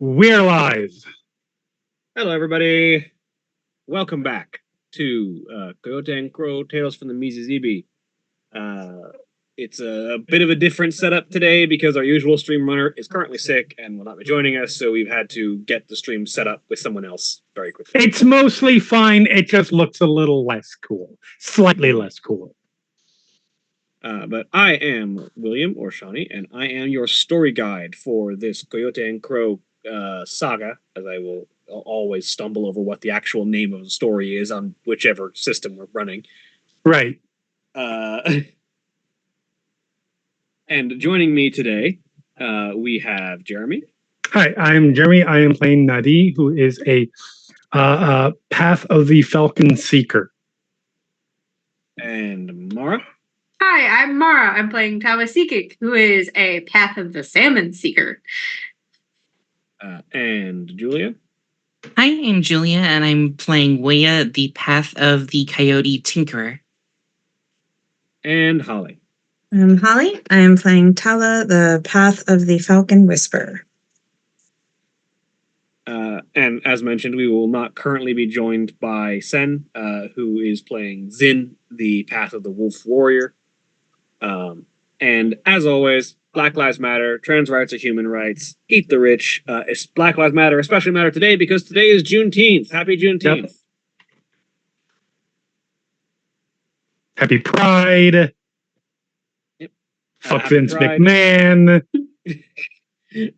We're live. Hello, everybody. Welcome back to Coyote and Crow Tales from the Mizizibi. It's a bit of a different setup today because our usual stream runner is currently sick and will not be joining us, so we've had to get the stream set up with someone else very quickly. It's mostly fine. It just looks a little less cool. Slightly less cool. But I am William, or Shawnee, and I am your story guide for this Coyote and Crow saga, as I will always stumble over what the actual name of the story is on whichever system we're running. Right. And joining me today, we have Jeremy. Hi, I'm Jeremy. I am playing Nadi, who is a Path of the Falcon Seeker. And Mara. Hi, I'm Mara. I'm playing Tawasikik, who is a Path of the Salmon Seeker. And Julia. Hi, I'm Julia, and I'm playing Waya, the Path of the Coyote Tinkerer. And Holly. I'm Holly. I am playing Tala, the Path of the Falcon Whisperer. And as mentioned, we will not currently be joined by Sen, who is playing Zin, the Path of the Wolf Warrior. And as always, Black Lives Matter, trans rights are human rights, eat the rich. Black Lives Matter especially matter today because today is Juneteenth. Happy Juneteenth. Yep. Happy Pride. Yep. Fuck Happy Vince Pride. McMahon.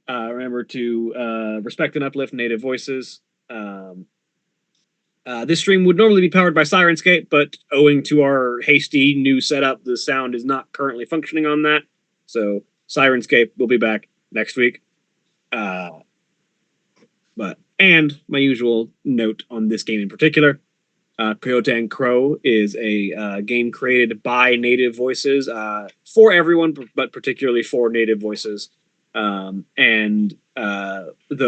Remember to respect and uplift Native voices. This stream would normally be powered by Sirenscape, but owing to our hasty new setup, the sound is not currently functioning on that. So Sirenscape will be back next week. And my usual note on this game in particular, Coyote and Crow is a game created by Native voices for everyone, but particularly for Native voices. Though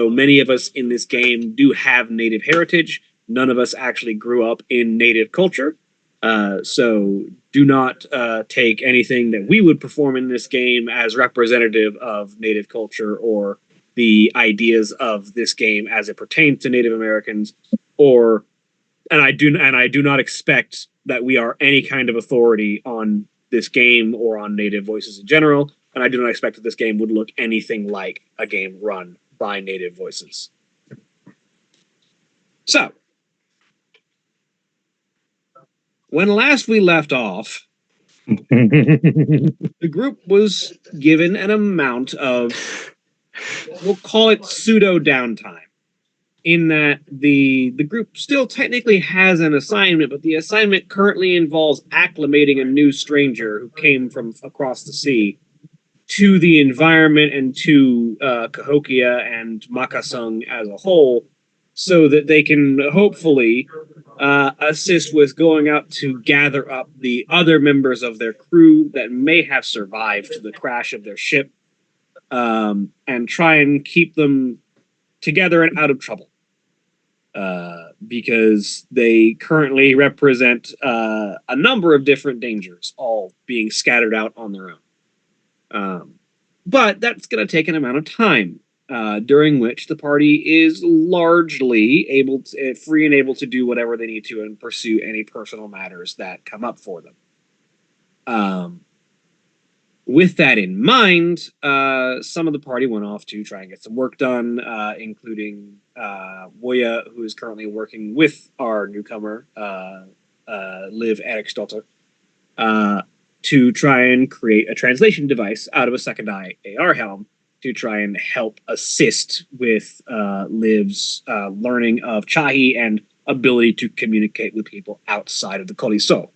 many of us in this game do have Native heritage, none of us actually grew up in Native culture. So do not take anything that we would perform in this game as representative of Native culture or the ideas of this game as it pertains to Native Americans, and I do not expect that we are any kind of authority on this game or on Native voices in general, and I do not expect that this game would look anything like a game run by Native voices. So, when last we left off, the group was given an amount of, we'll call it pseudo downtime, in that the group still technically has an assignment, but the assignment currently involves acclimating a new stranger who came from across the sea to the environment and to Cahokia and Makasung as a whole, so that they can hopefully assist with going out to gather up the other members of their crew that may have survived the crash of their ship, and try and keep them together and out of trouble. Because they currently represent a number of different dangers, all being scattered out on their own. But that's going to take an amount of time, during which the party is largely free and able to do whatever they need to and pursue any personal matters that come up for them. With that in mind, some of the party went off to try and get some work done, including Woya, who is currently working with our newcomer, Liv Eriksdotter, to try and create a translation device out of a second eye AR helm to try and help assist with Liv's learning of Chahi and ability to communicate with people outside of the Koliso.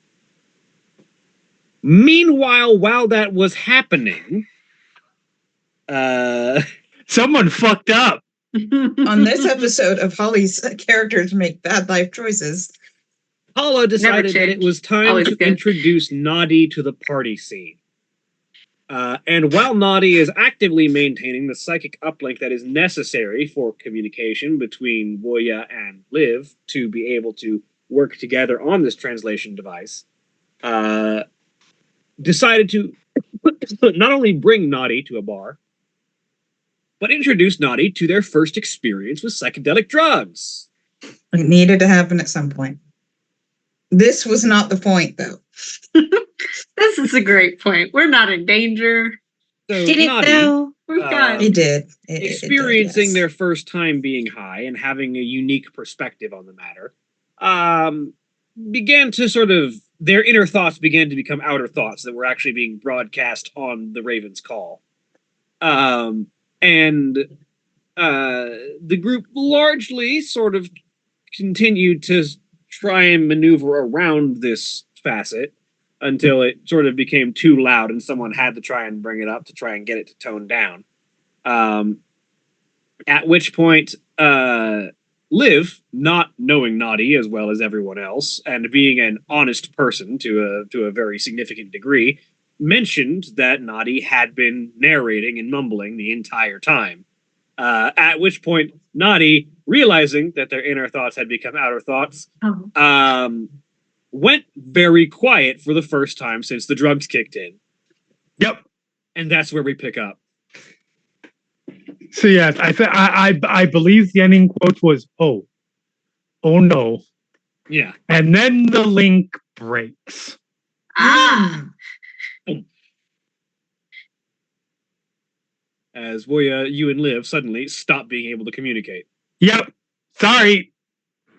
Meanwhile, while that was happening, Someone fucked up. On this episode of Holly's characters make bad life choices, Paula decided that it was time Always to good. introduce Nadi to the party scene. And while Nadi is actively maintaining the psychic uplink that is necessary for communication between Woya and Liv to be able to work together on this translation device, decided to not only bring Nadi to a bar, but introduced Naughty to their first experience with psychedelic drugs. It needed to happen at some point. This was not the point, though. This is a great point. We're not in danger. So Did it Naughty, though? We've got It did. experiencing yes. their first time being high and having a unique perspective on the matter, began to sort of, their inner thoughts began to become outer thoughts that were actually being broadcast on the Raven's Call. And the group largely sort of continued to try and maneuver around this facet until it sort of became too loud and someone had to try and bring it up to try and get it to tone down. At which point, Liv, not knowing Naughty as well as everyone else, and being an honest person to a very significant degree, mentioned that Naughty had been narrating and mumbling the entire time. At which point, Naughty, realizing that their inner thoughts had become outer thoughts, went very quiet for the first time since the drugs kicked in. Yep. And that's where we pick up. So yes, I believe the ending quote was oh no, Yeah. and then the link breaks. As Voya, you and Liv suddenly stop being able to communicate. Yep. Sorry.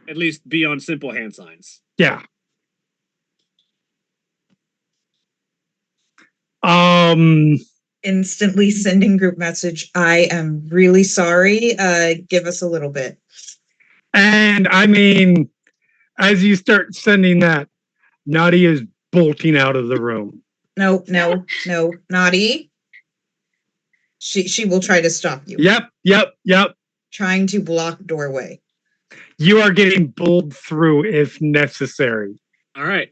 At least beyond simple hand signs. Yeah. Instantly sending group message. I am really sorry. Give us a little bit. And I mean, as you start sending that, Naughty is bolting out of the room. No, Naughty. She will try to stop you. Yep. Trying to block doorway. You are getting bowled through if necessary. All right.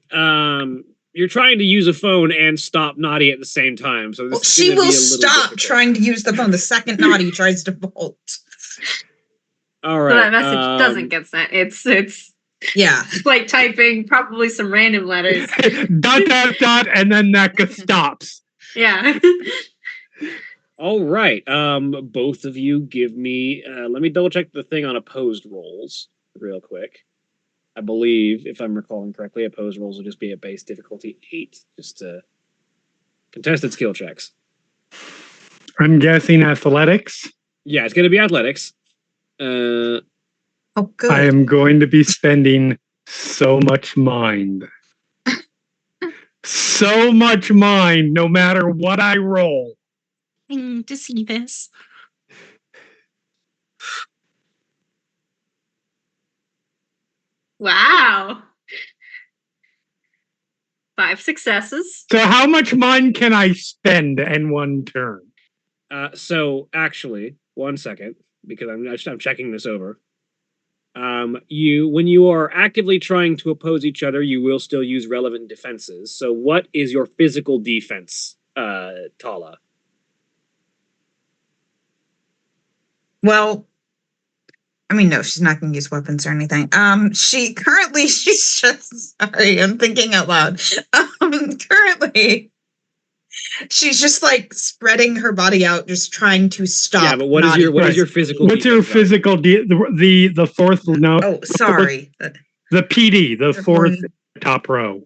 You're trying to use a phone and stop Naughty at the same time. So this is She gonna will be a little stop difficult. trying to use the phone the second Naughty tries to bolt. All So right. that message doesn't get sent. It's Yeah. like typing probably some random letters. dot, and then that stops. Yeah. All right. Both of you give me. Let me double check the thing on opposed rolls real quick. I believe, if I'm recalling correctly, opposed rolls will just be at base difficulty 8, just to contested skill checks. I'm guessing athletics. Yeah, it's going to be athletics. Oh, good. I am going to be spending so much mind. So much mind, no matter what I roll. I need to see this. Wow. 5 successes. So how much mind can I spend in one turn? So actually, 1 second, because I'm checking this over. When you are actively trying to oppose each other, you will still use relevant defenses. So what is your physical defense, Tala? Well, I mean, no, she's not going to use weapons or anything. She's just, sorry, I'm thinking out loud. Currently, she's just like spreading her body out, just trying to stop. Yeah, but what is your physical? What's your physical the fourth? No. Oh, sorry. The PD, the fourth top row.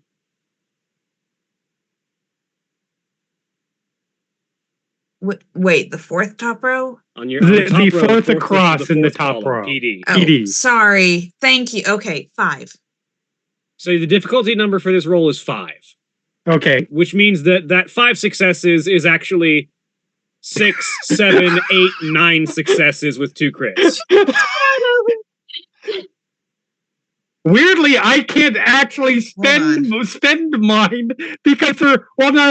Wait, the fourth top row? On the top the row, fourth across in the top column, row. PD. Oh, PD. sorry. Thank you. Okay, 5. So the difficulty number for this roll is 5. Okay. Which means that 5 successes is actually 6, 7, 8, 9 successes with 2 crits. Weirdly, I can't actually spend mine because no,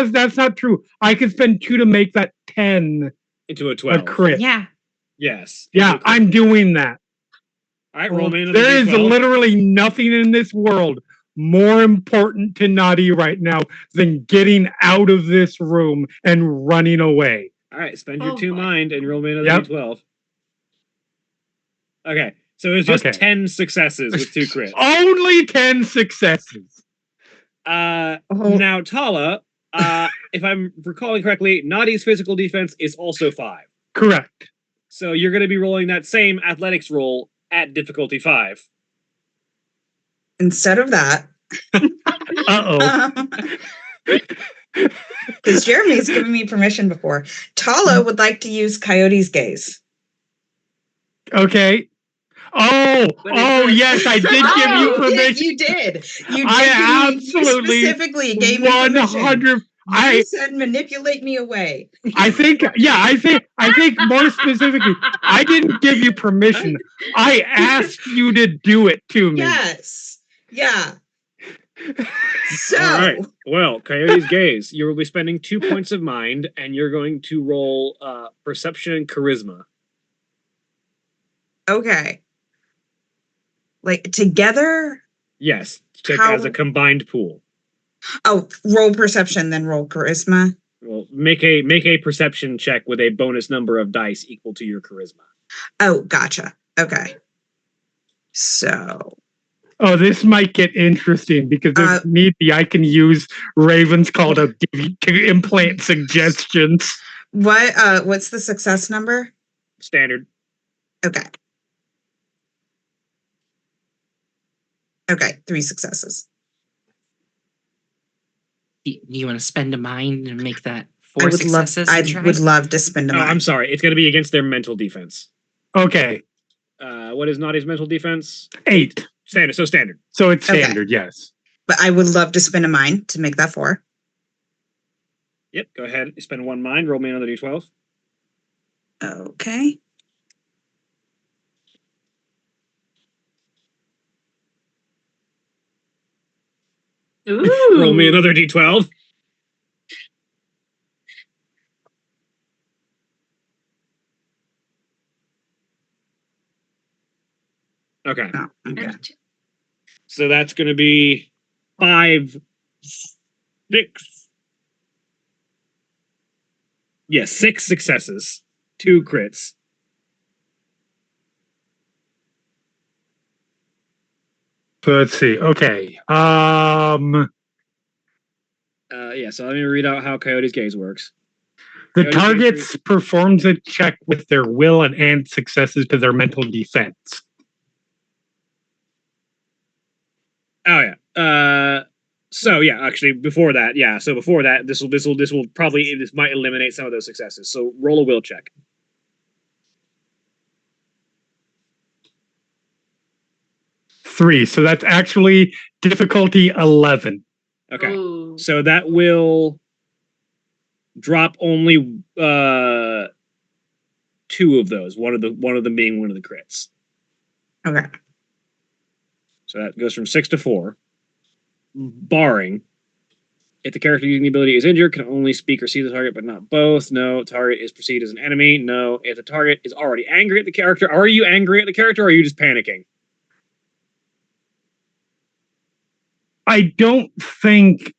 that's not true. I can spend 2 to make that 10 into a 12. a crit. Yeah. Yes. Yeah, I'm doing that. All right, roll me another There is D12. literally nothing in this world more important to Naughty right now than getting out of this room and running away. All right, spend your Oh 2 boy. mind and roll me another D12. Okay, so it's just 10 successes with 2 crits. Only 10 successes. Now, Tala, if I'm recalling correctly, Naughty's physical defense is also 5. Correct. So you're going to be rolling that same athletics roll at difficulty 5. Instead of that, Uh-oh. because Jeremy's given me permission before, Tala would like to use Coyote's gaze. Okay. Oh, yes, I did give you permission. You did. You I you absolutely specifically gave me permission. 100. You said manipulate me away. I think more specifically, I didn't give you permission. I asked you to do it to me. Yes. Yeah. So, all right. Well, Coyote's gaze. You will be spending 2 points of mind, and you're going to roll perception and charisma. okay. Like together? Yes, check How- as a combined pool. Oh, roll perception, then roll charisma. Well, make a perception check with a bonus number of dice equal to your charisma. Oh, gotcha. Okay. So, Oh, this might get interesting because if need be, I can use Raven's Call to implant suggestions. what's the success number? Standard. Okay. Okay, 3 successes. Do you want to spend a mind and make that I 4 would love. successes? I and try? would love to spend a Oh, mind. I'm sorry. It's going to be against their mental defense. Okay, What is Naughty's mental defense? 8. Standard. So standard. So it's Okay. standard, yes. But I would love to spend a mind to make that 4. Yep. Go ahead. Spend 1 mind. Roll me another d12. Okay. Ooh. Roll me another d12. Okay. Oh, okay. So that's going to be 5, 6. Yes, 6 successes, 2 crits. So let's see. Okay. Yeah, so let me read out how Coyote's gaze works. The Coyote's targets performs a check with their will and add successes to their mental defense. Oh yeah. So yeah, actually before that, yeah. So before that, this might eliminate some of those successes. So roll a will check. Three. So that's actually difficulty 11. Okay. Ooh. So that will drop only 2 of those. One of them being one of the crits. Okay. So that goes from 6 to 4. Barring if the character using the ability is injured, can only speak or see the target, but not both. No, target is perceived as an enemy. No, if the target is already angry at the character, are you angry at the character or are you just panicking? I don't think.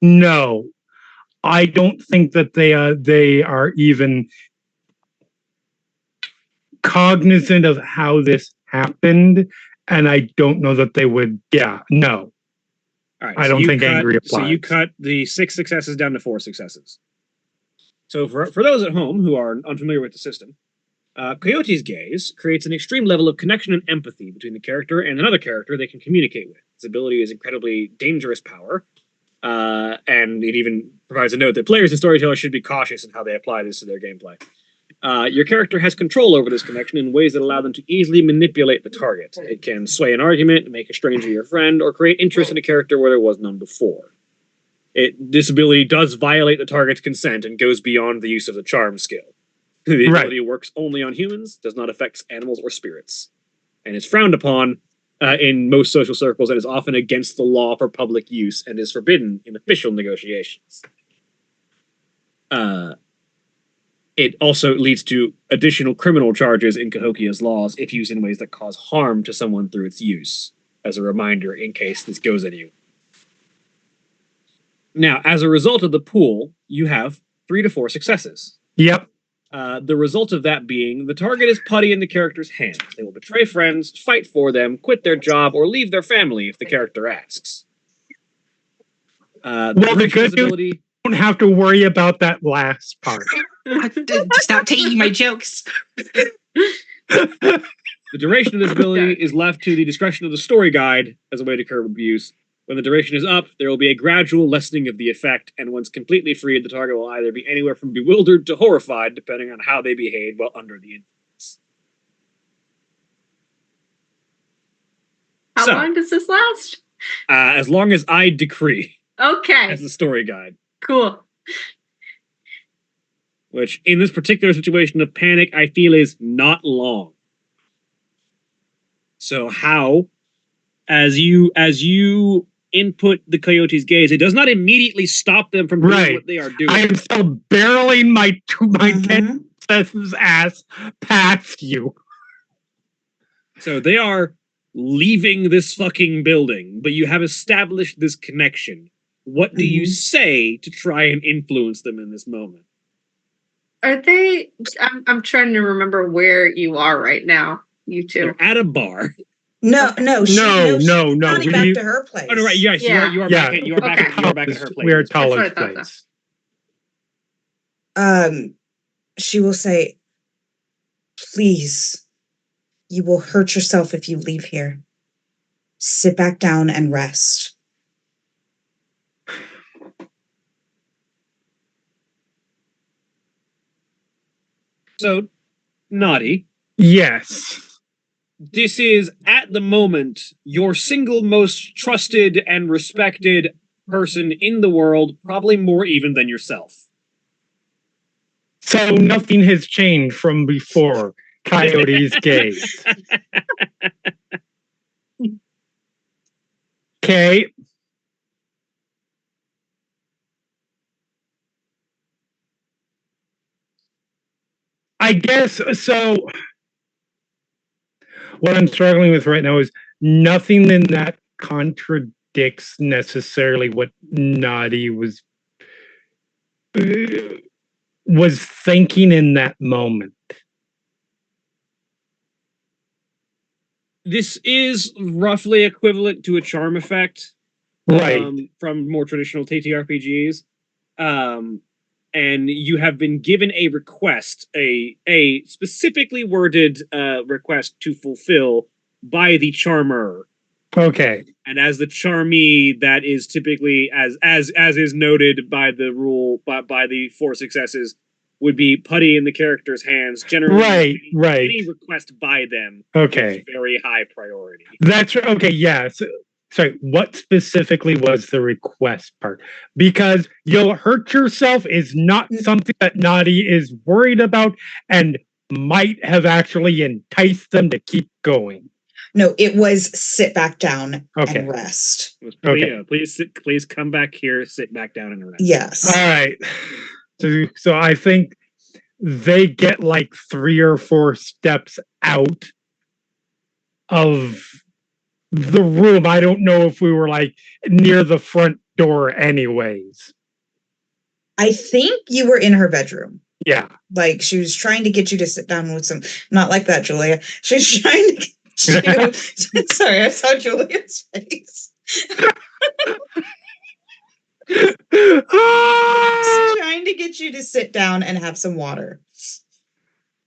No, I don't think that they are even cognizant of how this happened, and I don't know that they would. Yeah, no. All right, I don't think angry applies. So you cut the 6 successes down to 4 successes. So for those at home who are unfamiliar with the system, Coyote's gaze creates an extreme level of connection and empathy between the character and another character they can communicate with. Its ability is incredibly dangerous power, and it even provides a note that players and storytellers should be cautious in how they apply this to their gameplay. Your character has control over this connection in ways that allow them to easily manipulate the target. It can sway an argument, make a stranger your friend, or create interest in a character where there was none before. This ability does violate the target's consent and goes beyond the use of the charm skill. The ability works only on humans, does not affect animals or spirits, and is frowned upon in most social circles and is often against the law for public use and is forbidden in official negotiations. It also leads to additional criminal charges in Cahokia's laws if used in ways that cause harm to someone through its use, as a reminder in case this goes at you. Now, as a result of the pool, you have 3 to 4 successes. Yep. The result of that being the target is putty in the character's hands. They will betray friends, fight for them, quit their job, or leave their family if the character asks. The good news, you don't have to worry about that last part. Stop taking my jokes. The duration of this ability is left to the discretion of the story guide as a way to curb abuse. When the duration is up, there will be a gradual lessening of the effect, and once completely freed, the target will either be anywhere from bewildered to horrified, depending on how they behave while under the influence. How long does this last? As long as I decree. Okay. As the story guide. Cool. Which, in this particular situation of panic, I feel is not long. So how, as you input the Coyote's gaze, it does not immediately stop them from doing what they are doing. I am still barreling my 10 successes ass past you. So they are leaving this fucking building, but you have established this connection. What do you say to try and influence them in this moment? Are they? I'm trying to remember where you are right now. You two. They're at a bar. No. No. Back to her place. Oh no, right. Yes, Yeah. you are back at her place. We are That's what I Tala's thought, place. She will say, "Please, you will hurt yourself if you leave here. Sit back down and rest." So, Naughty. Yes. This is, at the moment, your single most trusted and respected person in the world, probably more even than yourself. So nothing has changed from before Coyote's gaze. Okay. I guess so. What I'm struggling with right now is nothing in that contradicts necessarily what Naughty was thinking in that moment. This is roughly equivalent to a charm effect, right? From more traditional TTRPGs, and you have been given a request, a specifically worded request to fulfill by the charmer. Okay. And as the charmee, that is typically as is noted by the rule, by the 4 successes, would be putty in the character's hands. Generally, right. Any request by them, okay, is very high priority. That's okay. Yeah. Sorry. What specifically was the request part? Because you'll hurt yourself is not something that Naughty is worried about, and might have actually enticed them to keep going. No, it was sit back down and rest. Please come back here, sit back down and rest. Yes. All right. So I think they get like 3 or 4 steps out of the room. I don't know if we were like near the front door anyways. I think you were in her bedroom. Yeah. Like she was trying to get you to sit down with some, not like that, Julia. She's trying to get you. Sorry, I saw Julia's face. Trying to get you to sit down and have some water.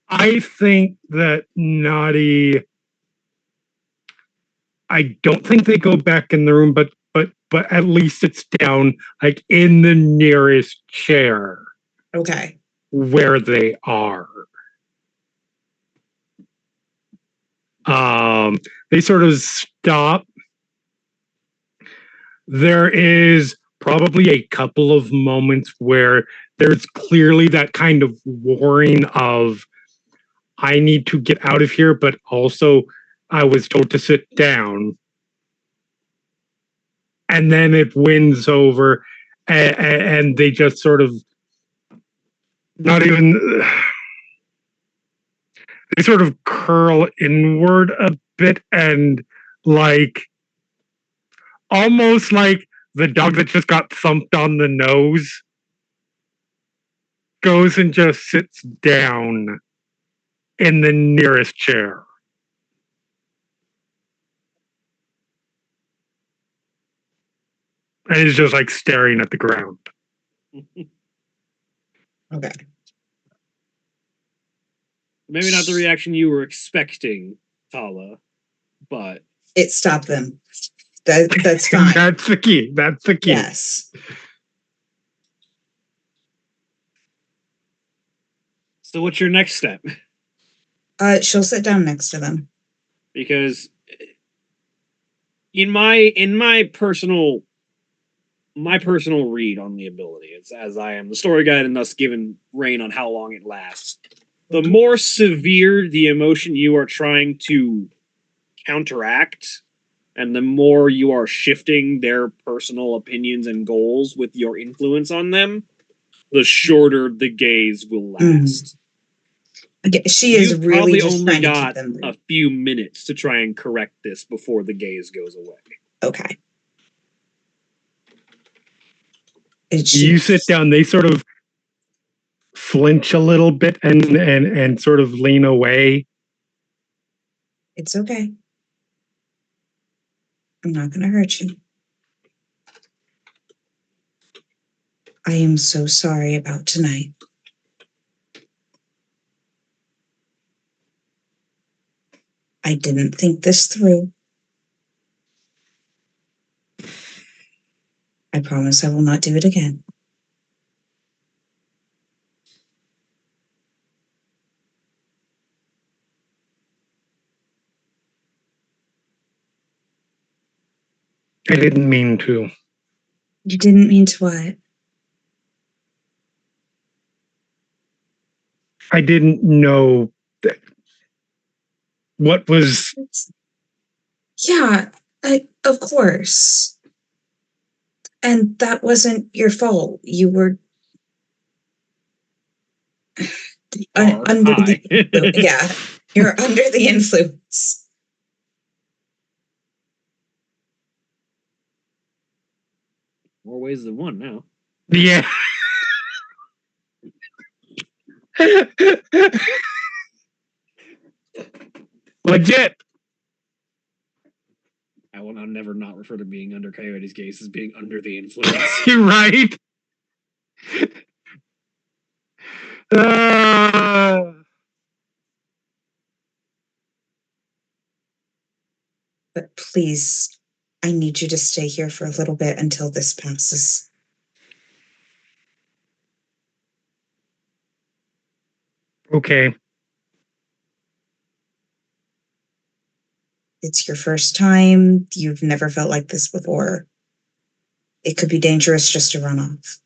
I think that Naughty, I don't think they go back in the room, but at least it's down like in the nearest chair. Okay. Where they are. They sort of stop. There is probably a couple of moments where there's clearly that kind of warring of, I need to get out of here, but also I was told to sit down. And then it wins over, and they just sort of not even, they sort of curl inward a bit, and like almost like the dog that just got thumped on the nose goes and just sits down in the nearest chair. And is just like staring at the ground. Okay. Maybe not the reaction you were expecting, Tala, but It stopped them. That's fine. That's the key. That's the key. Yes. so what's your next step? She'll sit down next to them. Because in my personal read on the ability, it's as I am the story guide and thus given reign on how long it lasts. The more severe the emotion you are trying to counteract, and the more you are shifting their personal opinions and goals with your influence on them, the shorter the gaze will last. Okay, she is You've really probably just only trying to keep got them. a few minutes to try and correct this before the gaze goes away. Okay. You sit down, they sort of flinch a little bit and sort of lean away. It's okay. I'm not going to hurt you. I am so sorry about tonight. I didn't think this through. I promise I will not do it again. I didn't mean to. You didn't mean to what? I didn't know that what was. Yeah, of course. And that wasn't your fault. You were under the yeah, you're under the influence. More ways than one now. Yeah. Legit. I will now never not refer to being under Coyote's gaze as being under the influence. You're right. Uh, But please, I need you to stay here for a little bit until this passes. okay. It's your first time. You've never felt like this before. It could be dangerous just to run off.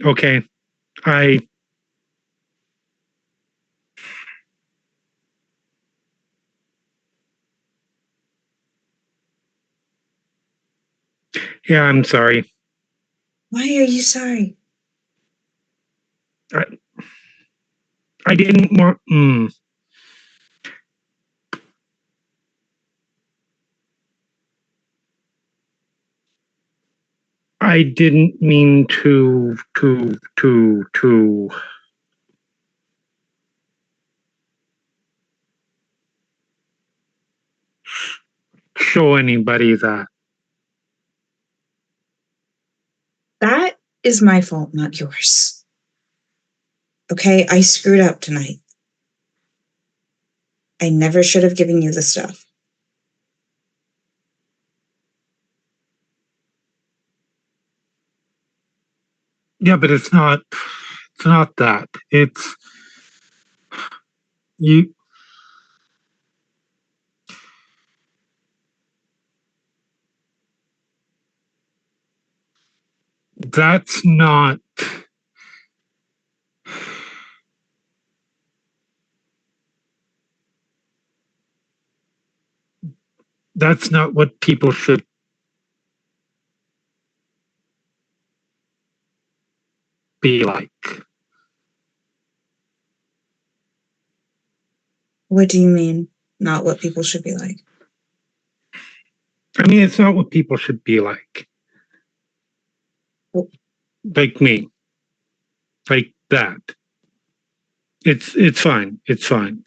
Okay. I Yeah, I'm sorry. Why are you sorry? I didn't want. I didn't mean to show anybody that. That is my fault, not yours. Okay, I screwed up tonight. I never should have given you the stuff. Yeah, but it's not that. It's you. That's not. That's not what people should be like. What do you mean? Not what people should be like? I mean, it's not what people should be like. Well, Like me. Like that. It's fine. It's fine.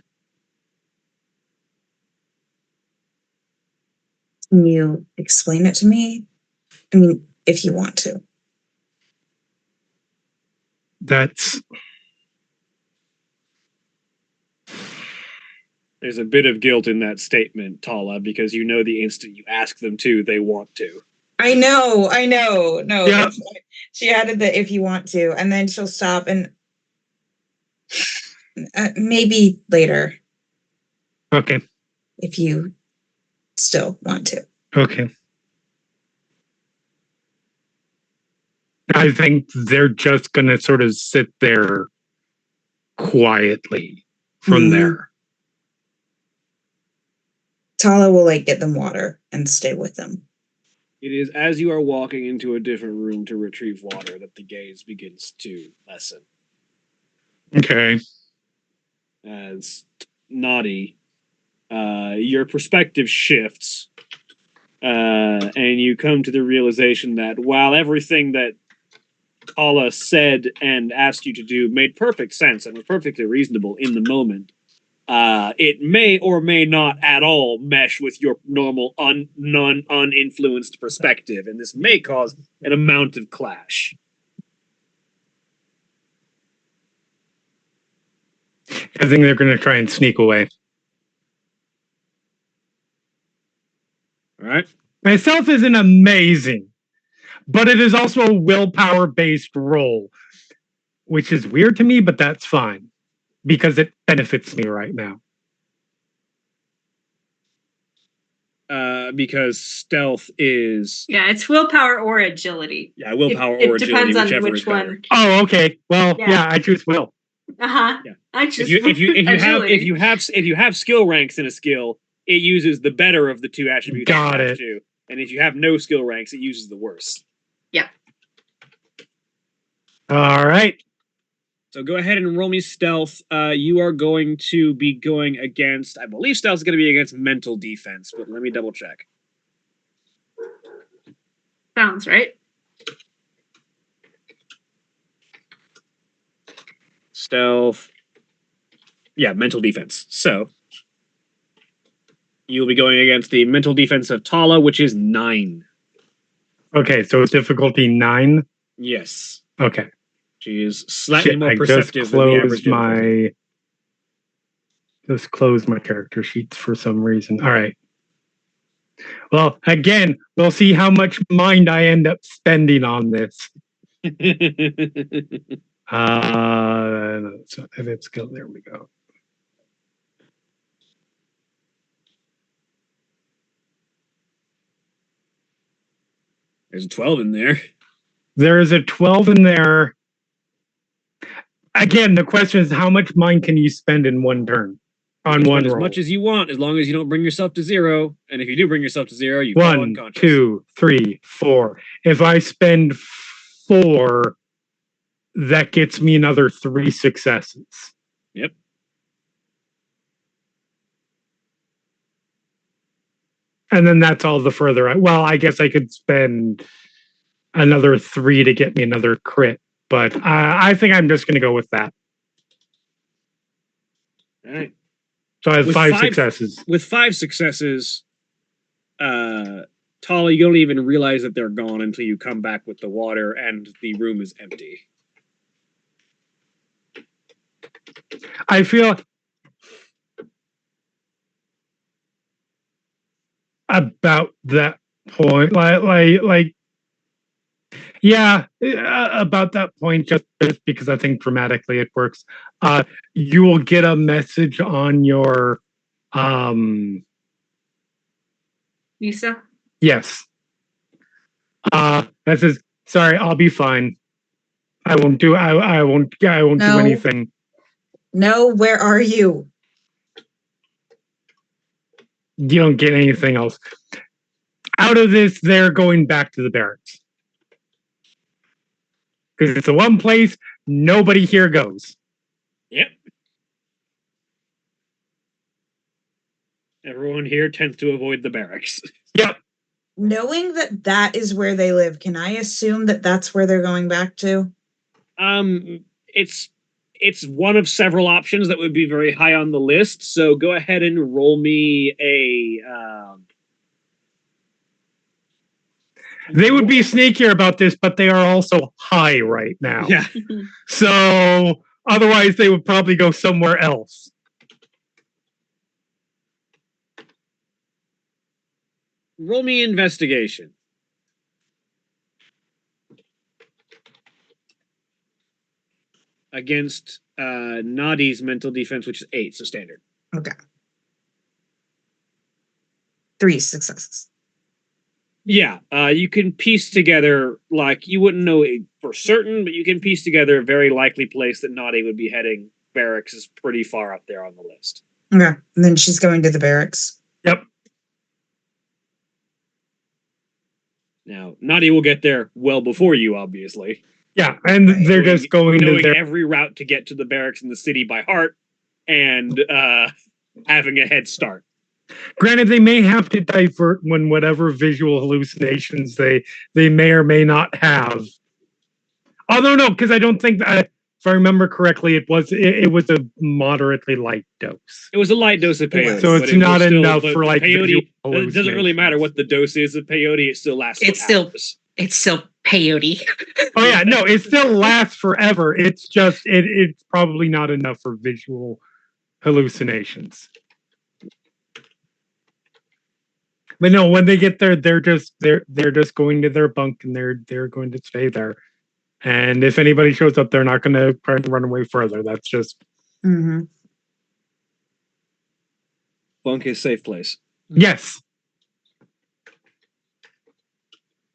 Can you explain it to me? I mean, if you want to. That's There's a bit of guilt in that statement, Tala, because you know the instant you ask them to, they want to. I know. No, Yeah. that's why she added the if you want to, and then she'll stop and maybe later okay. if you still want to. Okay. I think they're just gonna sort of sit there quietly from Mhm. there. Tala will like get them water and stay with them. It is as you are walking into a different room to retrieve water that the gaze begins to lessen. Okay. As naughty, your perspective shifts, and you come to the realization that while everything that Kala said and asked you to do made perfect sense and was perfectly reasonable in the moment, it may or may not at all mesh with your normal uninfluenced perspective, and this may cause an amount of clash. I think they're gonna try and sneak away. All right. My stealth isn't amazing, but it is also a willpower based roll, which is weird to me, but that's fine because it benefits me right now. Because stealth is Yeah, it's willpower or agility. willpower It or agility, depends on whichever which is better. one. Oh, okay. Well, Yeah. yeah, I choose will. Uh-huh. Yeah. I If just you have skill ranks in a skill, it uses the better of the two attributes. Got you have it. to. And if you have no skill ranks, it uses the worst. All right. So go ahead and roll me stealth. You are going to be going against, I believe stealth is going to be against mental defense, but let me double check. sounds right. Stealth. Yeah, mental defense. So you'll be going against the mental defense of Tala, which is 9. Okay, so difficulty 9. Yes. Okay. She is slightly Shit, more I just perceptive than the average difficulty. just closed my character sheets for some reason. All right. Well, again, we'll see how much mind I end up spending on this. So edit skill. There we go. There's a 12 in there. There is a 12 in there. Again, the question is how much mind can you spend in one turn on one as roll? much as you want, as long as you don't bring yourself to 0. And if you do bring yourself to 0, you fall 1, unconscious. 2, 3, 4. If I spend 4, that gets me another 3 successes. Yep. And then that's all the further. Well, I guess I could spend another 3 to get me another crit, but I think I'm just going to go with that. All right. So I have With 5 5 successes. With 5 successes, Tala, you don't even realize that they're gone until you come back with the water and the room is empty. I feel about that point, yeah, about that point, just because I think dramatically it works. You will get a message on your Lisa? yes. That says, sorry, I'll be fine. I won't do do No. anything. No, where are you? You don't get anything else. Out of this, they're going back to the barracks. Because it's the one place nobody here goes. Yep. Everyone here tends to avoid the barracks. Yep. Knowing that that is where they live, can I assume that that's where they're going back to? It's one of several options that would be very high on the list. So go ahead and roll me a They would be sneakier about this, but they are also high right now. Yeah. So otherwise, they would probably go somewhere else. Roll me investigation. Against Nadi's mental defense, which is 8, so standard. Okay. 3 successes. Yeah, you can piece together, like, you wouldn't know it for certain, but you can piece together a very likely place that Nadi would be heading. Barracks is pretty far up there on the list. Okay. And then she's going to the barracks. Yep. Now, Nadi will get there well before you, obviously. Yeah, and Right. they're just going to knowing their every route to get to the barracks in the city by heart, and having a head start. Granted, they may have to divert when whatever visual hallucinations they may or may not have. Although no, because I don't think that, if I remember correctly, it was a moderately light dose. It was a light dose of peyote. So but it's it was not still- enough but for like peyote. visual It doesn't really matter hallucinations. what the dose is of peyote. It still lasts. It's for still- hours. It's still peyote. Oh yeah, no, it still lasts forever. It's just it's probably not enough for visual hallucinations. But no, when they get there, they're just going to their bunk and they're going to stay there. And if anybody shows up, they're not going to try to run away further. That's just Mm-hmm. Bunk is safe place. yes.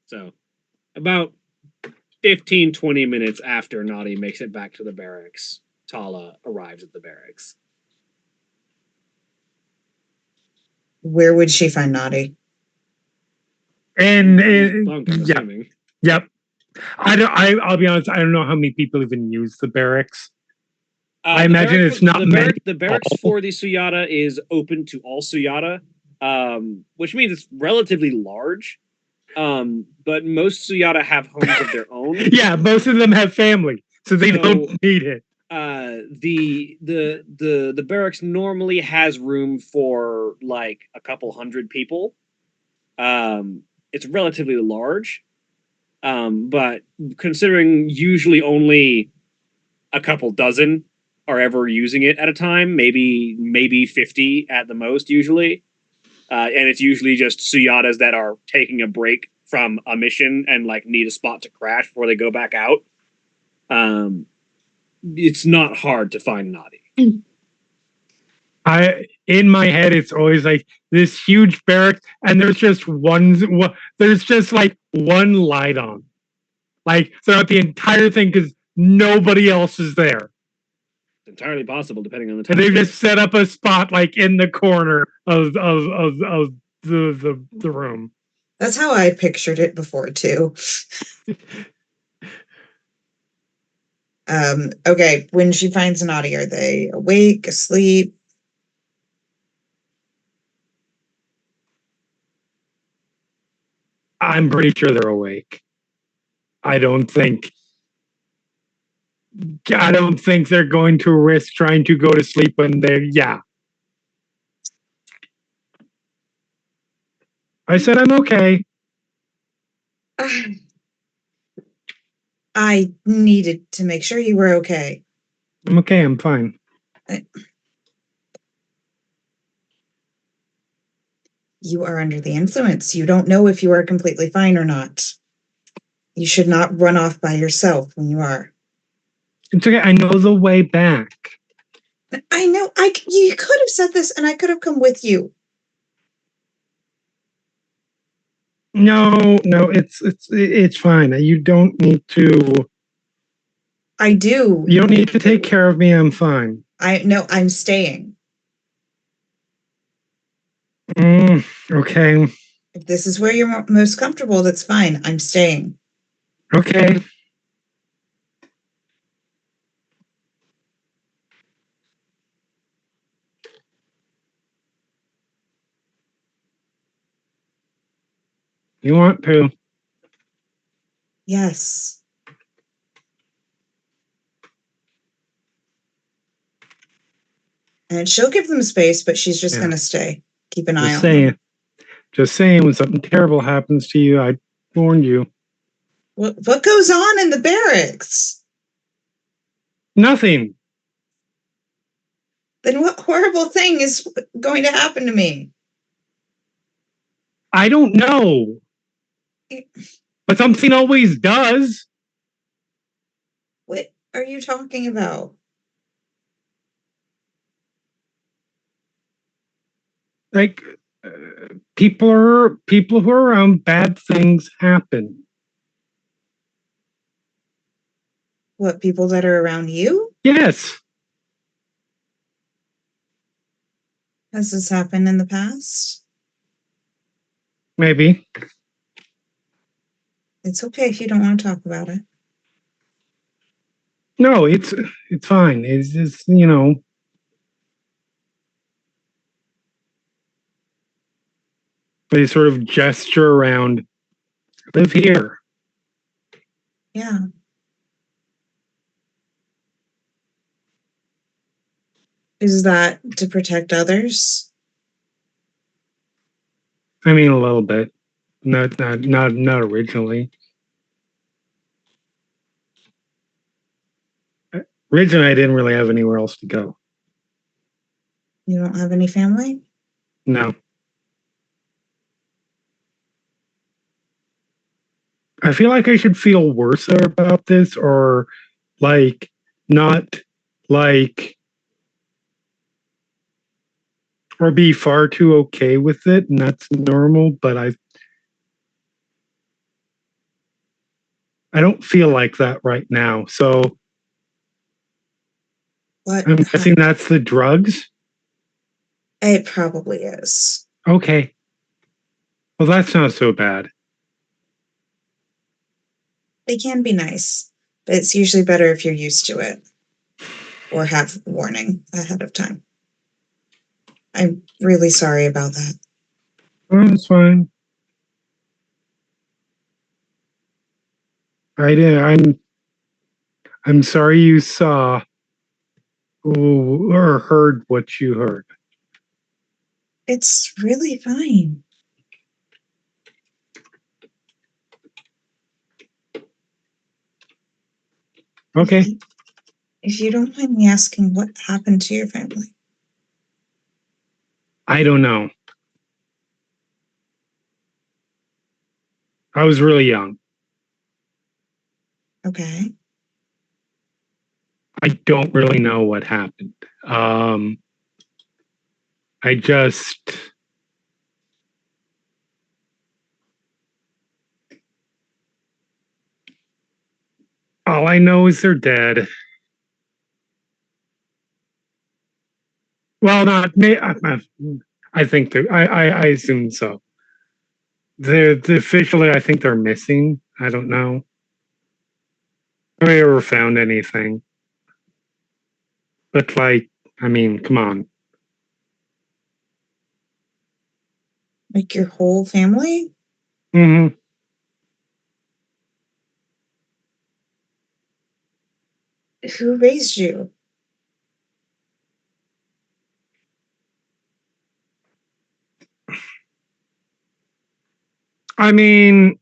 So, about 15, 20 minutes after Nadi makes it back to the barracks, Tala arrives at the barracks. Where would she find Naughty? And Bunk, I'm yeah, assuming. yep. I'll be honest. I don't know how many people even use the barracks. I The imagine barrack- it's not the many barrack, the barracks people. for the Suyata is open to all Suyata, which means it's relatively large. But most Suyata have homes of their own. Yeah, most of them have family, so they So- don't need it. The barracks normally has room for like a couple hundred people. It's relatively large, but considering usually only a couple dozen are ever using it at a time, maybe 50 at the most usually, and it's usually just Suyatas that are taking a break from a mission and like need a spot to crash before they go back out. It's not hard to find Nadi. In my head, it's always like this huge barrack, and there's just like one light on, like throughout the entire thing, because nobody else is there, It's entirely possible depending on the and time. they just set up a spot like in the corner of the room. That's how I pictured it before too. Okay, when she finds Naughty, are they awake, asleep? I'm pretty sure they're awake. I don't think they're going to risk trying to go to sleep when they're I said I'm okay. I needed to make sure you were okay. I'm okay, I'm fine. You are under the influence. You don't know if you are completely fine or not. You should not run off by yourself when you are. It's okay, I know the way back. I know. You could have said this, and I could have come with you. No, it's fine. You don't need to. I do. You don't need to take care of me. I'm fine. I'm staying. Okay. If this is where you're most comfortable, that's fine. I'm staying. Okay. You want to? Yes. And she'll give them space, but she's just Yeah. going to stay. Keep an eye Just on saying. them. Just saying. When something terrible happens to you, Warned you. What goes on in the barracks? Nothing. Then what horrible thing is going to happen to me? I don't know. But something always does. What are you talking about? Like people who are around, bad things happen. What, people that are around you? Yes. Has this happened in the past? Maybe. It's okay if you don't want to talk about it. No, it's fine. It's just, they sort of gesture around. Live here. Yeah. Is that to protect others? I mean, a little bit. Not originally. Originally, I didn't really have anywhere else to go. You don't have any family? No. I feel like I should feel worse about this, or like not like, or be far too okay with it, and that's normal. But I don't feel like that right now. So What? I'm guessing that's the drugs. It probably is. Okay. Well, that's not so bad. They can be nice, but it's usually better if you're used to it or have warning ahead of time. I'm really sorry about that. Oh, that's fine. I'm sorry you saw or heard what you heard. It's really fine. Okay. If you don't mind me asking, what happened to your family? I don't know. I was really young. Okay. I don't really know what happened. I just all I know is they're dead. Well, not me. I think I assume so. They're officially. I think they're missing. I don't know. Have I ever found anything? But like, I mean, come on. Like your whole family? Hmm. Who raised you? I mean,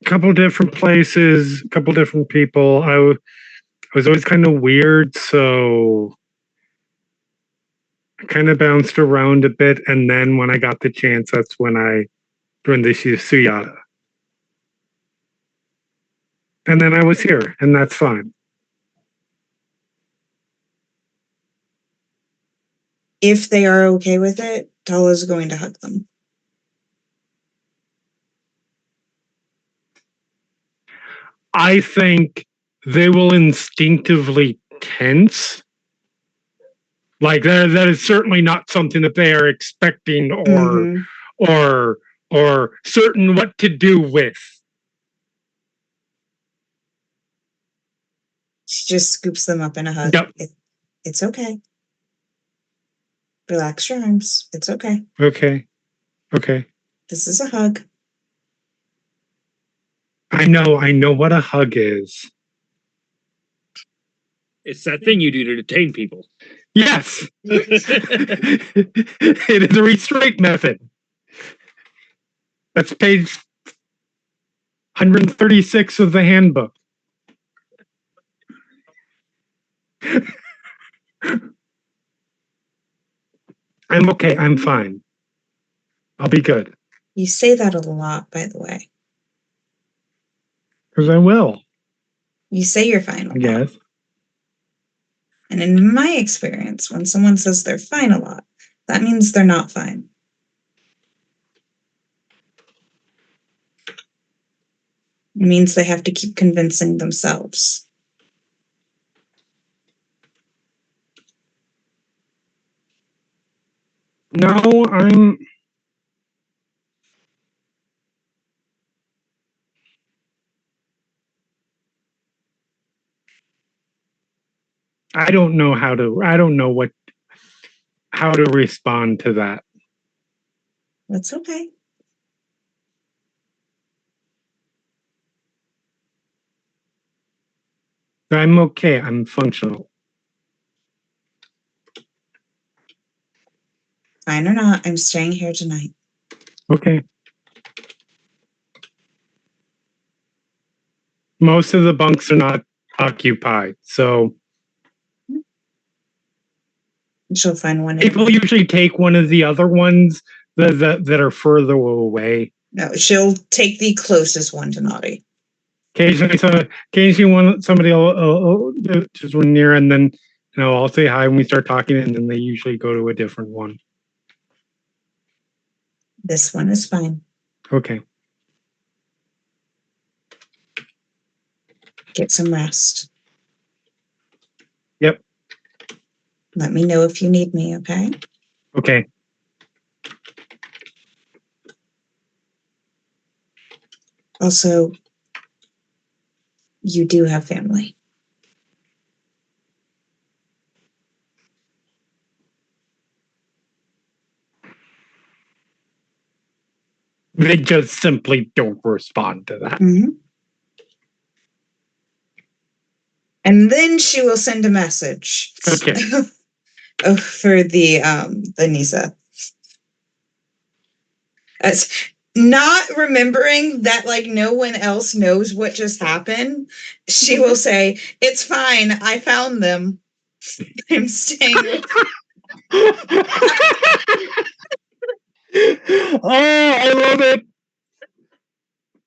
a couple different places, a couple different people. I was always kind of weird, so I kind of bounced around a bit. And then when I got the chance, that's when I joined the Suyata. And then I was here, and that's fine. If they are okay with it, Tala's going to hug them. I think they will instinctively tense. Like that is certainly not something that they are expecting or certain what to do with. She just scoops them up in a hug. Yep. It's okay. Relax your arms. It's okay. Okay. This is a hug. I know what a hug is. It's that thing you do to detain people. Yes. It is a restraint method. That's page 136 of the handbook. I'm okay. I'm fine. I'll be good. You say that a lot, by the way. Because I will. You say you're fine a lot. Yes. And in my experience, when someone says they're fine a lot, that means they're not fine. It means they have to keep convincing themselves. No, I don't know how to respond to that. That's okay. I'm okay. I'm functional. Fine or not, I'm staying here tonight. Okay. Most of the bunks are not occupied, so She'll find one. people usually take one of the other ones that are further away. No, she'll take the closest one to Naughty. Occasionally, somebody will just one near, and then I'll say hi when we start talking, and then they usually go to a different one. This one is fine. Okay. Get some rest. Yep. Let me know if you need me, okay? Okay. Also, you do have family. They just simply don't respond to that. Mm-hmm. And then she will send a message. Okay. For the Nisa. As not remembering that no one else knows what just happened, she will say, "It's fine. I found them. I'm staying with Oh, I love it.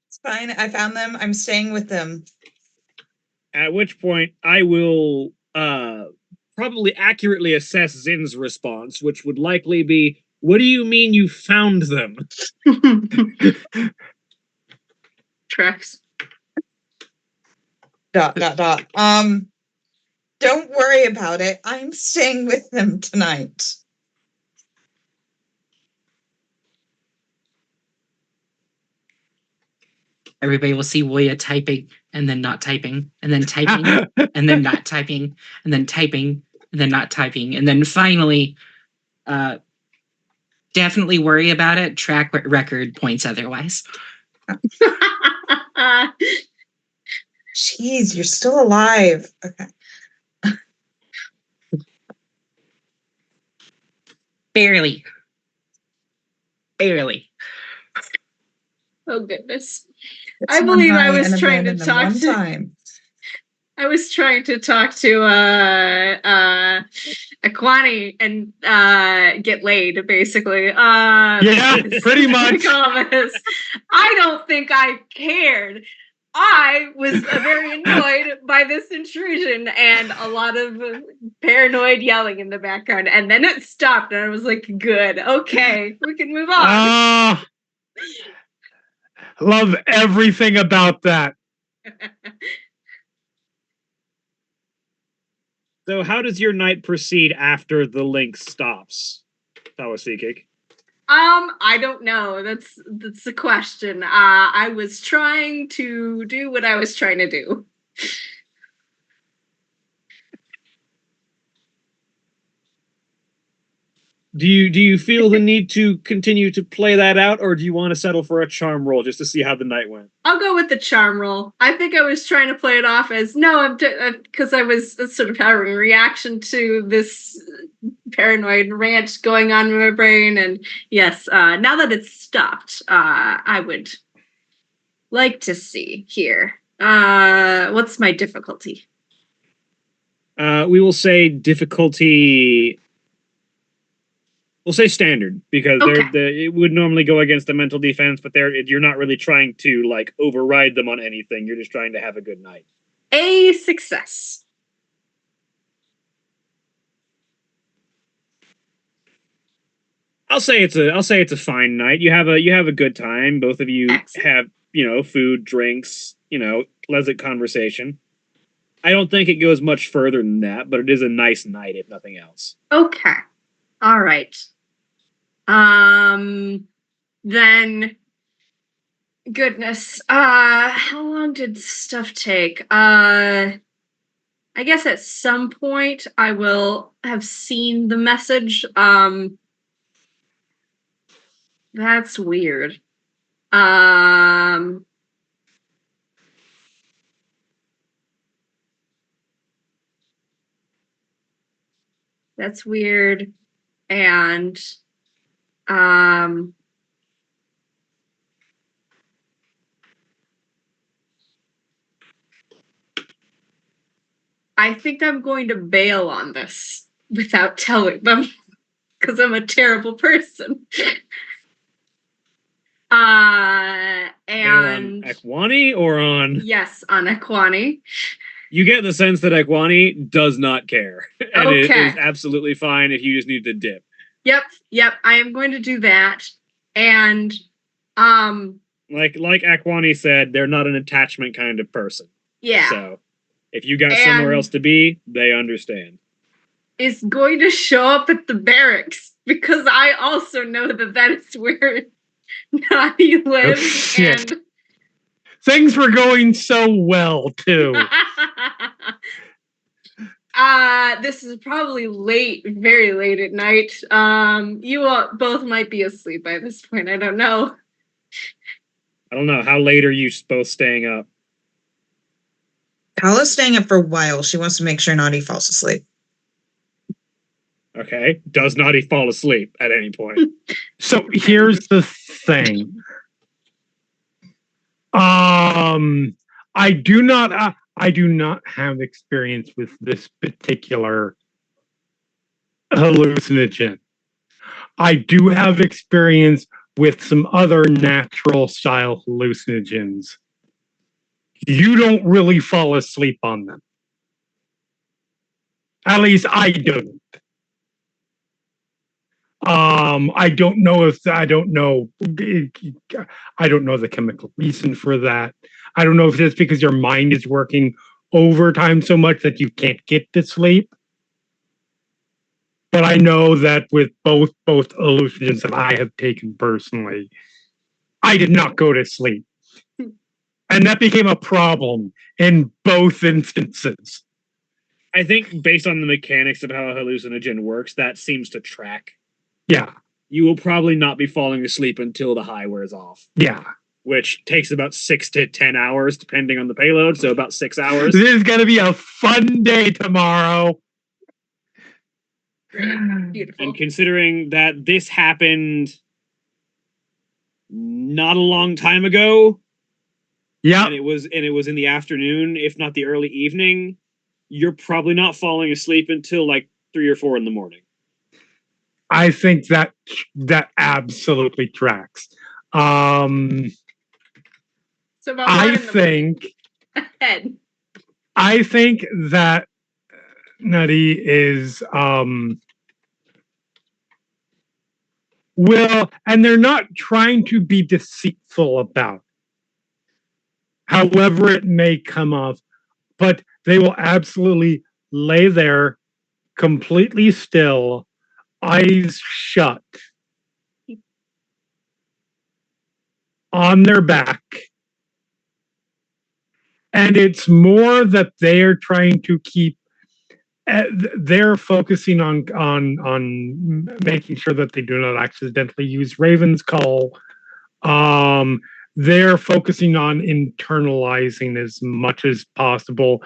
It's fine. I found them. I'm staying with them." At which point I will probably accurately assess Zin's response, which would likely be, "What do you mean you found them?" Tracks. ... Don't worry about it. I'm staying with them tonight. Everybody will see Woya typing and then not typing, and then typing, and then not typing, and then typing, and then not typing. And then finally, definitely worry about it. Track record points otherwise. Jeez, you're still alive. Okay. Barely. Oh goodness. It's I believe I one high was and trying to abandoned in talk one to time. I was trying to talk to Aquani and get laid, basically. Yeah, pretty much. I don't think I cared. I was very annoyed by this intrusion and a lot of paranoid yelling in the background. And then it stopped, and I was like, good, okay, we can move on. Love everything about that. So how does your night proceed after the link stops, Tawasikik? I don't know. That's the question. I was trying to do what I was trying to do. Do you feel the need to continue to play that out, or do you want to settle for a charm roll just to see how the night went? I'll go with the charm roll. I think I was trying to play it off as no, because I was sort of having a reaction to this paranoid rant going on in my brain, and yes, now that it's stopped, I would like to see here. What's my difficulty? We will say difficulty. We'll say standard because Okay. it would normally go against the mental defense, but you're not really trying to like override them on anything. You're just trying to have a good night. A success. I'll say it's a fine night. You have a good time. Both of you Excellent. have food, drinks, pleasant conversation. I don't think it goes much further than that, but it is a nice night if nothing else. Okay. All right. Then goodness. How long did stuff take? I guess at some point I will have seen the message. That's weird. That's weird. And I think I'm going to bail on this without telling them because I'm a terrible person. On And Ekwani or on? Yes, on Ekwani. You get the sense that Ekwani does not care, and it Okay. is absolutely fine if you just need to dip. Yep. I am going to do that. And Like Ekwani said, they're not an attachment kind of person. yeah, So if you got somewhere else to be, they understand. is going to show up at the barracks because I also know that is where Naughty lives. shit. And Things were going so well too. this is probably late, very late at night. You all both might be asleep by this point. I don't know. I don't know. How late are you both staying up? Paula's staying up for a while. She wants to make sure Naughty falls asleep. Okay. Does Naughty fall asleep at any point? So here's the thing. I do not have experience with this particular hallucinogen. I do have experience with some other natural style hallucinogens. You don't really fall asleep on them. At least I don't. I don't know I don't know the chemical reason for that. I don't know if it's because your mind is working overtime so much that you can't get to sleep. But I know that with both hallucinogens that I have taken personally, I did not go to sleep. And that became a problem in both instances. I think based on the mechanics of how a hallucinogen works, that seems to track. Yeah. You will probably not be falling asleep until the high wears off. Yeah. Which takes about 6 to 10 hours, depending on the payload. So about 6 hours. This is going to be a fun day tomorrow. Beautiful. And considering that this happened not a long time ago, yeah, and it was in the afternoon, if not the early evening, you're probably not falling asleep until like 3 or 4 in the morning. I think that absolutely tracks. So about I think that Nutty is will, and they're not trying to be deceitful about it, however it may come off, but they will absolutely lay there completely still, eyes shut, on their back. And it's more that they are trying to keep they're focusing on making sure that they do not accidentally use Raven's Call. They're focusing on internalizing as much as possible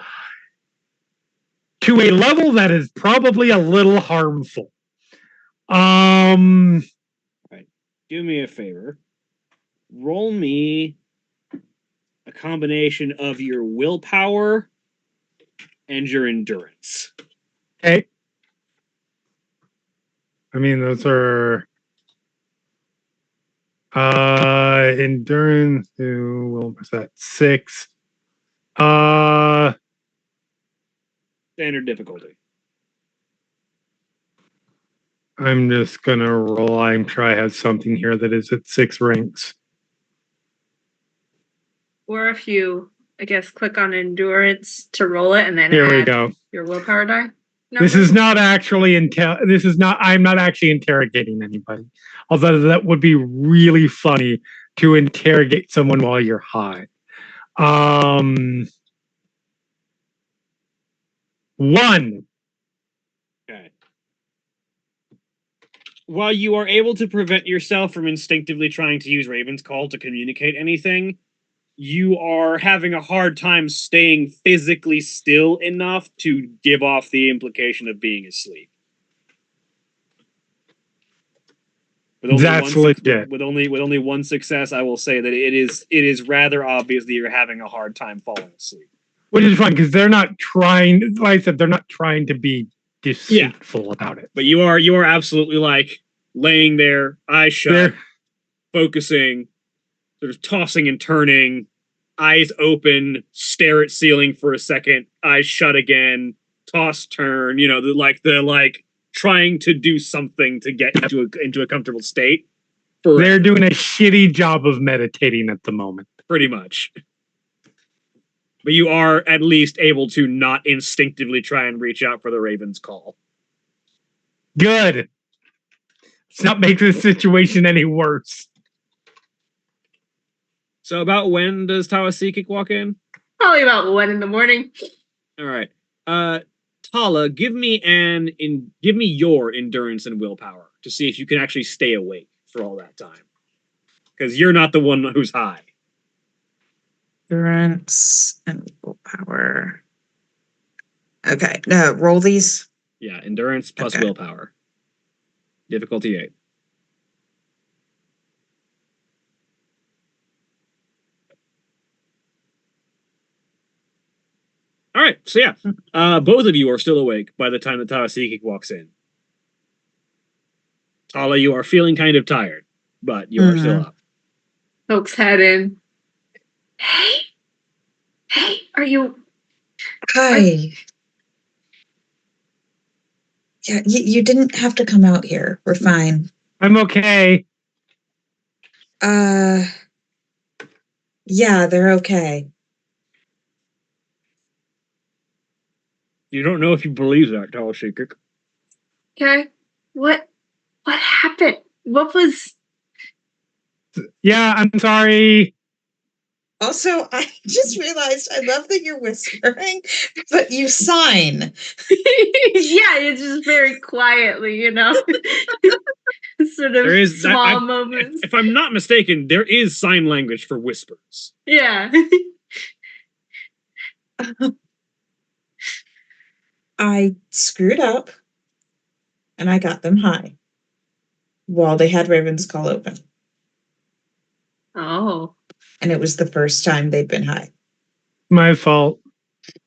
to a level that is probably a little harmful. Right. Do me a favor. Roll me a combination of your willpower and your endurance. Okay. I mean, those are endurance to what was that? 6. Standard difficulty. I'm just gonna roll. I'm sure I have something here that is at 6 ranks. Or if you, I guess, click on endurance to roll it and then Here we add go. your willpower die. This number. is not actually this is not I'm not actually interrogating anybody. Although that would be really funny to interrogate someone while you're high. 1. Okay. While you are able to prevent yourself from instinctively trying to use Raven's Call to communicate anything, you are having a hard time staying physically still enough to give off the implication of being asleep. That's legit. With only one success, I will say that it is rather obvious that you're having a hard time falling asleep. Which is fine because they're not trying. Like I said, they're not trying to be deceitful about it. But you are absolutely like laying there, eyes shut, focusing, sort of tossing and turning, eyes open, stare at ceiling for a second, eyes shut again, toss, turn. You know, the trying to do something to get into a comfortable state. They're doing a shitty job of meditating at the moment. Pretty much. But you are at least able to not instinctively try and reach out for the Raven's Call. Good. Let's not make this situation any worse. So about when does Tawasikik walk in? Probably about 1 in the morning. All right. Tala, give me your endurance and willpower to see if you can actually stay awake for all that time. Because you're not the one who's high. Endurance and willpower. Okay. Roll these. Yeah, endurance plus willpower. Difficulty 8. All right, so yeah, both of you are still awake by the time that Tawasikik walks in. Tala, you are feeling kind of tired, but you are still up. Pokes head in. Hey, are you? Hi. Yeah, you didn't have to come out here. We're fine. I'm okay. Yeah, they're okay. You don't know if you believe that, Tawasikik. Okay. What happened? What was? Yeah, I'm sorry. Also, I just realized I love that you're whispering, but you sign. Yeah, it's just very quietly, you know. Sort of small moments. If I'm not mistaken, there is sign language for whispers. Yeah. I screwed up and I got them high while they had Raven's Call open. Oh. And it was the first time they'd been high. My fault.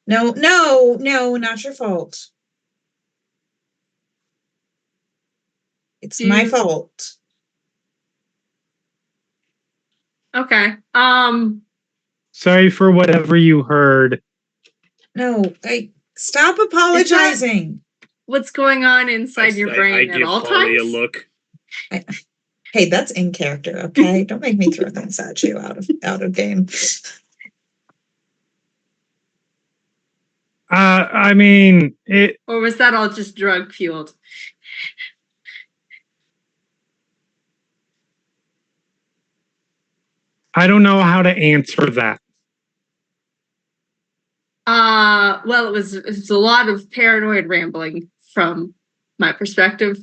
No, not your fault. It's my fault. Okay. Sorry for whatever you heard. No, stop apologizing. What's going on inside your brain at all times? A look. Hey, that's in character, okay? Don't make me throw things at you out of game. I mean, it. Or was that all just drug fueled? I don't know how to answer that. well, it was a lot of paranoid rambling from my perspective.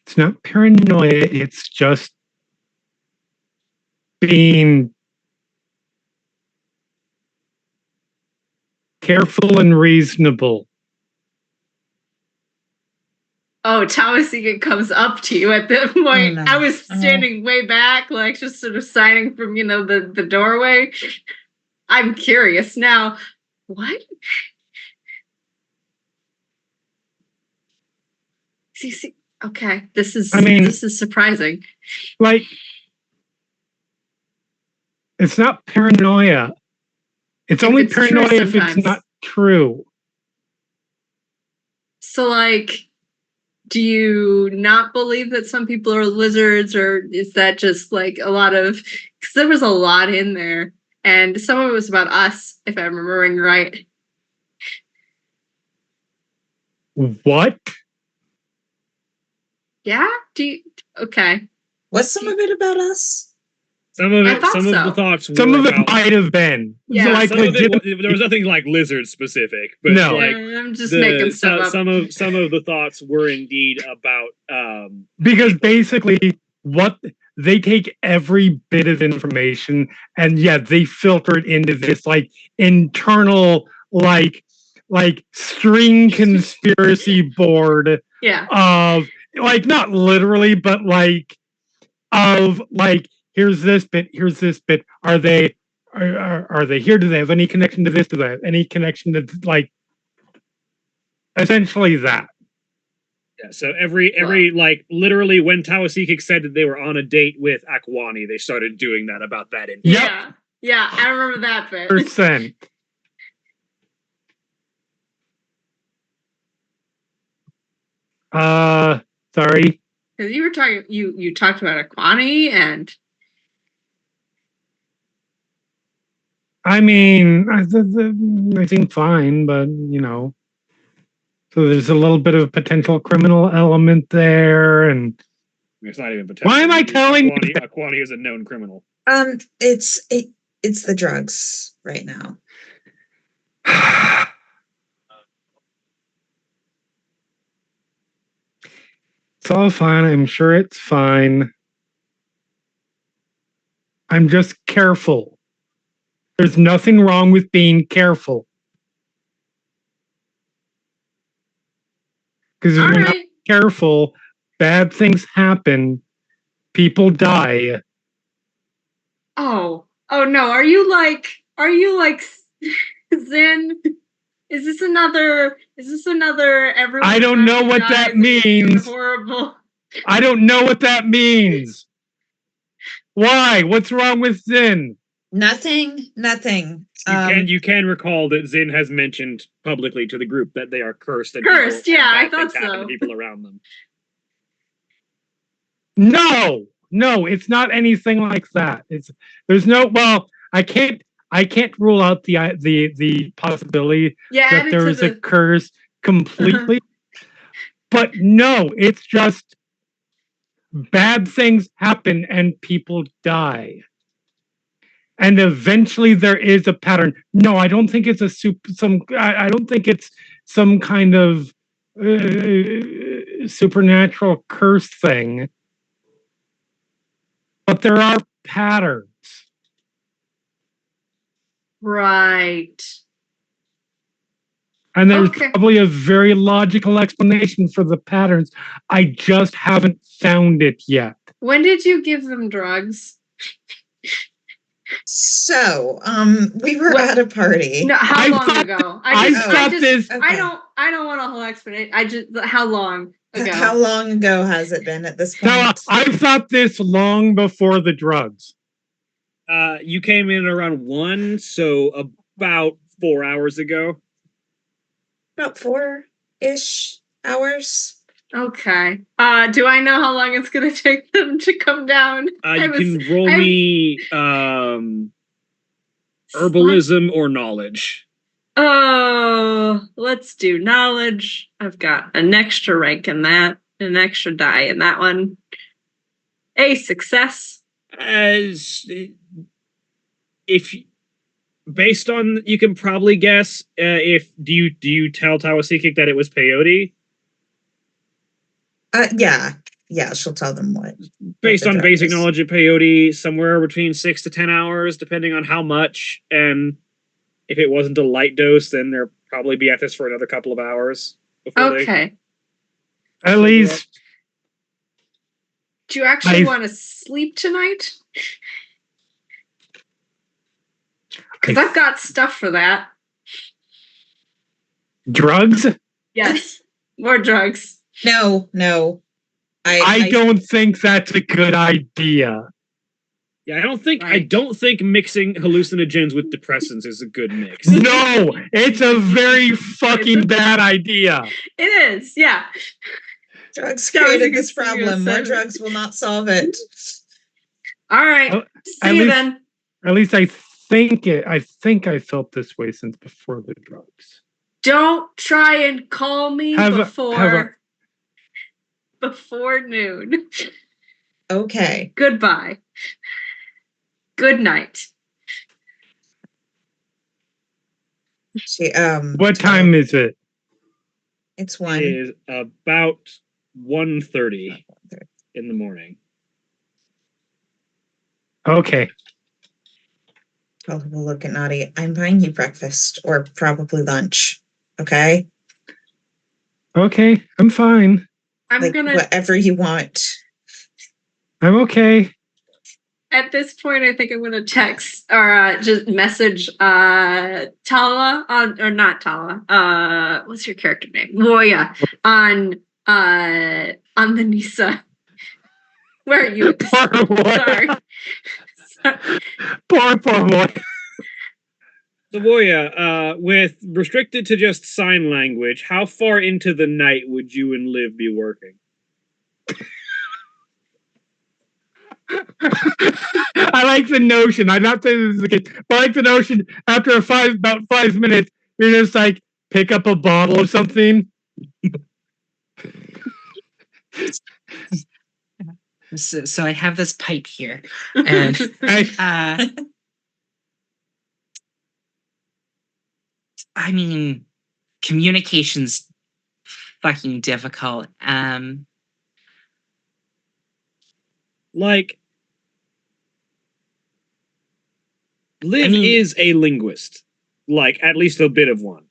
It's not paranoia, it's just being careful and reasonable. Oh, Thomas Egan comes up to you at the point. no. I was standing way back, like just sort of signing from, the doorway. I'm curious now. What? See, okay, this is surprising. Like, it's not paranoia. It's only it's true paranoia if it's sometimes. not true. So, like, do you not believe that some people are lizards, or is that just like a lot of? Because there was a lot in there, and some of it was about us, if I'm remembering right. What? Yeah? Okay. Was some of it about us? Some of I it, thought some of so. the thoughts were Some of it about. might have been. Yeah, like Some of it, legit. there was nothing like lizard specific, but No. like I'm just making stuff up. some of the thoughts were indeed about. Because basically, what they take every bit of information and they filter it into this like internal like string conspiracy board Yeah. of like not literally but like of like here's this bit, are they here, do they have any connection to this, do they have any connection to like essentially that. Yeah, so every like literally when Tawasikik said that they were on a date with Akwani, they started doing that about that. Yep. Yeah, I remember that bit. %. Sorry. Because you were talking, you talked about Akwani and. I mean, I seem fine, but so there's a little bit of potential criminal element there, and it's not even potential. Why am I telling Akwani is a known criminal. It's the drugs right now. It's all fine. I'm sure it's fine. I'm just careful. There's nothing wrong with being careful. Because if you're not careful, bad things happen. People die. Oh no! Are you like Zen? Is this another? Everyone? I don't know what that means. Horrible. I don't know what that means. Why? What's wrong with Zin? Nothing. You can recall that Zin has mentioned publicly to the group that they are cursed. And cursed, people, yeah, and I thought things happen so. to people around them. No, it's not anything like that. There's no. Well, I can't rule out the possibility that there is a curse completely. But no, it's just bad things happen and people die. And eventually there is a pattern. No, I don't think it's I don't think it's some kind of supernatural curse thing. But there are patterns. Right. And there's probably a very logical explanation for the patterns. I just haven't found it yet. When did you give them drugs? So, we were at a party. No, how long ago? I don't want a whole explanation. How long ago? How long ago has it been at this point? No, I thought this long before the drugs. You came in around 1, so about 4 hours ago. About 4-ish hours. Okay. Do I know how long it's going to take them to come down? You can roll me herbalism or knowledge. Oh, let's do knowledge. I've got an extra rank in that, an extra die in that one. A success. if based on, you can probably guess. If do you tell Tawasikik that it was peyote? Yeah, she'll tell them what. Based the on drug basic is. knowledge of peyote, somewhere between 6 to 10 hours, depending on how much. And if it wasn't a light dose, then they'll probably be at this for another couple of hours before they. Okay. At least Do you actually I- want to sleep tonight? Because I've got stuff for that. drugs. Yes. More drugs. No. I don't think that's a good idea. Yeah, I don't think Right. mixing hallucinogens with depressants is a good mix. No, it's a very fucking bad idea. It is, yeah. Drugs That was a created good this problem. More seven. drugs will not solve it. All right. Oh, See you least- then. At least I think I felt this way since before the drugs. Don't try and call me Have a- before noon. Okay. Goodbye. Good night. What time is it? It's It 1. is about 1:30 in the morning. Okay. I'll have a look at Naughty. I'm buying you breakfast or probably lunch. Okay? Okay, I'm fine. I'm Like gonna whatever you want. I'm okay. at this point I think I'm gonna text or just message Tala on, or not Tala, what's your character name? Moya on the Nisa. Where are you? Poor boy. Sorry. Poor boy. Savoya, with restricted to just sign language, how far into the night would you and Liv be working? I like the notion. I'm not saying this is the case, but I like the notion after about 5 minutes, you're just like, pick up a bottle of something. So I have this pipe here, and I mean, communication's fucking difficult. Like, Liv is a linguist, like at least a bit of one.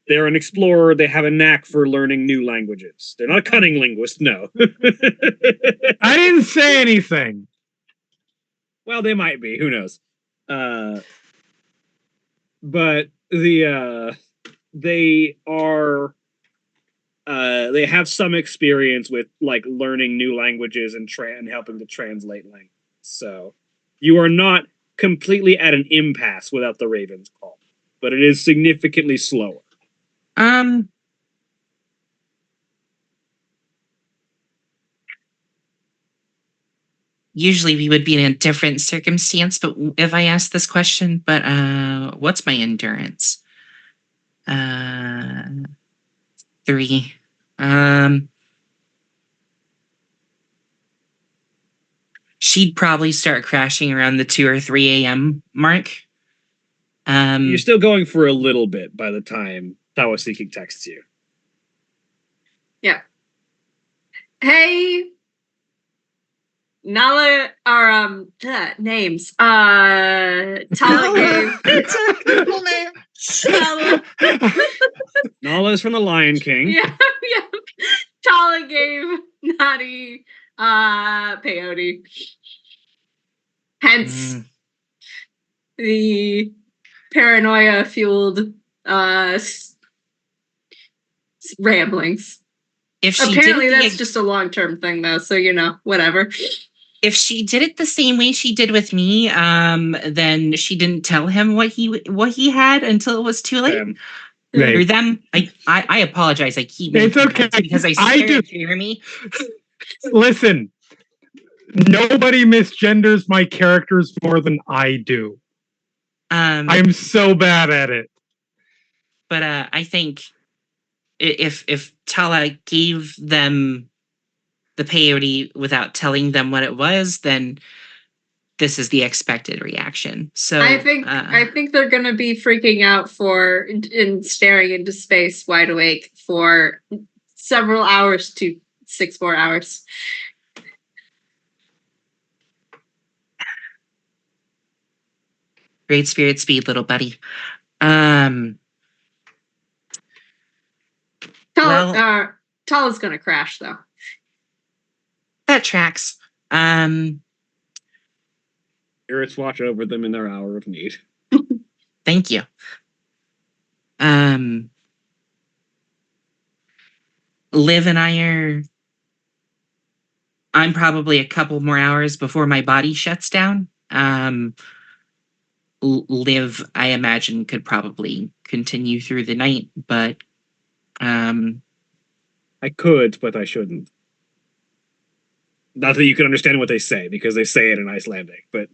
They're an explorer. They have a knack for learning new languages. They're not a cunning linguist, no. I didn't say anything. Well, they might be. Who knows? But they are. They have some experience with like learning new languages and helping to translate language. So you are not completely at an impasse without the Raven's Call, but it is significantly slower. Usually we would be in a different circumstance, but if I ask this question, but what's my endurance? 3. She'd probably start crashing around the 2 or 3 a.m. mark. You're still going for a little bit by the time Tawasikik texts you. Yeah. Hey, Nala, our names. Tala gave. It's a cool name. Tala. Nala is from the Lion King. Yeah. Tala gave Nadi peyote. Hence the paranoia-fueled ramblings. If she Apparently, did that's just a long-term thing, though. So whatever. If she did it the same way she did with me, then she didn't tell him what he had until it was too late. Or them. I apologize. I keep It's okay because I do. You hear me? Listen, nobody misgenders my characters more than I do. I'm so bad at it. But I think if Tala gave them the peyote without telling them what it was, then this is the expected reaction. So I think they're going to be freaking out and staring into space wide awake for several hours to 6 more hours. Great spirit speed, little buddy. Tala's going to crash though. That tracks. Spirits watch over them in their hour of need. Thank you. Liv and I'm probably a couple more hours before my body shuts down. Liv, I imagine, could probably continue through the night, but I could, but I shouldn't. Not that you can understand what they say, because they say it in Icelandic, but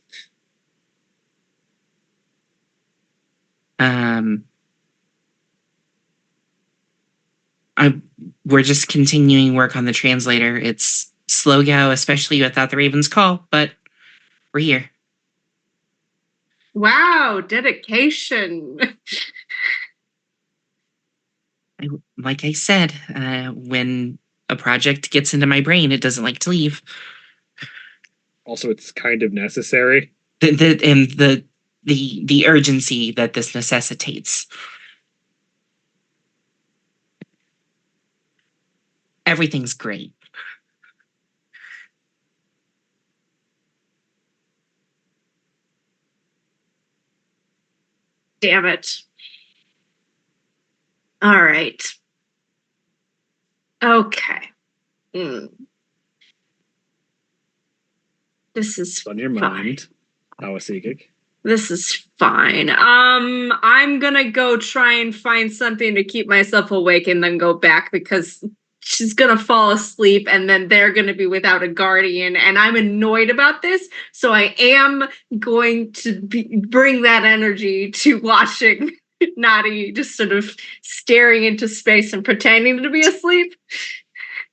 we're just continuing work on the translator. It's slow go, especially without the Raven's call, but we're here. Wow, dedication. Like I said, when a project gets into my brain, it doesn't like to leave. Also, it's kind of necessary. The urgency that this necessitates. Everything's great. Damn it. All right. Okay. This is on your mind. Awasikic. This is fine. I'm gonna go try and find something to keep myself awake and then go back because she's gonna fall asleep and then they're gonna be without a guardian and I'm annoyed about this. So I am going to bring that energy to watching Nadi just sort of staring into space and pretending to be asleep.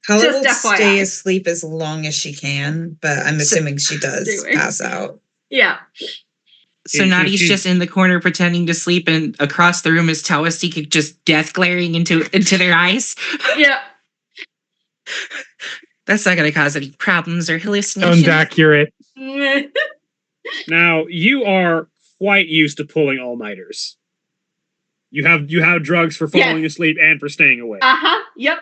Hala will stay asleep as long as she can, but I'm assuming she does pass out. Yeah. So Nadi's just in the corner pretending to sleep, and across the room is Tawasika just death glaring into their eyes. Yeah. That's not going to cause any problems or hallucinations. Sounds accurate. Now, you are quite used to pulling all-nighters. You have drugs for falling asleep and for staying awake. Uh-huh. Yep.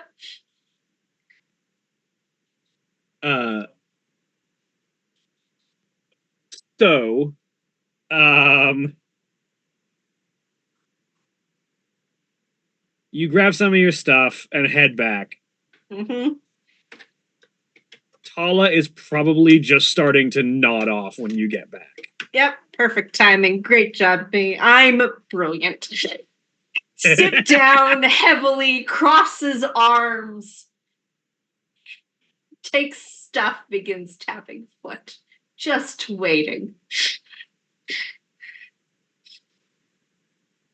So, you grab some of your stuff and head back. Mm-hmm. Tala is probably just starting to nod off when you get back. Yep, perfect timing. Great job, me. I'm brilliant. Sit down heavily, crosses arms, takes stuff, begins tapping foot. Just waiting.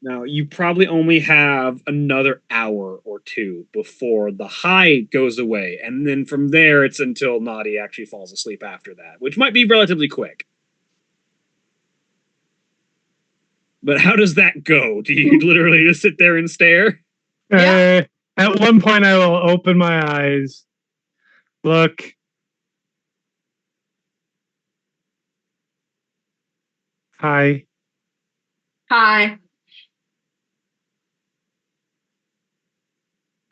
Now, you probably only have another hour or two before the high goes away, and then from there, it's until Nadi actually falls asleep after that, which might be relatively quick. But how does that go? Do you literally just sit there and stare? At one point, I will open my eyes, look. Hi. Hi.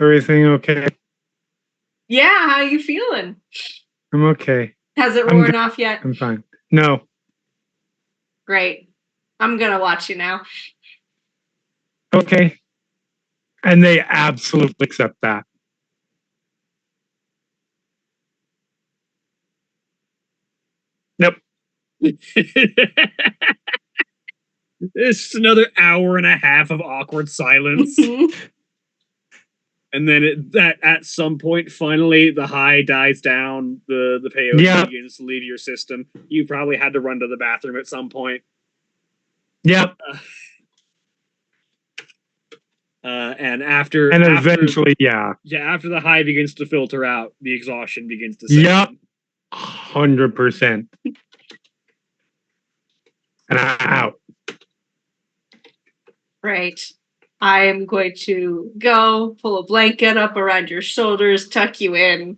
Everything okay? Yeah, how you feeling? I'm okay. Has it worn off yet? I'm fine. No. Great. I'm gonna watch you now. Okay. And they absolutely accept that. Nope. It's another hour and a half of awkward silence. And then at some point, finally, the high dies down. The peyote begins to leave your system. You probably had to run to the bathroom at some point. Yep. And eventually, after the high begins to filter out, the exhaustion begins to set in. 100%. And I'm out. Right. I am going to go pull a blanket up around your shoulders, tuck you in,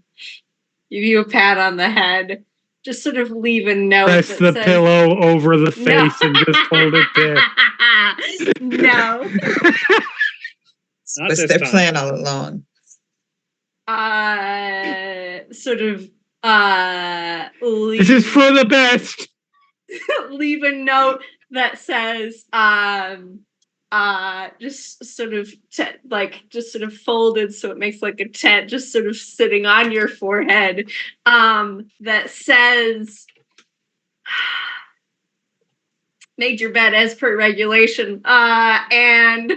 give you a pat on the head, just sort of leave a note. Press that the says, pillow over the No. face and just hold it there. No. Not Was this their time. plan all along? Sort of This is for the best. leave a note that says just sort of just sort of folded so it makes like a tent just sort of sitting on your forehead that says made your bed as per regulation and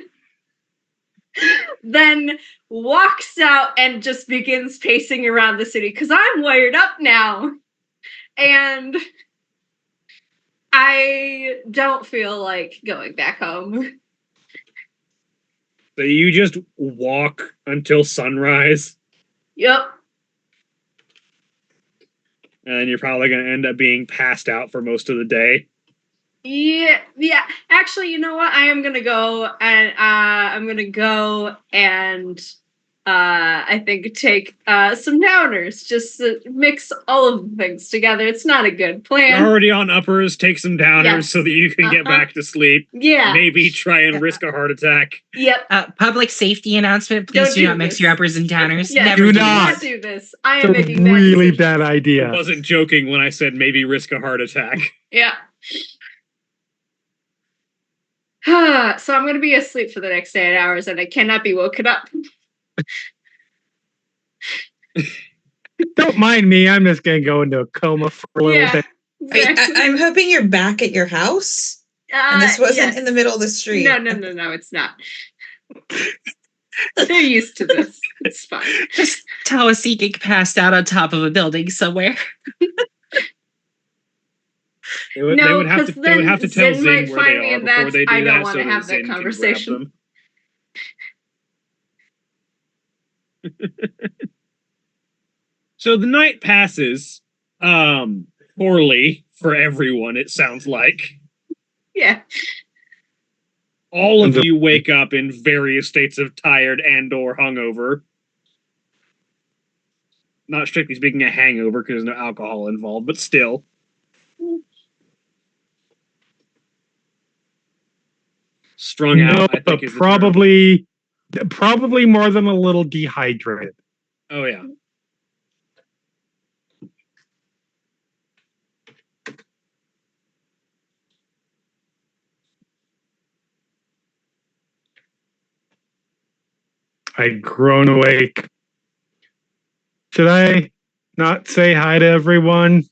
then walks out and just begins pacing around the city because I'm wired up now and I don't feel like going back home. So you just walk until sunrise, Yep. and you're probably going to end up being passed out for most of the day. Yeah. Actually, you know what? I am gonna go and I think take some downers just to mix all of the things together. It's not a good You're plan. already on uppers, take some downers Yes. so that you can get Uh-huh. back to sleep. Yeah. Maybe try and risk a heart attack. Yep. Public safety announcement. Don't Please do do not mix this. your uppers and downers. Yeah. Never Do do not. Not this. do this. I It's am a making really bad bad I idea. wasn't joking when I said maybe risk a heart attack. Yeah. So I'm going to be asleep for the next 8 hours and I cannot be woken up. Don't mind me. I'm just going to go into a coma for a little bit. Exactly. I'm hoping you're back at your house, and this wasn't yes. in the middle of the street. No, it's not. They're used to this. It's fine. Just tell us he get passed out on top of a building somewhere. They would have to tell Zin Zing might where find they me, are and before they do I don't that, want so to that have that Zin can grab conversation. them. So the night passes poorly for everyone, it sounds like. Yeah. All of you wake up in various states of tired and or hungover. Not strictly speaking a hangover because there's no alcohol involved, but still. Strung out, I think, but is the term. probably more than a little dehydrated. Oh, yeah. I groan awake. Should I not say hi to everyone?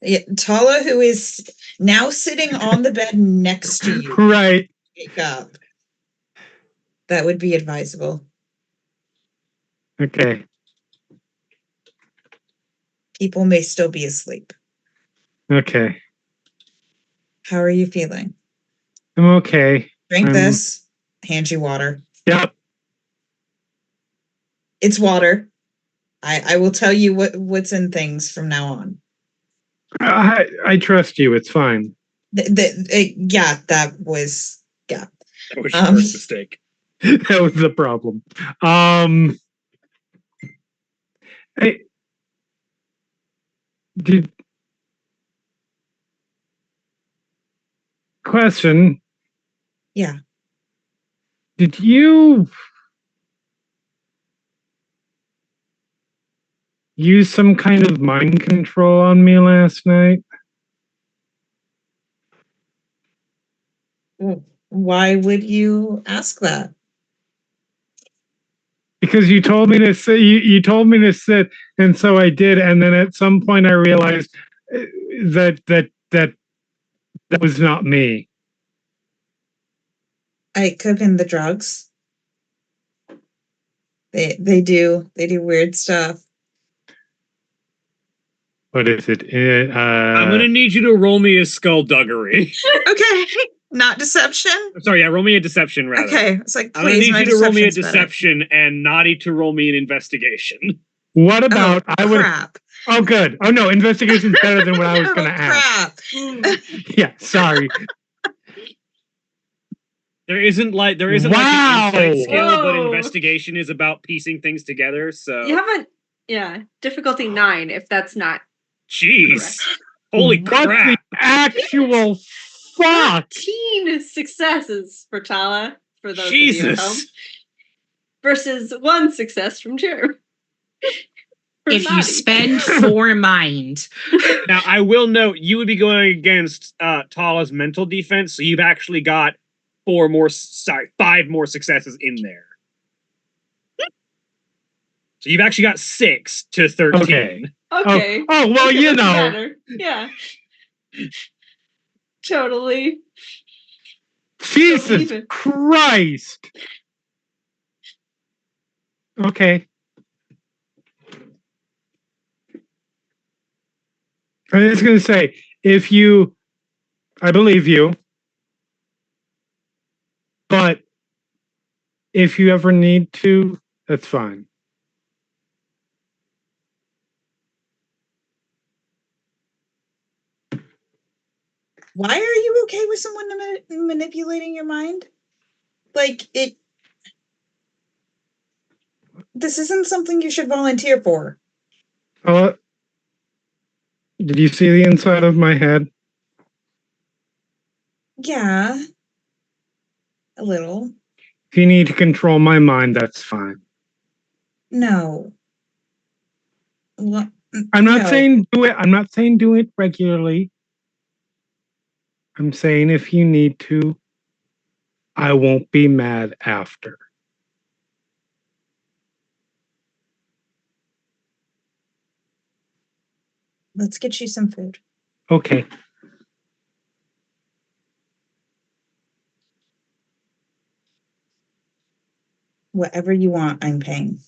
Yeah, Tala, who is now sitting on the bed next to you, Right. wake up. That would be advisable. Okay. People may still be asleep. Okay. How are you feeling? I'm okay. Drink this. Hand you water. Yep. It's water. I will tell you what's in things from now on. I trust you. It's fine. Yeah, that was That was your first mistake. That was the problem. Question. Yeah. Did you use some kind of mind control on me last night? Why would you ask that? Because you told me to sit. You told me to sit, and so I did. And then at some point, I realized that was not me. I could have been the drugs. They do weird stuff. What is it? I'm gonna need you to roll me a skullduggery. Okay, not deception. Sorry, yeah, roll me a deception rather. Okay, it's like I'm gonna please. need you to roll me a deception and Naughty to roll me an investigation. What about crap. Oh, good. Oh no, investigation's better than what I was Oh, going to ask. crap. Yeah, sorry. There isn't like an Wow. insight skill, but Whoa. investigation is about piecing things together. So You haven't, difficulty 9 if that's not jeez, holy What the crap! actual fuck? 13 successes for Tala, for those of you at home, Jesus. versus 1 success from Jeremy. If you spend 4 mind. Now I will note you would be going against Tala's mental defense, so you've actually got 5 more successes in there. So you've actually got 6 to 13. Okay. Okay. Oh, well, Okay, you that's know. better. Yeah. Totally. Jesus even. Christ. Okay. I was going to say, I believe you, but if you ever need to, that's fine. Why are you okay with someone manipulating your mind? Like, this isn't something you should volunteer for. Did you see the inside of my head? Yeah. A little. If you need to control my mind, that's fine. No. I'm not saying do it. I'm not saying do it regularly. I'm saying if you need to, I won't be mad after. Let's get you some food. Okay. Whatever you want, I'm paying.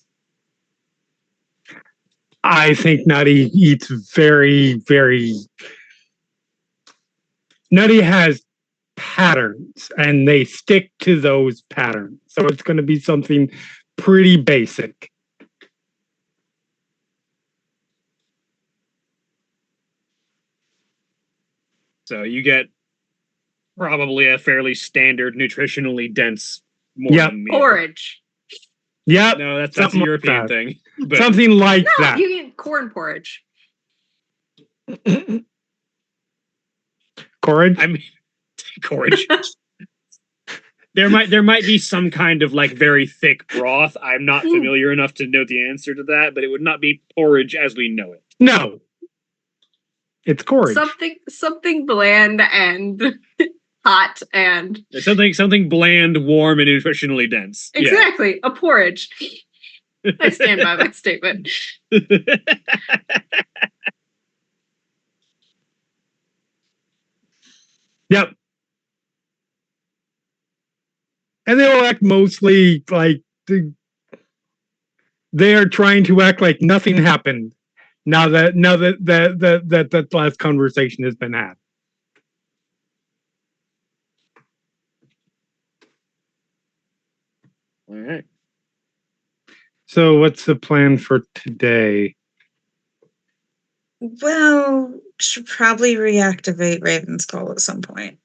I think Nutty eats very, very. Nutty has patterns, and they stick to those patterns. So it's going to be something pretty basic. So you get probably a fairly standard, nutritionally dense morning meal. Porridge. Yep. No, that's Something a like European that. thing. But Something like No, that. you eat corn porridge. Courage? I mean, courage. There might be some kind of like very thick broth. I'm not familiar enough to know the answer to that, but it would not be porridge as we know it. No. It's courage. Something bland and hot and something bland, warm, and nutritionally dense. exactly a porridge. I stand by that statement. Yep. And they will act mostly like they are trying to act like nothing happened. Now that last conversation has been had. All right. So what's the plan for today? Well, should probably reactivate Raven's Call at some point.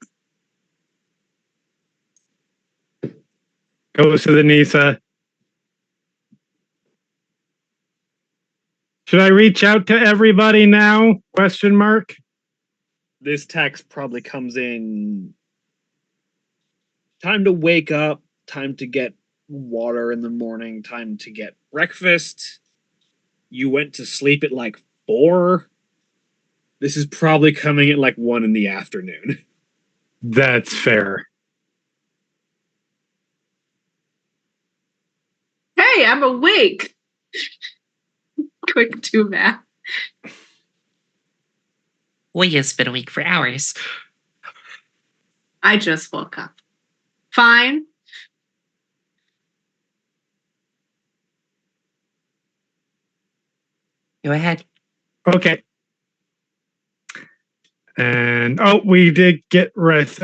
Goes to the Nisa. Should I reach out to everybody now? Question mark. This text probably comes in. Time to wake up. Time to get water in the morning. Time to get breakfast. You went to sleep at like 4. This is probably coming at like 1 in the afternoon. That's fair. Hey, I'm awake. Quick 2 math. We has been awake for hours. I just woke up. Fine. Go ahead. Okay. And we did get rest.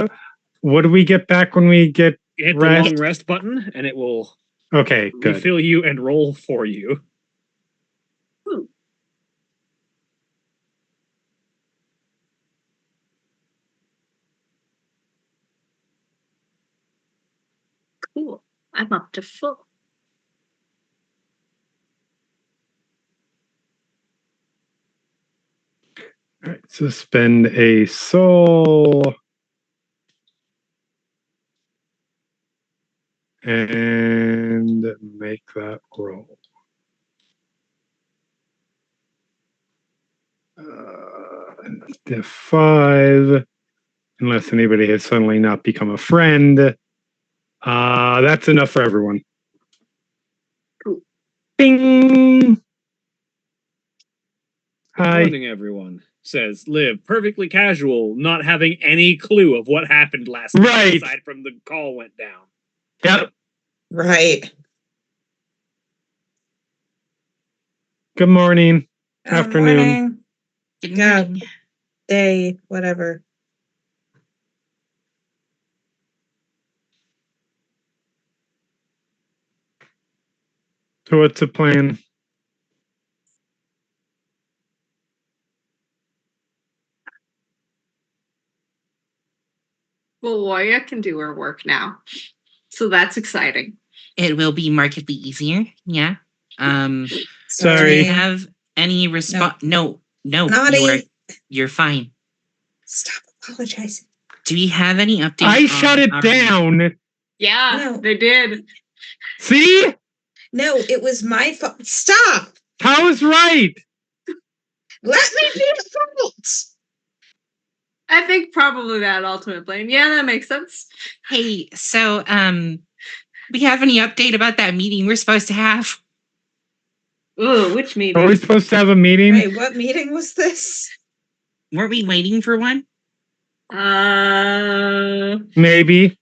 What do we get back when we get Hit rest? the long rest button, and it will Okay, good. refill you and roll for you. I'm up to full. All right, so spend a soul. And make that roll. Diff 5. Unless anybody has suddenly not become a friend. That's enough for everyone. Cool. Bing! Hi. Morning, everyone. Says Liv, perfectly casual, not having any clue of what happened last night Right. aside from the call went down. Yep. Right. Good morning. Good Afternoon. morning. Good Yeah. morning. Day, whatever. So what's the plan? Well, Woya can do her work now. So that's exciting. It will be markedly easier. Yeah. Do Sorry. we have any response? No, Naughty. you're fine. Stop apologizing. Do we have any updates? I on shut it our- down. Yeah, No. they did. See? No, it was my fault. Stop. I was right. Let me be the fault. I think probably that ultimate blame. Yeah, that makes sense. Hey, so we have any update about that meeting we're supposed to have? Ooh, which meeting? Are we supposed to have a meeting? Wait, what meeting was this? Weren't we waiting for one? Maybe.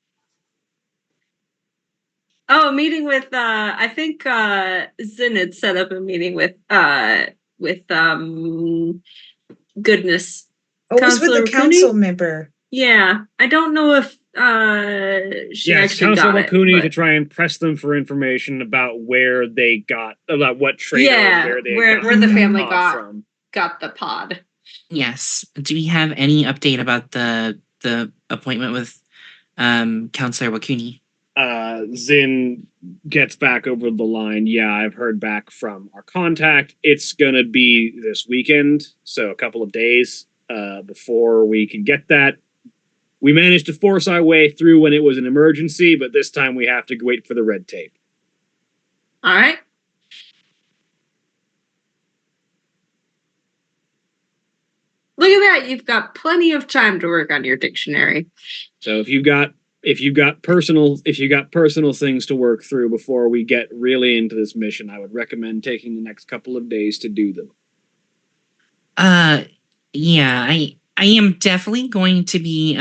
Oh, a meeting with I think Zin had set up a meeting with goodness. Oh, it was with Counselor the council Cooney? member. Yeah. I don't know if she Yeah, it's actually Council got Wakuni it. to try and press them for information about where they got, about what trader Yeah, and where they where got the that family pod from. got the pod. Yes. Do we have any update about the appointment with Counselor Wakuni? Zin gets back over the line. Yeah, I've heard back from our contact. It's gonna be this weekend, so a couple of days before we can get that. We managed to force our way through when it was an emergency, but this time we have to wait for the red tape. All right. Look at that. You've got plenty of time to work on your dictionary. So if you've got personal things to work through before we get really into this mission, I would recommend taking the next couple of days to do them. Yeah, I am definitely going to be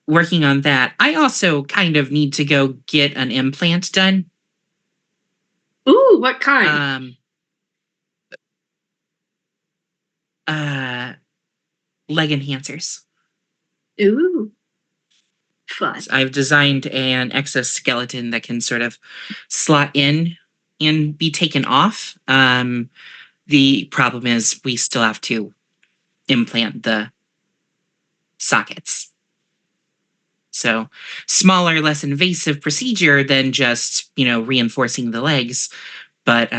working on that. I also kind of need to go get an implant done. Ooh, what kind? Leg enhancers. Ooh. Fun. I've designed an exoskeleton that can sort of slot in and be taken off. The problem is we still have to implant the sockets. So smaller, less invasive procedure than just, reinforcing the legs, but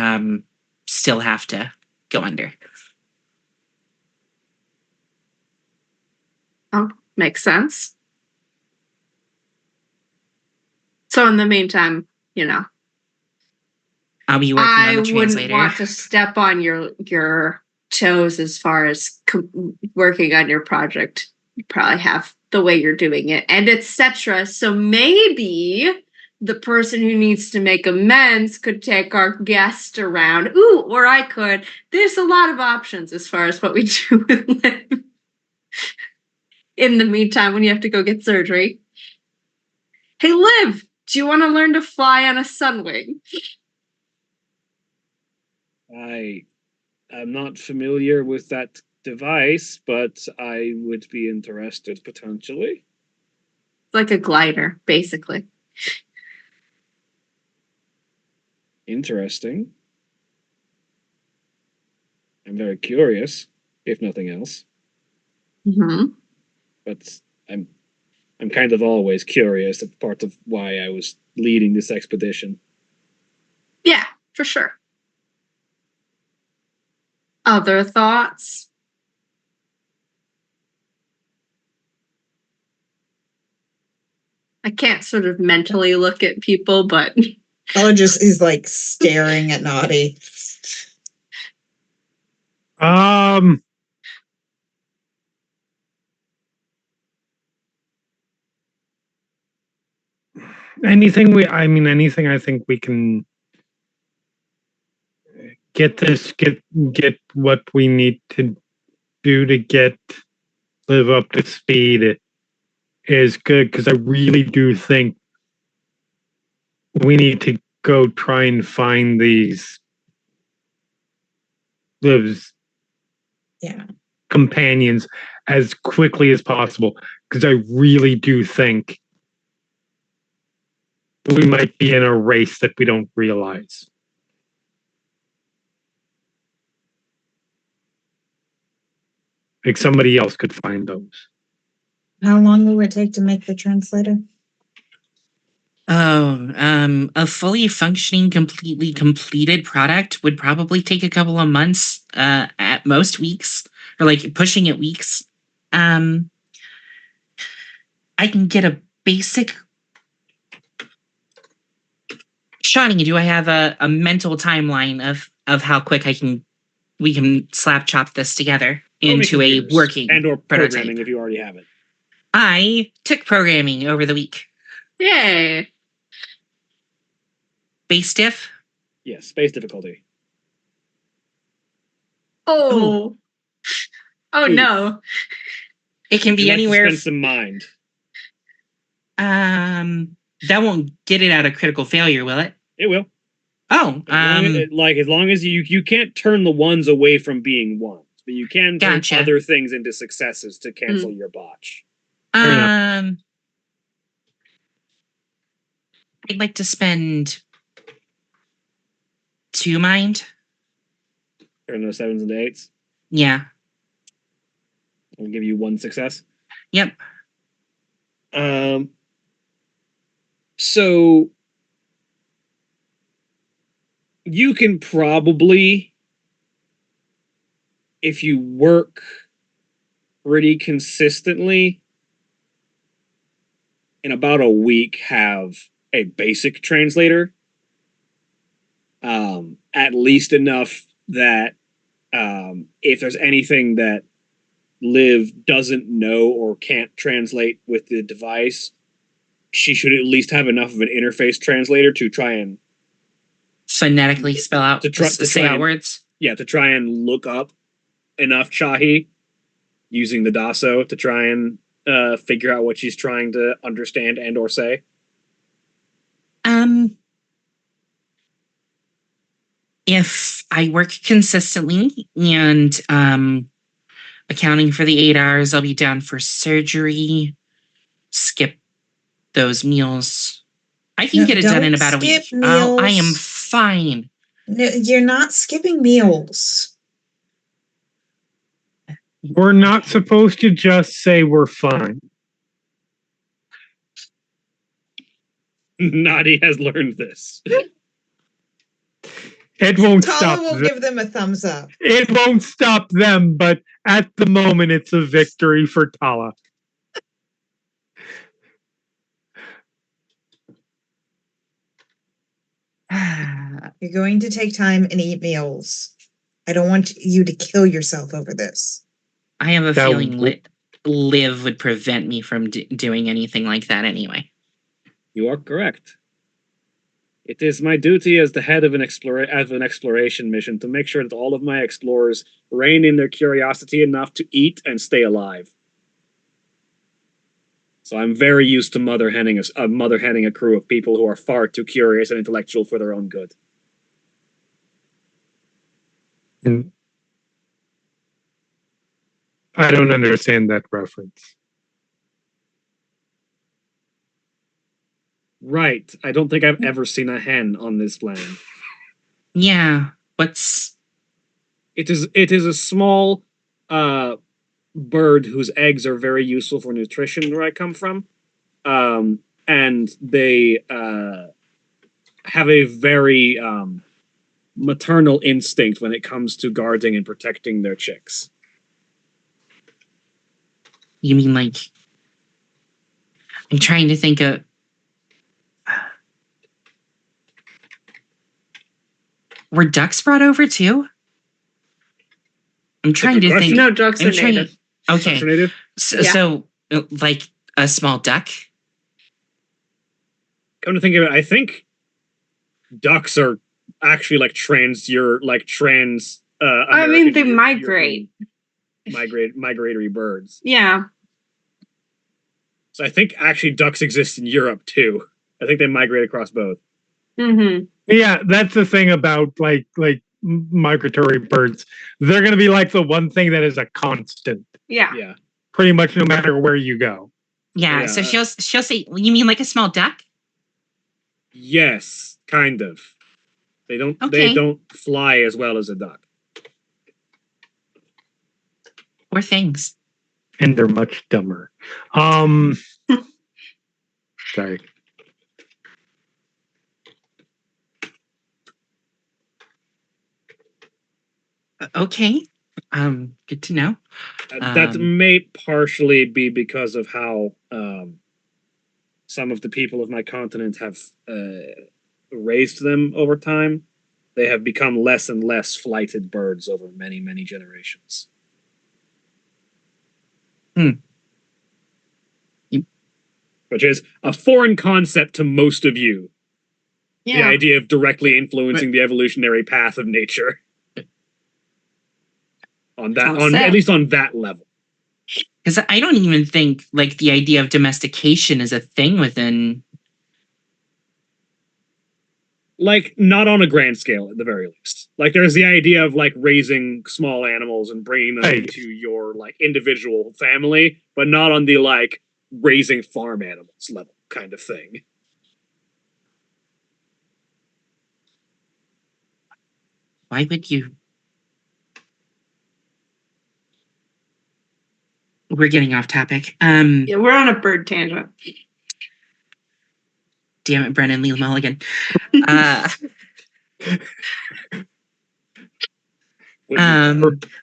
still have to go under. Oh, makes sense. So in the meantime, I'll be working on I the wouldn't translator. want to step on your toes as far as working on your project. You probably have the way you're doing it and etc. So maybe the person who needs to make amends could take our guest around. Ooh, or I could. There's a lot of options as far as what we do with Liv. In the meantime, when you have to go get surgery. Hey, Liv, do you want to learn to fly on a sunwing? I am not familiar with that device, but I would be interested potentially. Like a glider, basically. Interesting. I'm very curious, if nothing else. Mm-hmm. But I'm kind of always curious. That's part of why I was leading this expedition. Yeah, for sure. Other thoughts? I can't sort of mentally look at people, but Ella just is like staring at Naughty. Anything I think we can get what we need to do to live up to speed is good, because I really do think we need to go try and find those Yeah. companions as quickly as possible, because I really do think we might be in a race that we don't realize. Like somebody else could find those. How long will it take to make the translator? A fully functioning, completely completed product would probably take a couple of months, at most weeks, or like pushing it weeks. I can get a basic. Shawnee, do I have a mental timeline of how quick we can slap chop this together into a working and or prototype? programming if you already have it. I took programming over the week. yay. Base diff? Yes, space difficulty. Oh. Oh Ooh. no. It can Would you be like to anywhere. spend some mind. That won't get it out of critical failure, will it? It will. Oh, As long as you can't turn the ones away from being ones, but you can turn Gotcha. other things into successes to cancel your botch. enough. I'd like to spend 2 mind. Turn those 7s into 8s. Yeah. I'll give you 1 success. Yep. So you can probably, if you work pretty consistently, in about a week have a basic translator. At least enough that if there's anything that Liv doesn't know or can't translate with the device, she should at least have enough of an interface translator to try and Phonetically spell out say out words. Yeah, to try and look up enough Shahi using the Daso to try and figure out what she's trying to understand and or say. If I work consistently and accounting for the 8 hours, I'll be down for surgery. Skip those meals. I can get it done in about a week. I am fine. No, you're not skipping meals. We're not supposed to just say we're fine. Nadi has learned this. It won't Tala stop will them. give them a thumbs up. It won't stop them, but at the moment it's a victory for Tala. You're going to take time and eat meals. I don't want you to kill yourself over this. I have a feeling Liv would prevent me from doing anything like that anyway. You are correct. It is my duty as the head of an exploration mission to make sure that all of my explorers rein in their curiosity enough to eat and stay alive. So I'm very used to mother henning a crew of people who are far too curious and intellectual for their own good. And I don't understand that reference. Right. I don't think I've ever seen a hen on this planet. Yeah. It is a small bird whose eggs are very useful for nutrition where I come from. And and they have a very maternal instinct when it comes to guarding and protecting their chicks. You mean like? I'm trying to think of. Were ducks brought over too? I'm trying good to think. question. No, ducks are native. Okay, Ducks are native? Yeah. so like a small duck. Come to think of it, I think ducks are actually like I mean, they American migrate. migratory birds. Yeah. So I think actually ducks exist in Europe too. I think they migrate across both. Mm-hmm. Yeah, that's the thing about like migratory birds. They're going to be like the one thing that is a constant, Yeah. Yeah. pretty much no matter where you go. Yeah. Yeah. So she'll say, "You mean like a small duck?" Yes, kind of. They Okay. don't fly as well as a duck. Or things. And they're much dumber. Sorry. Okay. Good to know. That may partially be because of how some of the people of my continent have raised them over time. They have become less and less flighted birds over many, many generations. Which is a foreign concept to most of you. The Yeah. idea of directly influencing the evolutionary path of nature. At least on that level. Because I don't even think like the idea of domestication is a thing within. Like, not on a grand scale, at the very least. Like, there's the idea of, like, raising small animals and bringing them into your, like, individual family, but not on the, like, raising farm animals level kind of thing. Why would you? We're getting off topic. Yeah, we're on a bird tangent. Damn it, Brennan, Lee Mulligan.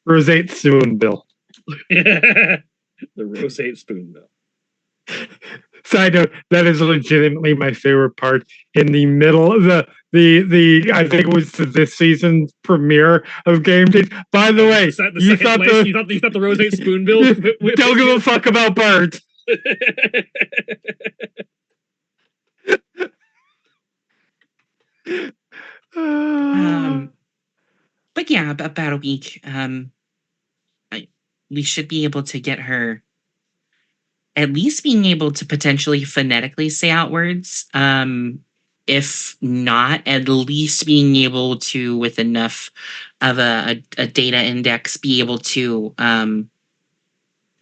Rosette spoonbill. The roseate spoonbill. Side note, that is legitimately my favorite part. In the middle of the I think it was this season's premiere of Game Days. By the way, you thought the roseate spoonbill? Don't give a fuck about birds. But yeah, about a week. We should be able to get her at least being able to potentially phonetically say out words. If not, at least being able to, with enough of a data index, be able to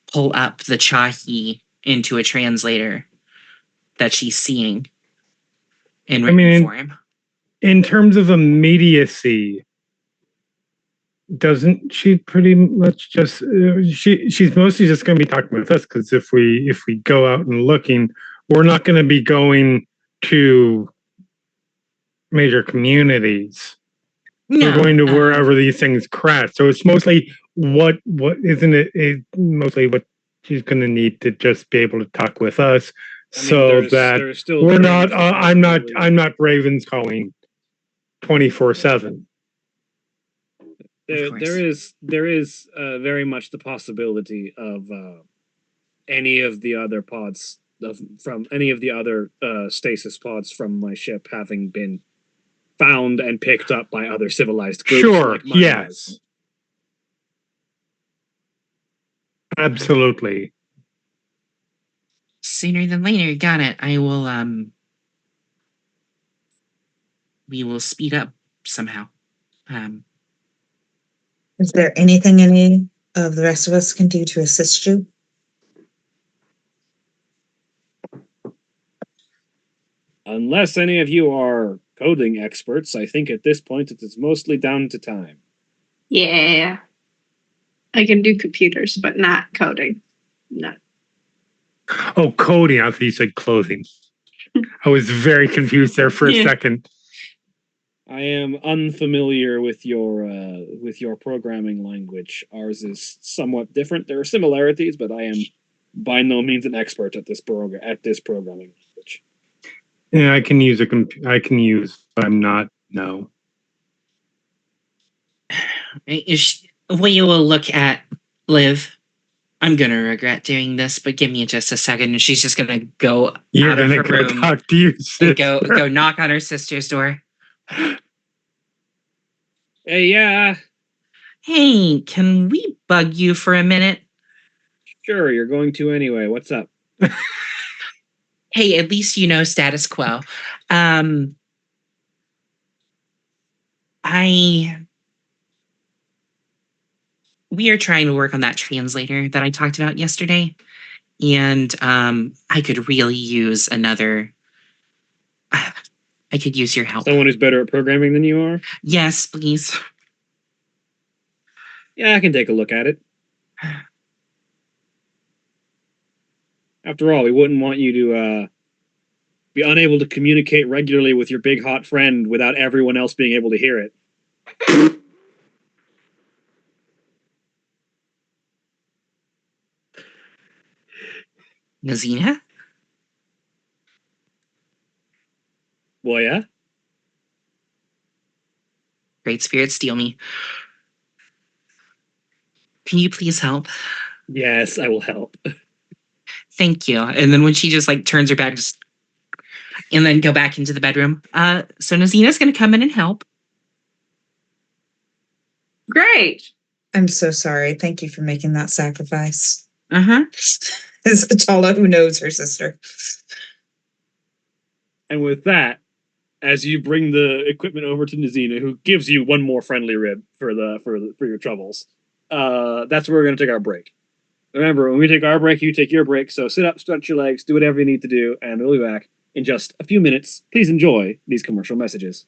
pull up the Chahi into a translator that she's seeing in written form. In terms of immediacy, doesn't she pretty much just she's mostly just going to be talking with us, because if we go out and looking, we're not going to be going to major communities. No, we're going to wherever these things crash. So it's mostly what isn't it mostly what she's going to need to just be able to talk with us, that we're not I'm not Ravens calling 24/7. There is very much the possibility of any of the other pods from any of the other stasis pods from my ship having been found and picked up by other civilized groups. Sure. Like mine yes. was. Absolutely. Sooner than later, got it. I will we will speed up somehow. Is there anything any of the rest of us can do to assist you? Unless any of you are coding experts, I think at this point it is mostly down to time. Yeah. I can do computers, but not coding. No. Oh, coding. I thought you said clothing. I was very confused there for a Yeah. second. I am unfamiliar with your programming language. Ours is somewhat different. There are similarities, but I am by no means an expert at this programming language. Yeah, I can use I can use, but I'm not. No. We will look at Liv. I'm gonna regret doing this, but give me just a second, and she's just gonna go You're out of gonna her go room talk to your and sister. go knock on her sister's door. Hey, yeah, Hey, can we bug you for a minute? sure, you're going to anyway. What's up? Hey, at least you know status quo. Um, we are trying to work on that translator that I talked about yesterday, and I could really use another. I could use your help. Someone who's better at programming than you are? Yes, please. Yeah, I can take a look at it. After all, we wouldn't want you to be unable to communicate regularly with your big hot friend without everyone else being able to hear it. Nazina? Well, yeah? Great spirit, steal me. Can you please help? Yes, I will help. Thank you. And then when she just like turns her back, just and then go back into the bedroom. So Nazina's gonna come in and help. Great. I'm so sorry. Thank you for making that sacrifice. Uh-huh. Is Atala who knows her sister. And with that, as you bring the equipment over to Nazina, who gives you one more friendly rib for your troubles, that's where we're gonna take our break. Remember, when we take our break, you take your break. So sit up, stretch your legs, do whatever you need to do, and we'll be back in just a few minutes. Please enjoy these commercial messages.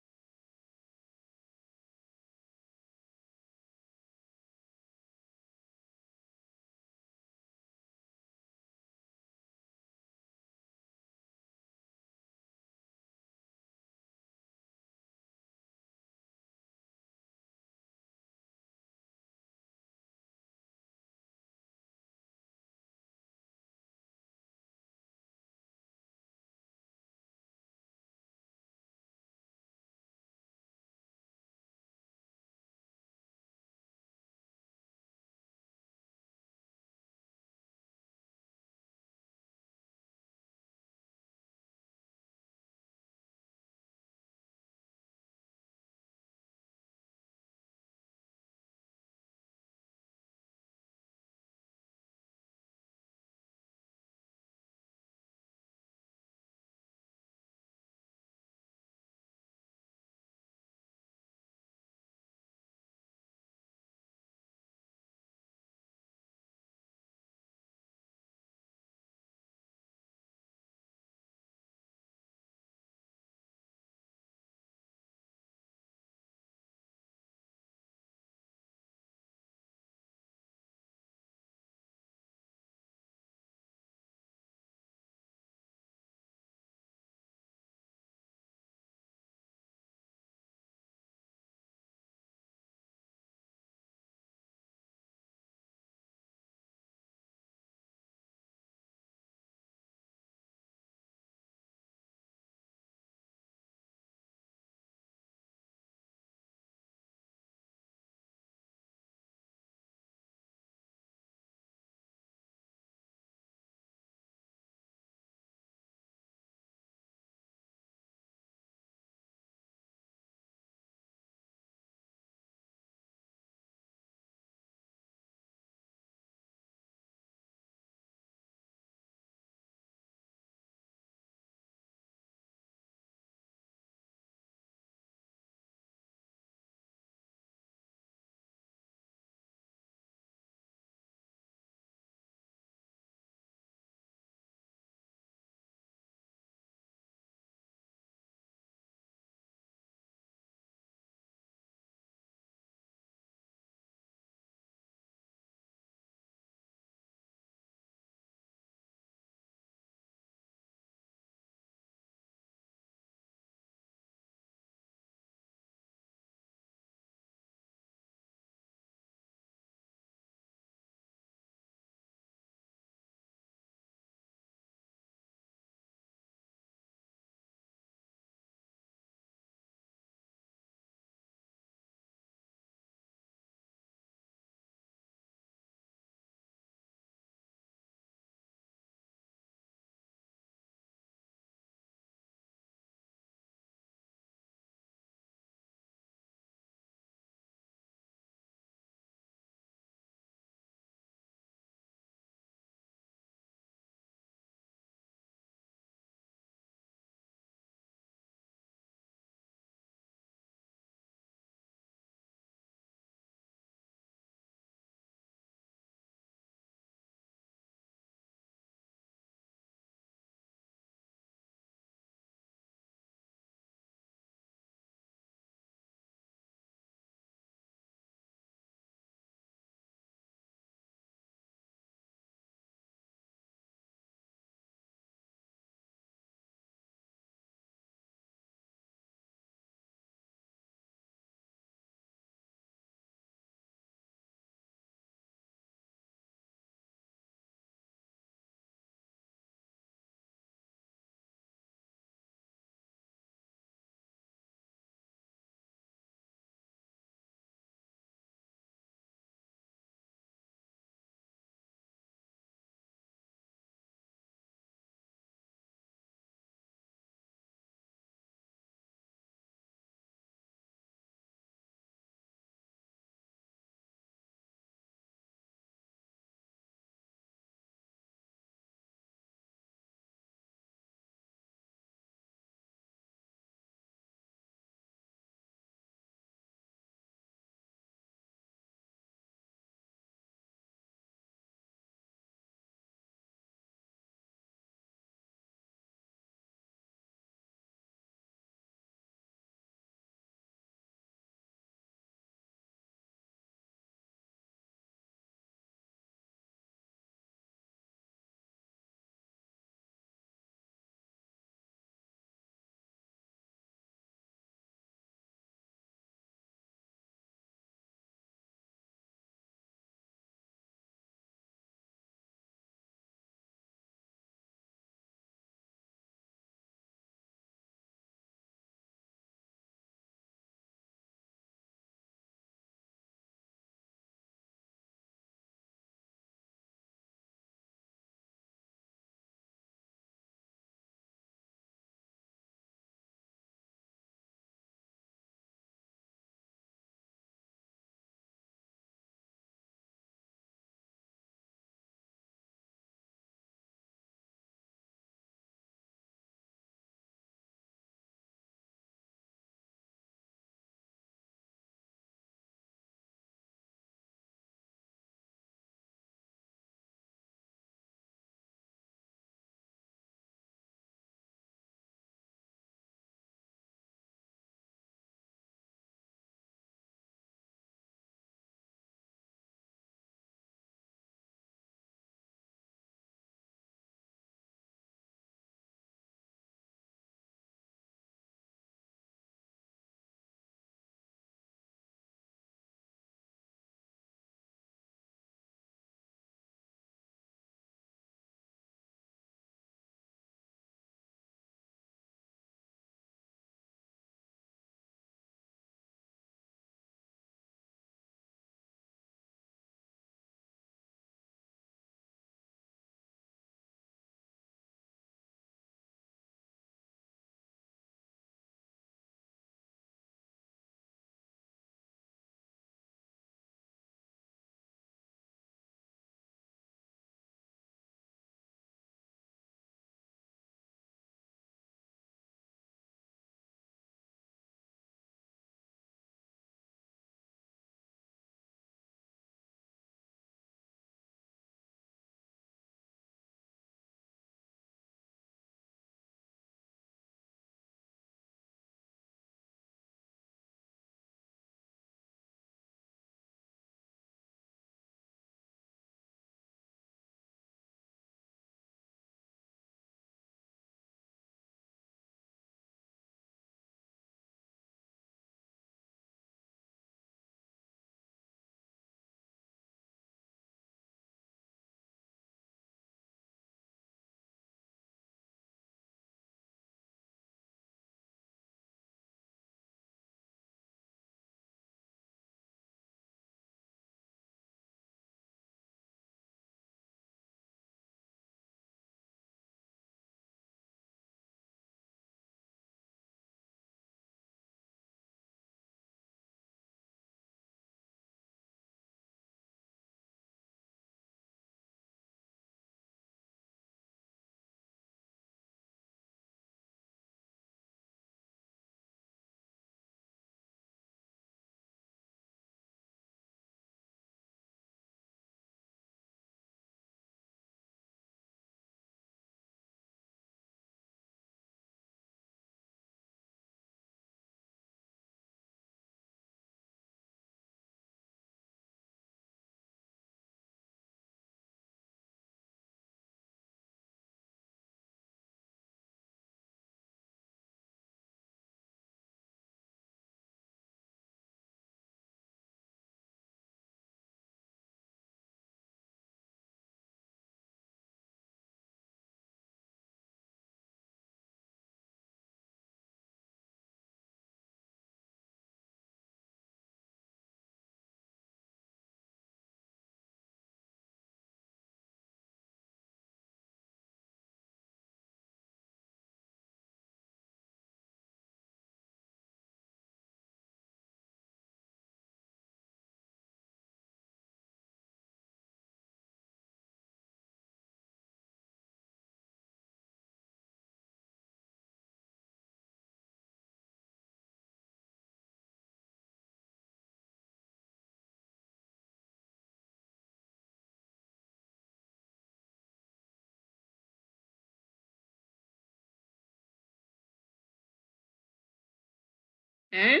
Eh?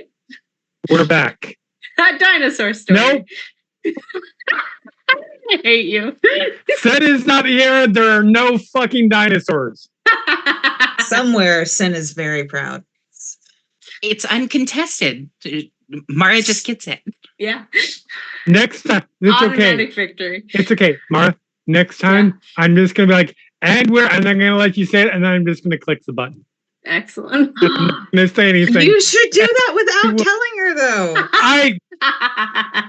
We're back. That dinosaur story. Nope. I hate you. Sen is not here. There are no fucking dinosaurs. Somewhere, Sin is very proud. It's uncontested. Mara just gets it. Yeah. Next time, it's okay. Automatic victory. It's okay, Mara. Next time, I'm just gonna be like, and I'm gonna let you say it, and then I'm just gonna click the button. Excellent. I'm not gonna say anything. You should do that without telling her, though.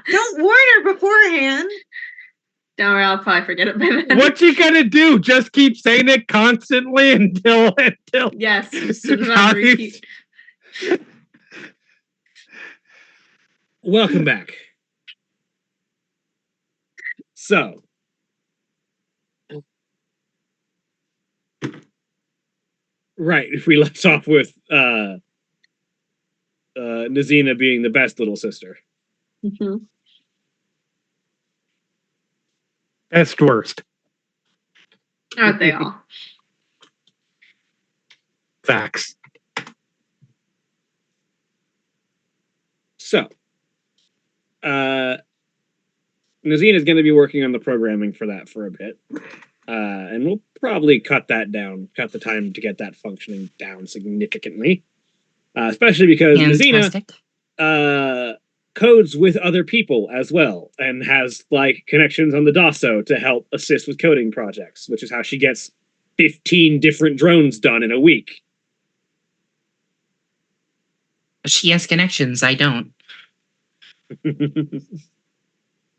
Don't warn her beforehand. Don't worry, I'll probably forget it by then. What you gonna do? Just keep saying it constantly until Yes, as soon as I repeat. Welcome back. So, right, if we left off with Nazina being the best little sister. Mhm. best worst. Aren't they all? Facts. So, Nazina is going to be working on the programming for that for a bit. And we'll probably cut that down, cut the time to get that functioning down significantly. Especially because Fantastic. Nazina codes with other people as well and has like connections on the DOSO to help assist with coding projects, which is how she gets 15 different drones done in a week. She has connections. I don't.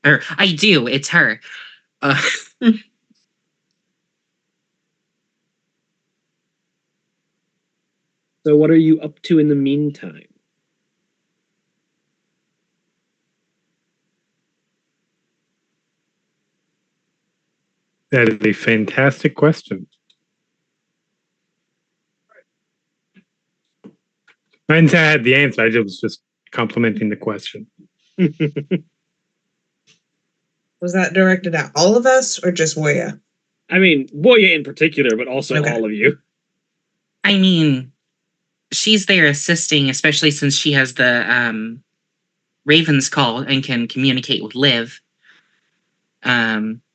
Or I do. It's her. So what are you up to in the meantime? That is a fantastic question. I didn't say I had the answer. I was just complimenting the question. Was that directed at all of us or just Woya? I mean, Woya in particular, but also Okay. all of you. I mean, she's there assisting, especially since she has the Raven's call and can communicate with Liv.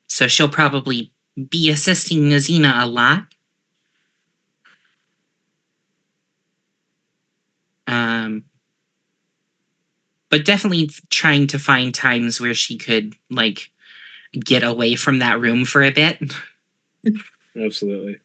So she'll probably be assisting Nazina a lot. But definitely trying to find times where she could like get away from that room for a bit. Absolutely.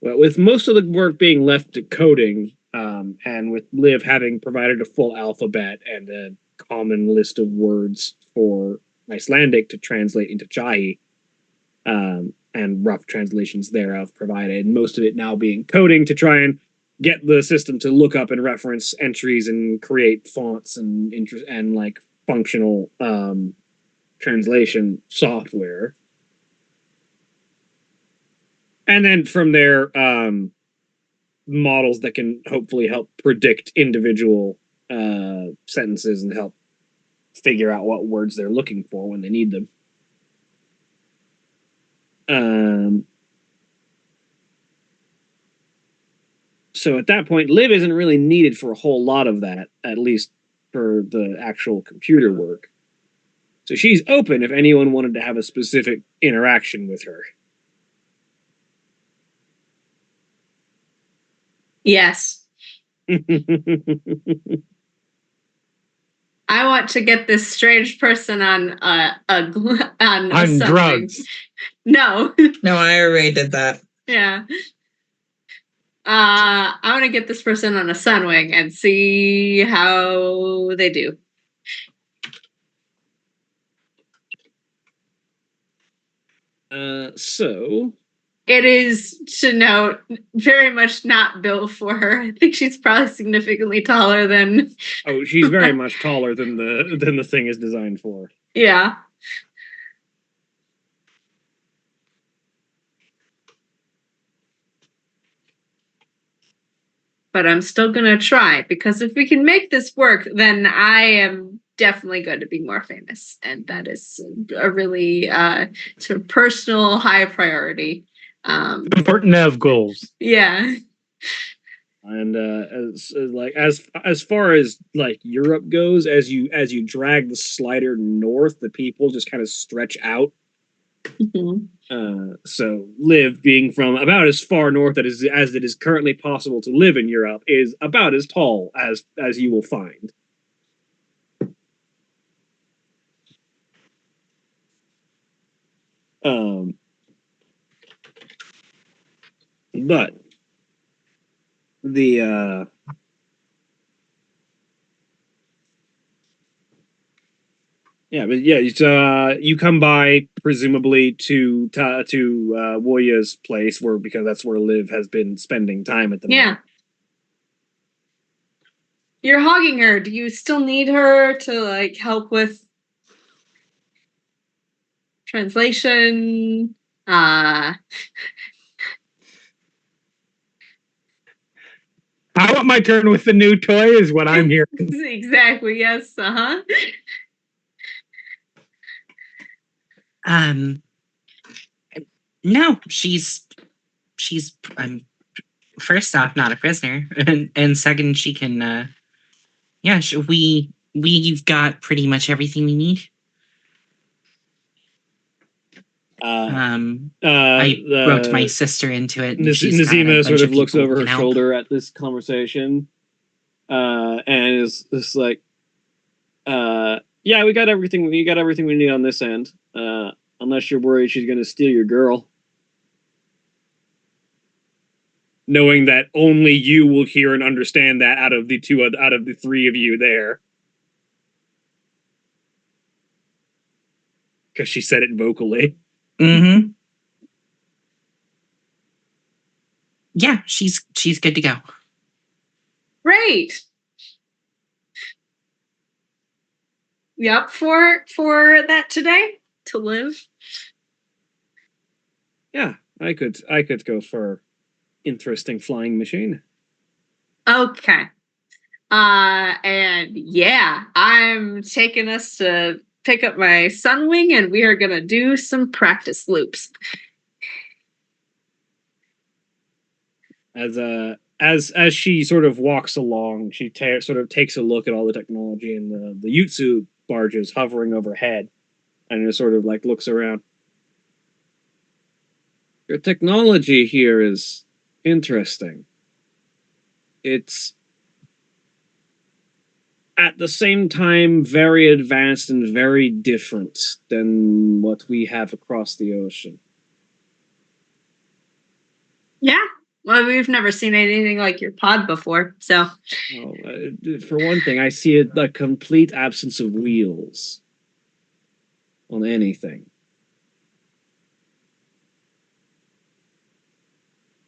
Well, with most of the work being left to coding, and with Liv having provided a full alphabet and a common list of words for Icelandic to translate into Chai, and rough translations thereof provided, most of it now being coding to try and get the system to look up and reference entries and create fonts and like functional translation software. And then from there, models that can hopefully help predict individual sentences and help figure out what words they're looking for when they need them. So at that point, Liv isn't really needed for a whole lot of that, at least for the actual computer work. So she's open if anyone wanted to have a specific interaction with her. Yes. I want to get this strange person on something. drugs. No. No, I already did that. Yeah. I want to get this person on a Sunwing and see how they do. So it is, to note, very much not built for her. I think she's probably significantly taller than. Oh, she's very much taller than the thing is designed for. Yeah. But I'm still gonna try, because if we can make this work, then I am definitely going to be more famous, and that is a really sort of personal high priority. Important to have goals. Yeah. And as far as like Europe goes, as you drag the slider north, the people just kind of stretch out. So Liv, being from about as far north as it is currently possible to live in Europe, is about as tall as you will find. But the you come by presumably to Woya's place, because that's where Liv has been spending time at the moment. You're hogging her. Do you still need her to like help with translation? I want my turn with the new toy is what I'm hearing. Exactly, yes. No, she's first off not a prisoner, and second, she can we've got pretty much everything we need. I roped my sister into it. Nazima sort of looks over her shoulder at this conversation, and is just like, "Yeah, we got everything. We got everything we need on this end. Unless you're worried she's going to steal your girl." Knowing that only you will hear and understand that out of the three of you there, because she said it vocally. Mm-hmm. Yeah, she's good to go. Great. You up for that today? To live? Yeah, I could go for interesting flying machine. Okay. And yeah, I'm taking us to pick up my Sunwing, and we are gonna do some practice loops. As she sort of walks along, she sort of takes a look at all the technology and the Yutsu barges hovering overhead, and just sort of like looks around. Your technology here is interesting. It's at the same time very advanced and very different than what we have across the ocean. Yeah. Well, we've never seen anything like your pod before, so. For one thing, I see a complete absence of wheels on anything.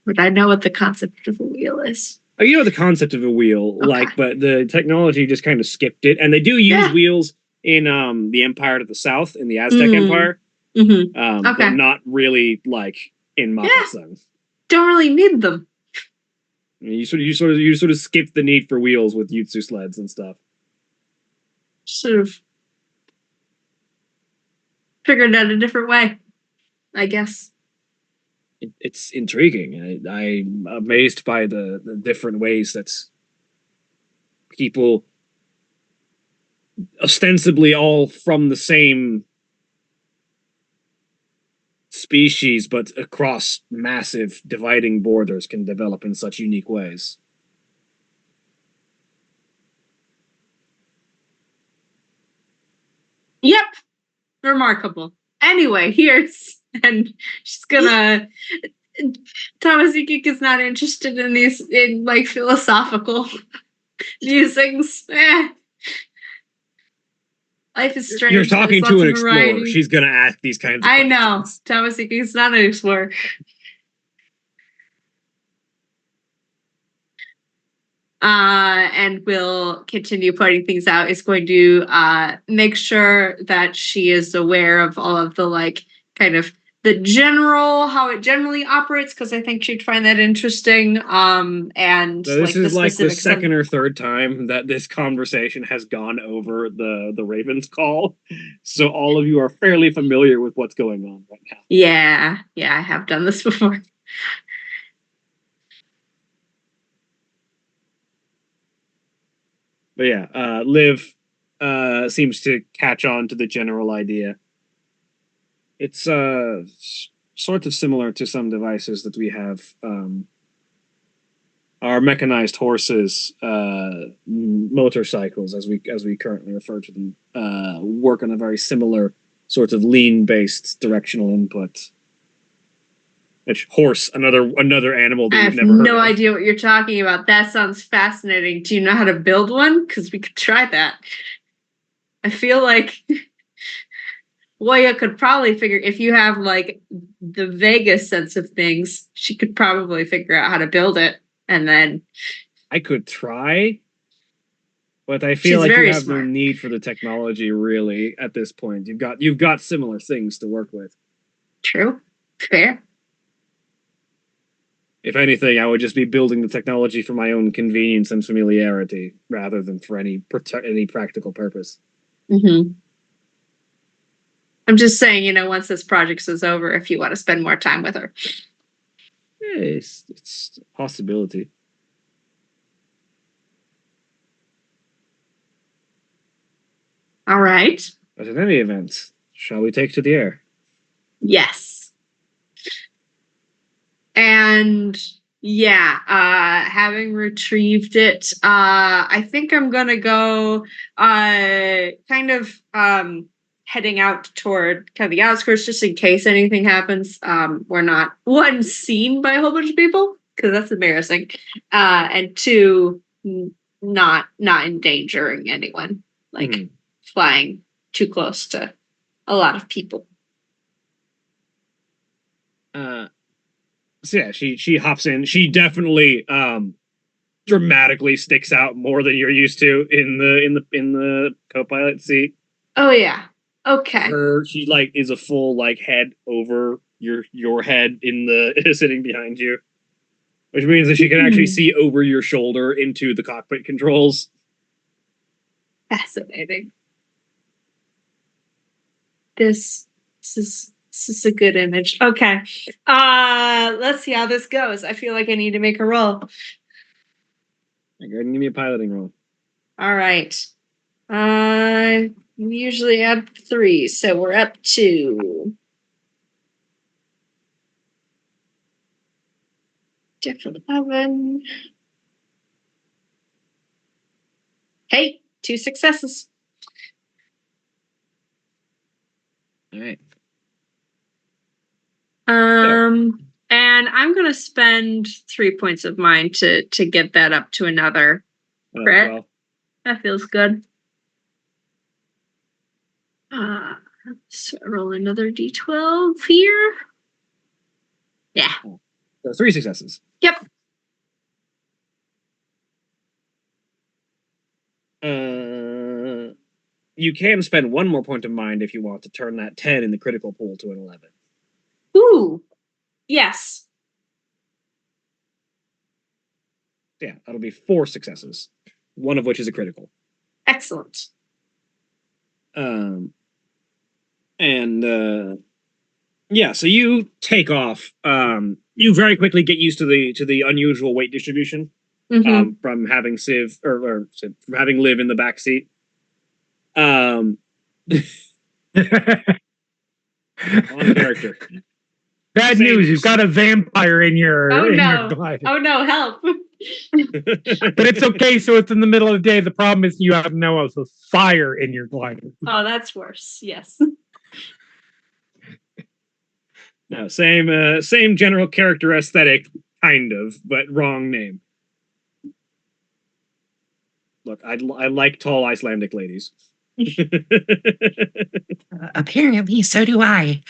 But I know what the concept of a wheel is. Oh, you know the concept of a wheel, Okay. but the technology just kind of skipped it. And they do use wheels in the Empire to the south, in the Aztec Empire. Mm-hmm. But not really like in Makasan. Don't really need them. I mean, you sort of skip the need for wheels with Yutsu sleds and stuff. Sort of figured out a different way, I guess. It's intriguing. I'm amazed by the different ways that people, ostensibly all from the same species, but across massive dividing borders, can develop in such unique ways. Yep. Remarkable. Anyway, and she's gonna. Tamasuke is not interested in these like philosophical musings. Life is strange. You're talking There's to an lots of explorer. variety. She's gonna ask these kinds of questions. I know. Tamasuke is not an explorer. And will continue pointing things out. Is going to make sure that she is aware of all of the like kind of how it generally operates, because I think she'd find that interesting. And so this like is like the specifics second or third time that this conversation has gone over the Ravens call, so all of you are fairly familiar with what's going on right now. Yeah, I have done this before. But yeah, Liv seems to catch on to the general idea. It's sort of similar to some devices that we have. Our mechanized horses, motorcycles, as we currently refer to them, work on a very similar sort of lean-based directional input. Which horse, another animal that I you've have never heard no of. idea what you're talking about. That sounds fascinating. Do you know how to build one? Because we could try that. I feel like Waya could probably figure, if you have like the Vegas sense of things, she could probably figure out how to build it. And then I could try, but I feel She's like you very have no smart. need for the technology really at this point. You've got similar things to work with. true, fair. If anything, I would just be building the technology for my own convenience and familiarity rather than for any practical purpose. Mm-hmm. I'm just saying, once this project is over, if you want to spend more time with her. Yeah, it's a possibility. All right. But in any event, shall we take to the air? Yes. And yeah, having retrieved it, I think I'm gonna go kind of heading out toward kind of the outskirts just in case anything happens. We're not one seen by a whole bunch of people, because that's embarrassing. And two, not endangering anyone, like Mhm. flying too close to a lot of people. So yeah, she hops in. She definitely dramatically sticks out more than you're used to in the co-pilot seat. Oh yeah. Okay. She like is a full like head over your head in the sitting behind you, which means that she can actually see over your shoulder into the cockpit controls. Fascinating. This is a good image. Okay. Let's see how this goes. I feel like I need to make a roll. Go ahead and give me a piloting roll. All right. We usually add 3, so we're up to different 11. Hey, 2 successes. All right. And I'm gonna spend 3 points of mine to get that up to another crit. 12. That feels good. So roll another d12 here. Yeah. So 3 successes. Yep. You can spend 1 more point of mind if you want to turn that 10 in the critical pool to an 11. Ooh. Yes. Yeah, that'll be 4 successes, 1 of which is a critical. Excellent. Yeah, so you take off. You very quickly get used to the unusual weight distribution from having Civ or from having Liv in the back seat. On character. Bad Same- news, you've got a vampire in your Oh in no. your glider. Oh no, help. But it's okay, so it's in the middle of the day. The problem is you have no fire in your glider. Oh, that's worse. Yes. No, same general character aesthetic, kind of, but wrong name. Look, I like tall Icelandic ladies. Apparently, so do I.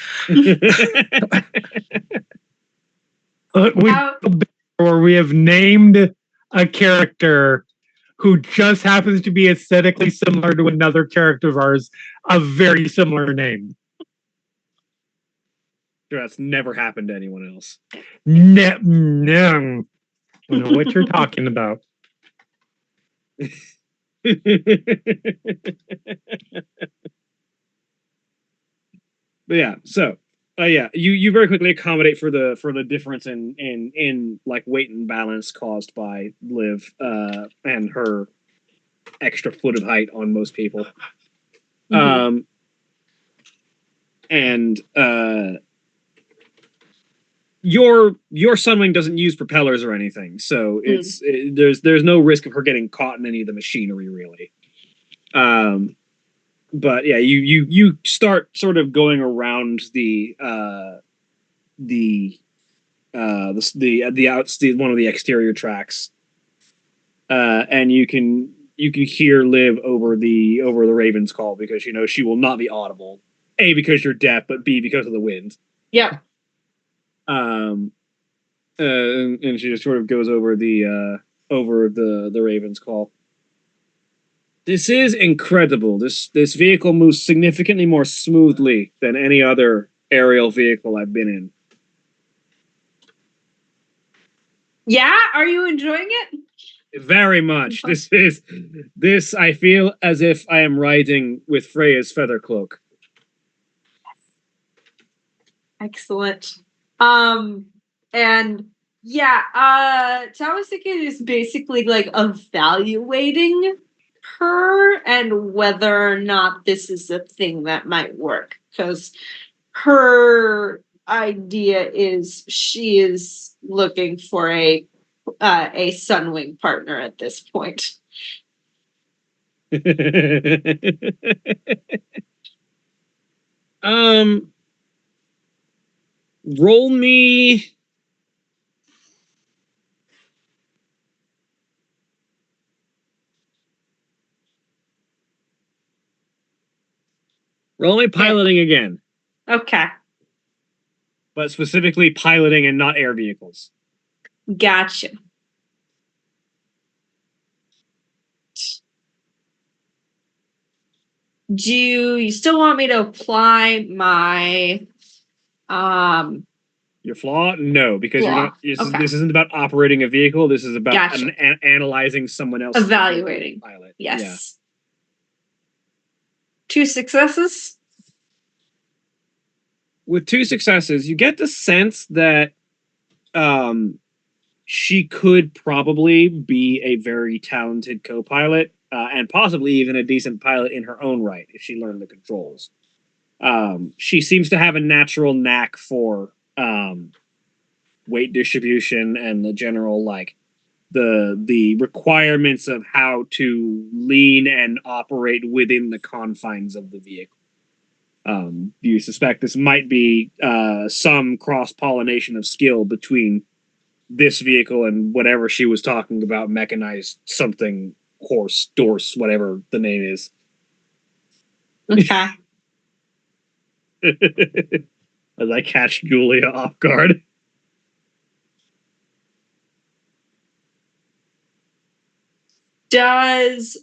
We have named a character who just happens to be aesthetically similar to another character of ours, a very similar name. That's never happened to anyone else. No, I don't know what you're talking about. But yeah, so you very quickly accommodate for the difference in like weight and balance caused by Liv and her extra foot of height on most people. Mhm. And your Sunwing doesn't use propellers or anything, so there's no risk of her getting caught in any of the machinery really. But yeah, you start sort of going around the one of the exterior tracks, and you can hear Liv over the Raven's call, because you know she will not be audible. A, because you're deaf, but B, because of the wind. Yep. And she just sort of goes over the Raven's call. This is incredible. This vehicle moves significantly more smoothly than any other aerial vehicle I've been in. Yeah, are you enjoying it? Very much. This I feel as if I am riding with Freya's feather cloak. Excellent. And yeah, Taoistic is basically like evaluating her and whether or not this is a thing that might work. Because her idea is she is looking for a Sunwing partner at this point. Roll me. Roll me piloting again, Okay, but specifically piloting and not air vehicles. gotcha. Do you still want me to apply my Your flaw? No, because you're Flaw. not. Okay. This isn't about operating a vehicle. This is about Gotcha. analyzing someone else's Evaluating. pilot. Yes. Yeah. 2 successes? With 2 successes, you get the sense that she could probably be a very talented co-pilot, and possibly even a decent pilot in her own right if she learned the controls. She seems to have a natural knack for weight distribution and the general the requirements of how to lean and operate within the confines of the vehicle. You suspect this might be some cross-pollination of skill between this vehicle and whatever she was talking about, mechanized something, horse, dorse, whatever the name is. Okay. As I catch Julia off guard. Because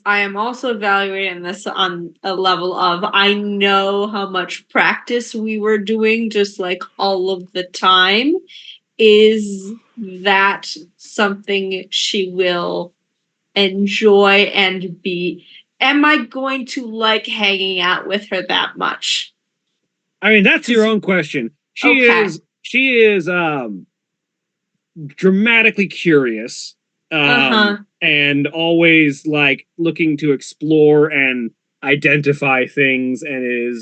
I am also evaluating this on a level of I know how much practice we were doing just like all of the time. Is that something she will enjoy and be? Am I going to like hanging out with her that much? I mean, that's your own question. She is dramatically curious, and always like looking to explore and identify things, and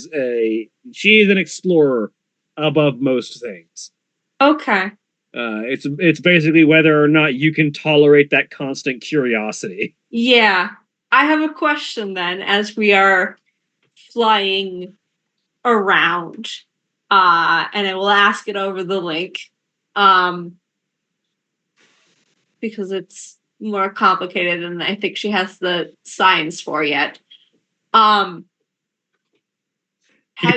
she is an explorer above most things. Okay. It's basically whether or not you can tolerate that constant curiosity. Yeah. I have a question then as we are flying around. And I will ask it over the link. Because it's more complicated than I think she has the signs for yet. Keep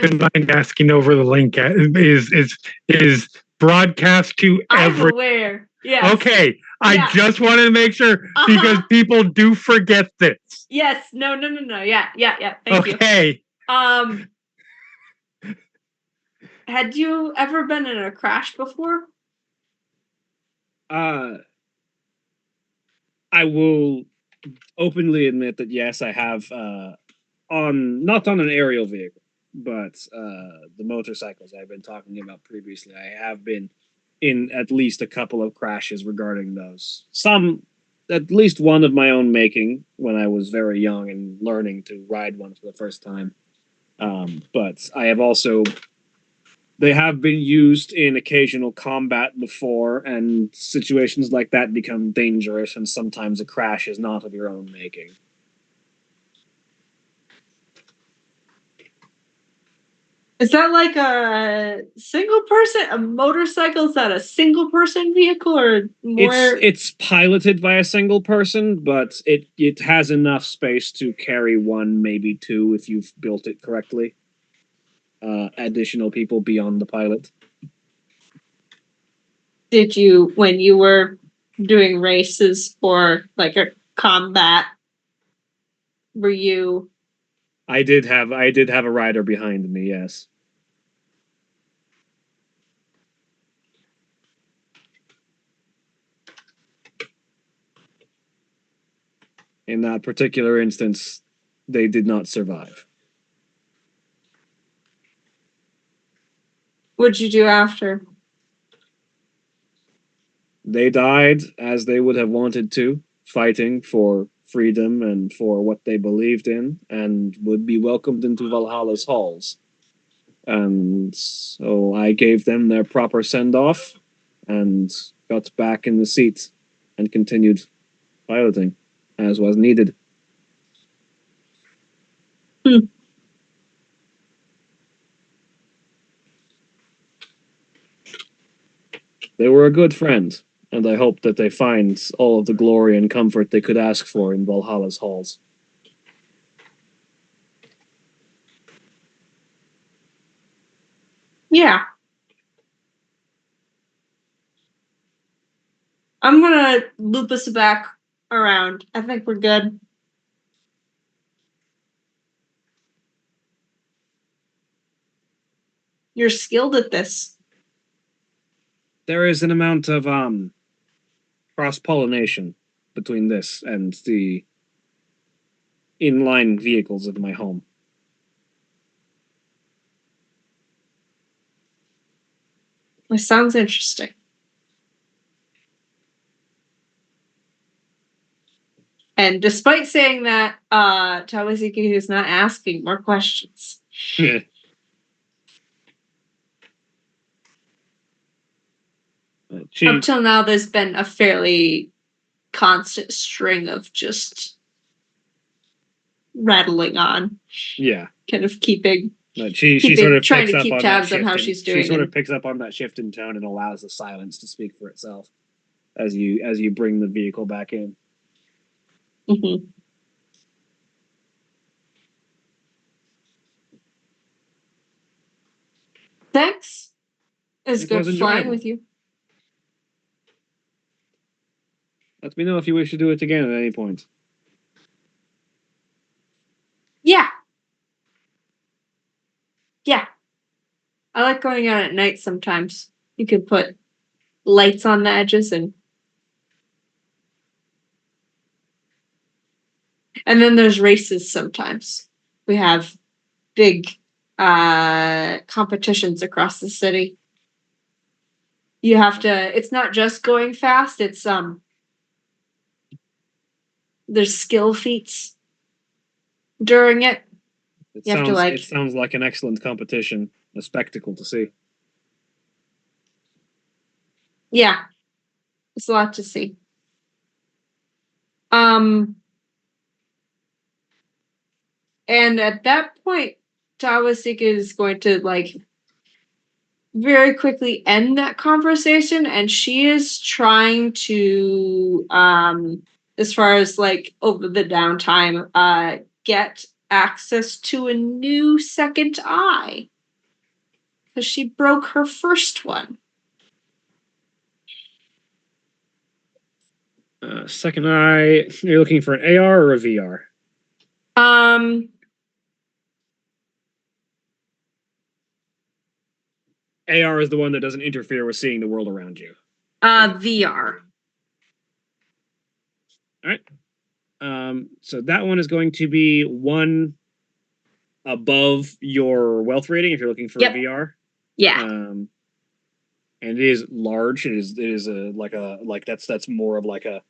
in mind, asking over the link is broadcast to every. I'm aware. Yes. Okay, I Yeah. just wanted to make sure because people do forget this. Yes. No. Yeah. Thank you. Okay. Had you ever been in a crash before? I will openly admit that yes, I have, not on an aerial vehicle, but the motorcycles I've been talking about previously. I have been in at least a couple of crashes regarding those. Some at least one of my own making when I was very young and learning to ride one for the first time. But I have also they have been used in occasional combat before, and situations like that become dangerous, and sometimes a crash is not of your own making. Is that like a single person, a motorcycle? Is that a single person vehicle or more? It's piloted by a single person, but it has enough space to carry one, maybe two, if you've built it correctly. Additional people beyond the pilot. Did you, when you were doing races or like a combat, were you? I did have a rider behind me, yes. In that particular instance, they did not survive. What'd you do after? They died as they would have wanted to, fighting for freedom and for what they believed in, and would be welcomed into Valhalla's halls. And so I gave them their proper send off and got back in the seat and continued piloting as was needed. They were a good friend, and I hope that they find all of the glory and comfort they could ask for in Valhalla's halls. Yeah. I'm gonna loop us back around. I think we're good. You're skilled at this. There is an amount of cross-pollination between this and the inline vehicles of my home. It sounds interesting. And despite saying that, Tawaziki is not asking more questions. Up till now, there's been a fairly constant string of just rattling on. Yeah. Kind of keeping. She sort of trying picks to up keep on tabs that on how shift she's in- doing. She sort of picks up on that shift in tone and allows the silence to speak for itself as you bring the vehicle back in. Mm-hmm. Thanks. It's It good was flying enjoyable. with you. Let me know if you wish to do it again at any point. Yeah. Yeah. I like going out at night sometimes. You can put lights on the edges and then there's races sometimes. We have big competitions across the city. You have to, it's not just going fast, it's there's skill feats during it. It You have to, it sounds like an excellent competition, a spectacle to see. Yeah. It's a lot to see. And at that point, Tawasika is going to very quickly end that conversation, and she is trying to as far as over the downtime get access to a new second eye because she broke her first one. Second eye, you're looking for an AR or a VR? AR is the one that doesn't interfere with seeing the world around you. VR. All right. So that one is going to be one above your wealth rating if you're looking for a VR. Yeah. And it is large. It is a that's more of like a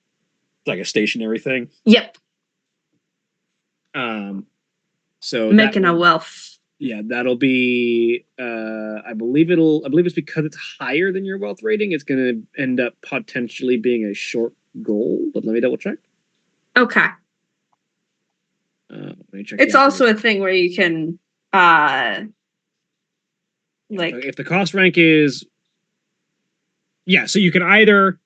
like a stationary thing. Yep. So Making a wealth. Yeah, that'll be. I believe it's because it's higher than your wealth rating. It's going to end up potentially being a short goal. But let me double check. Okay. Let me check. It's also a thing where you can, if the cost rank is, so you can either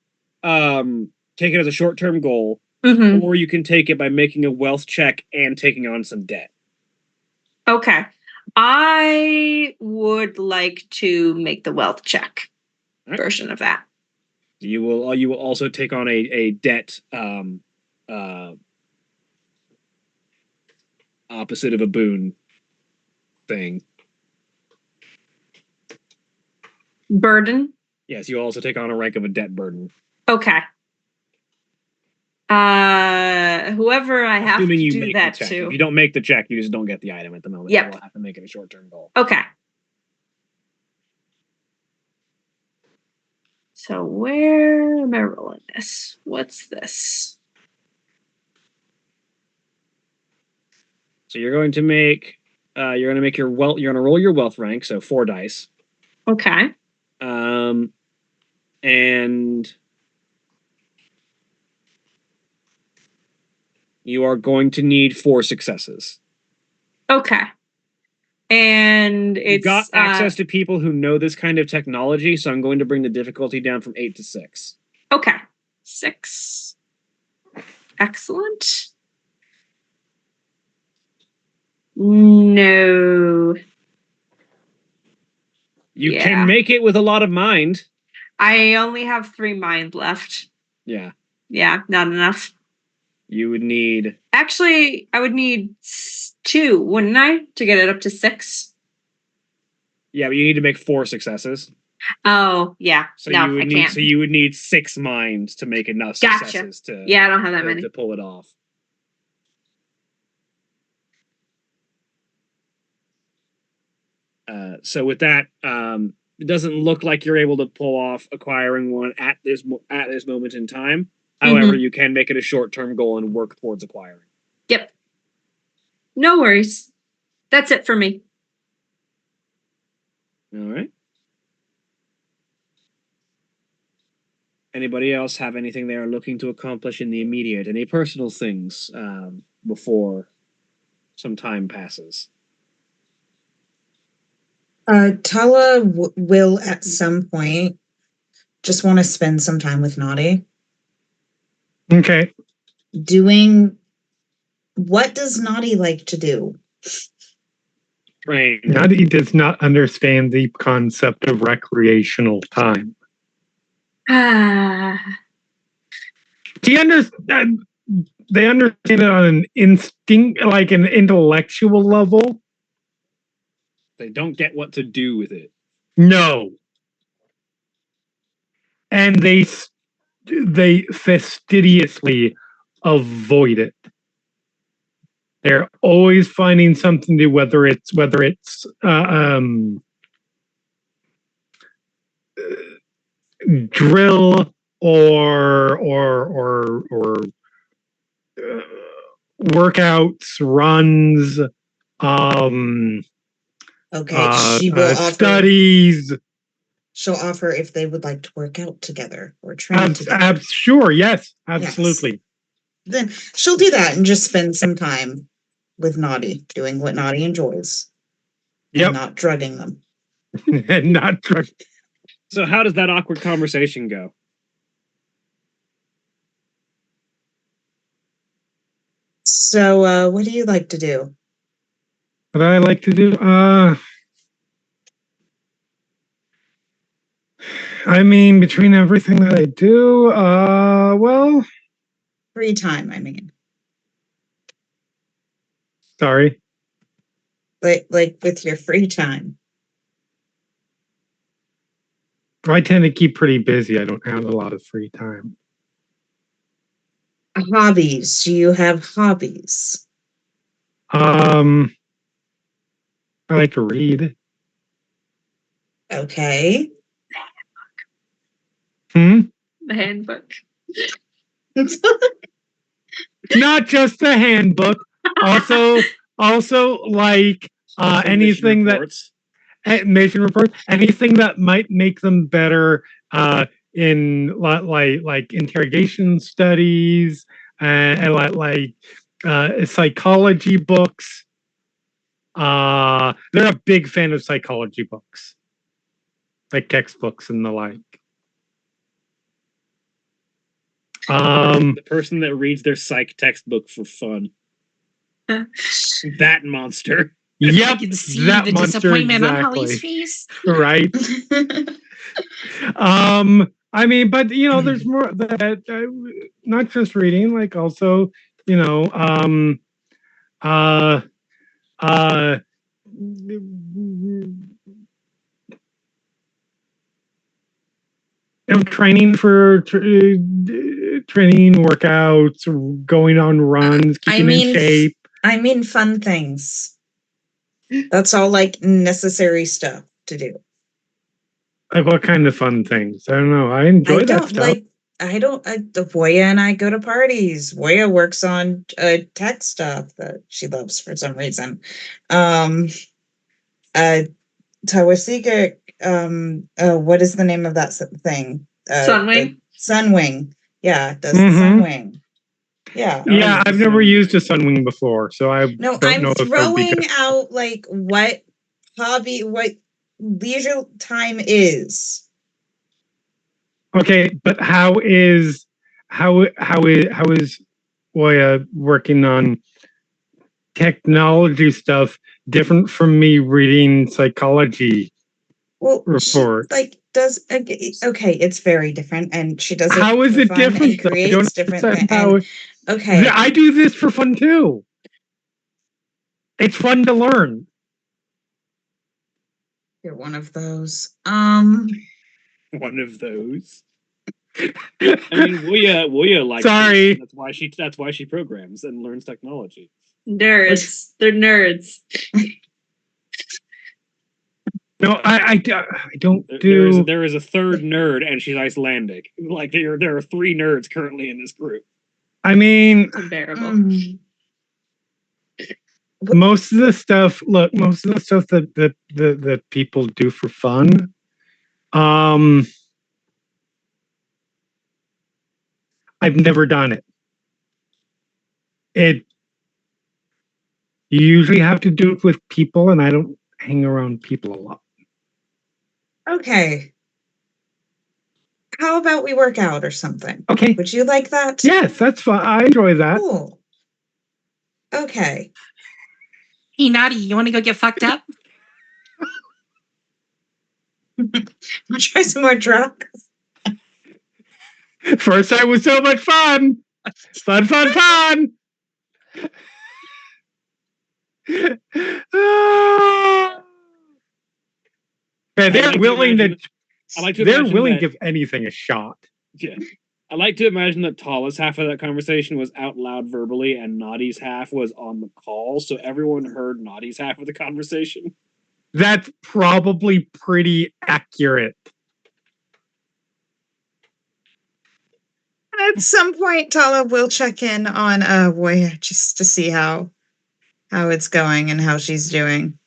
take it as a short-term goal, or you can take it by making a wealth check and taking on some debt. Okay. I would like to make the wealth check version of that. You will also take on a debt opposite of a boon thing. Burden? Yes, you also take on a rank of a debt burden. Okay. Whoever I have Assuming to you do make that the check. to. If you don't make the check, you just don't get the item at the moment. Yep. You will have to make it a short-term goal. Okay. So where am I rolling this? What's this? So you're going to make your wealth. You're going to roll your wealth rank, so 4 dice. Okay. And you are going to need 4 successes. Okay. And You've it's got access to people who know this kind of technology, so I'm going to bring the difficulty down from 8 to 6. Okay. 6. Excellent. No. You can make it with a lot of mind. I only have 3 mind left. Yeah. Yeah, not enough. You would need... Actually, I would need 2, wouldn't I, to get it up to 6? Yeah, but you need to make 4 successes. Oh, yeah. So no, you would I need can't. so you would need 6 minds to make enough successes to Yeah, I don't have that many. to pull it off. So with that, it doesn't look like you're able to pull off acquiring one at this moment in time. However, you can make it a short-term goal and work towards acquiring. Yep. No worries. That's it for me. All right. Anybody else have anything they are looking to accomplish in the immediate? Any personal things before some time passes? Tala will at some point just want to spend some time with Naughty. Okay. What does Naughty like to do? Train. Naughty does not understand the concept of recreational time. He understand. They understand it on an instinct, like an intellectual level. They don't get what to do with it. No. And they fastidiously avoid it. They're always finding something to do, whether it's drill or workouts, runs, She will offer, studies. She'll offer if they would like to work out together or train together. Sure, yes, absolutely. Yes. Then she'll do that and just spend some time with Naughty, doing what Naughty enjoys. Yep. And not drugging them. And not drugging. So how does that awkward conversation go? So what do you like to do? What I like to do? I mean, between everything that I do, well... Free time, I mean. Sorry? Like with your free time. I tend to keep pretty busy. I don't have a lot of free time. Hobbies. Do you have hobbies? I like to read. Okay. The handbook. not just the handbook, also like anything that mission reports, anything that might make them better in like interrogation studies and like psychology books. They're a big fan of psychology books, like textbooks and the like. The person that reads their psych textbook for fun. That monster. Yep, I can see that the monster disappointment on exactly. Holly's face. Right. I mean, but you know, there's more that not just reading, like also, you know, uh training for training workouts, going on runs, keeping in shape. I mean fun things. That's all like necessary stuff to do. Like what kind of fun things? I don't know. I enjoy that stuff. Voya and I go to parties. Voya works on tech stuff that she loves for some reason. Tawasika, what is the name of that thing? Sunwing? Sunwing. Yeah, does the Sunwing. Yeah. Yeah, I've never used a Sunwing before, so I No, don't know I'm if that would be throwing good. out like what leisure time is. Okay, but how is Voya working on technology stuff different from me reading psychology reports? Okay, it's very different, and she does it. How is for it fun different? And I don't creates different. understand how. Okay, I do this for fun too. It's fun to learn. you're one of those. One of those. I mean, Voya likes. Sorry. That's why she programs and learns technology. Nerds. They're nerds. No, I don't do. There is a third nerd, and she's Icelandic. Like there are 3 nerds currently in this group. I mean, Unbearable. most of the stuff that people do for fun, I've never done it. You usually have to do it with people, and I don't hang around people a lot. Okay. How about we work out or something? Okay. Would you like that? Yes, that's fine. I enjoy that. Cool. Okay. Hey, Naughty, you want to go get fucked up? Wanna try some more drugs? First time was so much fun. Fun. Man, they're willing to give anything a shot. Yeah. I like to imagine that Tala's half of that conversation was out loud verbally and Naughty's half was on the call, so everyone heard Naughty's half of the conversation. That's probably pretty accurate. At some point, Tala will check in on Voya just to see how it's going and how she's doing,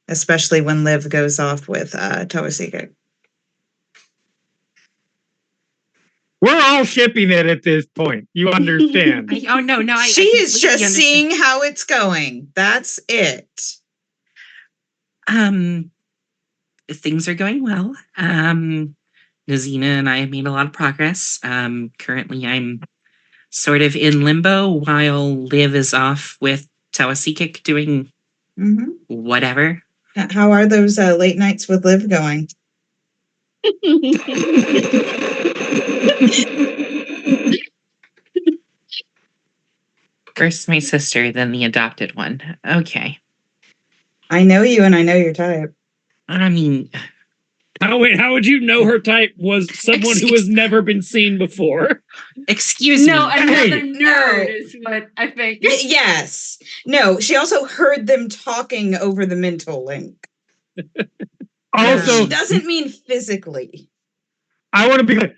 especially when Liv goes off with Tawasika. We're all shipping it at this point. You understand? No. She is just seeing how it's going. That's it. Things are going well. Nazina and I have made a lot of progress. Currently, I'm sort of in limbo while Liv is off with Tawasikik doing whatever. How are those late nights with Liv going? First my sister, then the adopted one. Okay. I know you and I know your type. I mean... How would you know her type was someone who has never been seen before? Excuse me. No, another nerd is what I think. Yes. No, she also heard them talking over the mental link. Also, she doesn't mean physically. I want to be clear.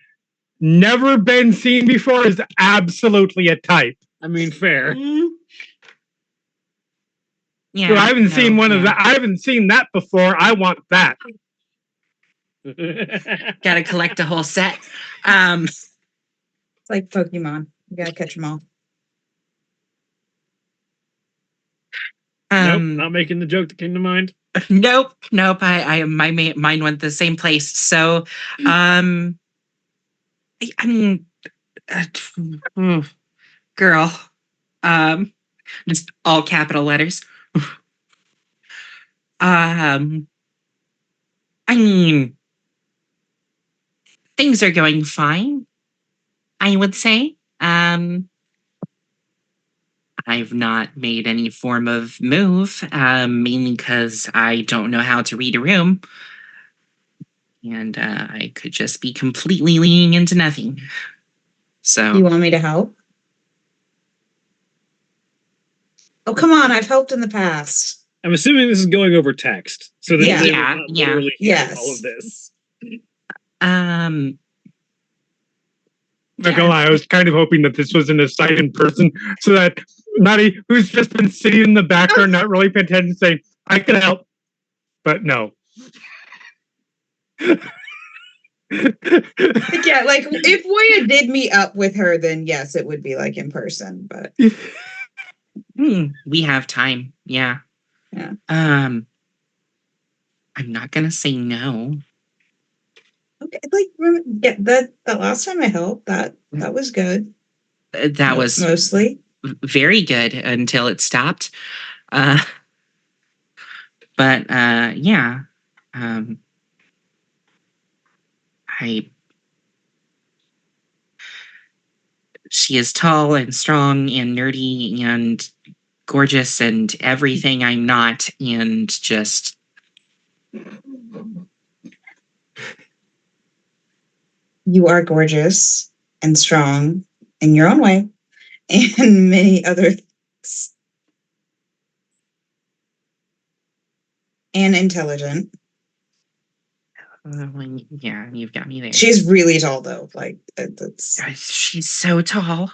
Never been seen before is absolutely a type. I mean, fair. Yeah. So I haven't seen one of yeah. that. I haven't seen that before. I want that. Gotta collect a whole set. It's like Pokemon. You gotta catch them all. Nope, not making the joke that came to mind. Nope. Mine went the same place. So, I mean, girl, just all capital letters. I mean, things are going fine, I would say. I've not made any form of move, mainly because I don't know how to read a room. And I could just be completely leaning into nothing. So, You want me to help? Oh, come on. I've helped in the past. I'm assuming this is going over text, so that Yeah. Liv is Yeah, not yeah. literally hearing Yes. all of this. Not gonna lie, I was kind of hoping that this was an aside in person, so that Maddie, who's just been sitting in the background, not really paying attention, saying, "I can help," but no. Like, yeah, like if Woya did meet up with her, then yes, it would be like in person. But we have time. Yeah. Yeah. I'm not gonna say no. okay, like yeah, that last time I helped, that was good. That was mostly. very good until it stopped. But yeah. She is tall and strong and nerdy and gorgeous and everything I'm not, and just You are gorgeous and strong in your own way, and many other things, and intelligent. yeah, you've got me there. She's really tall, though. Like that's. She's so tall.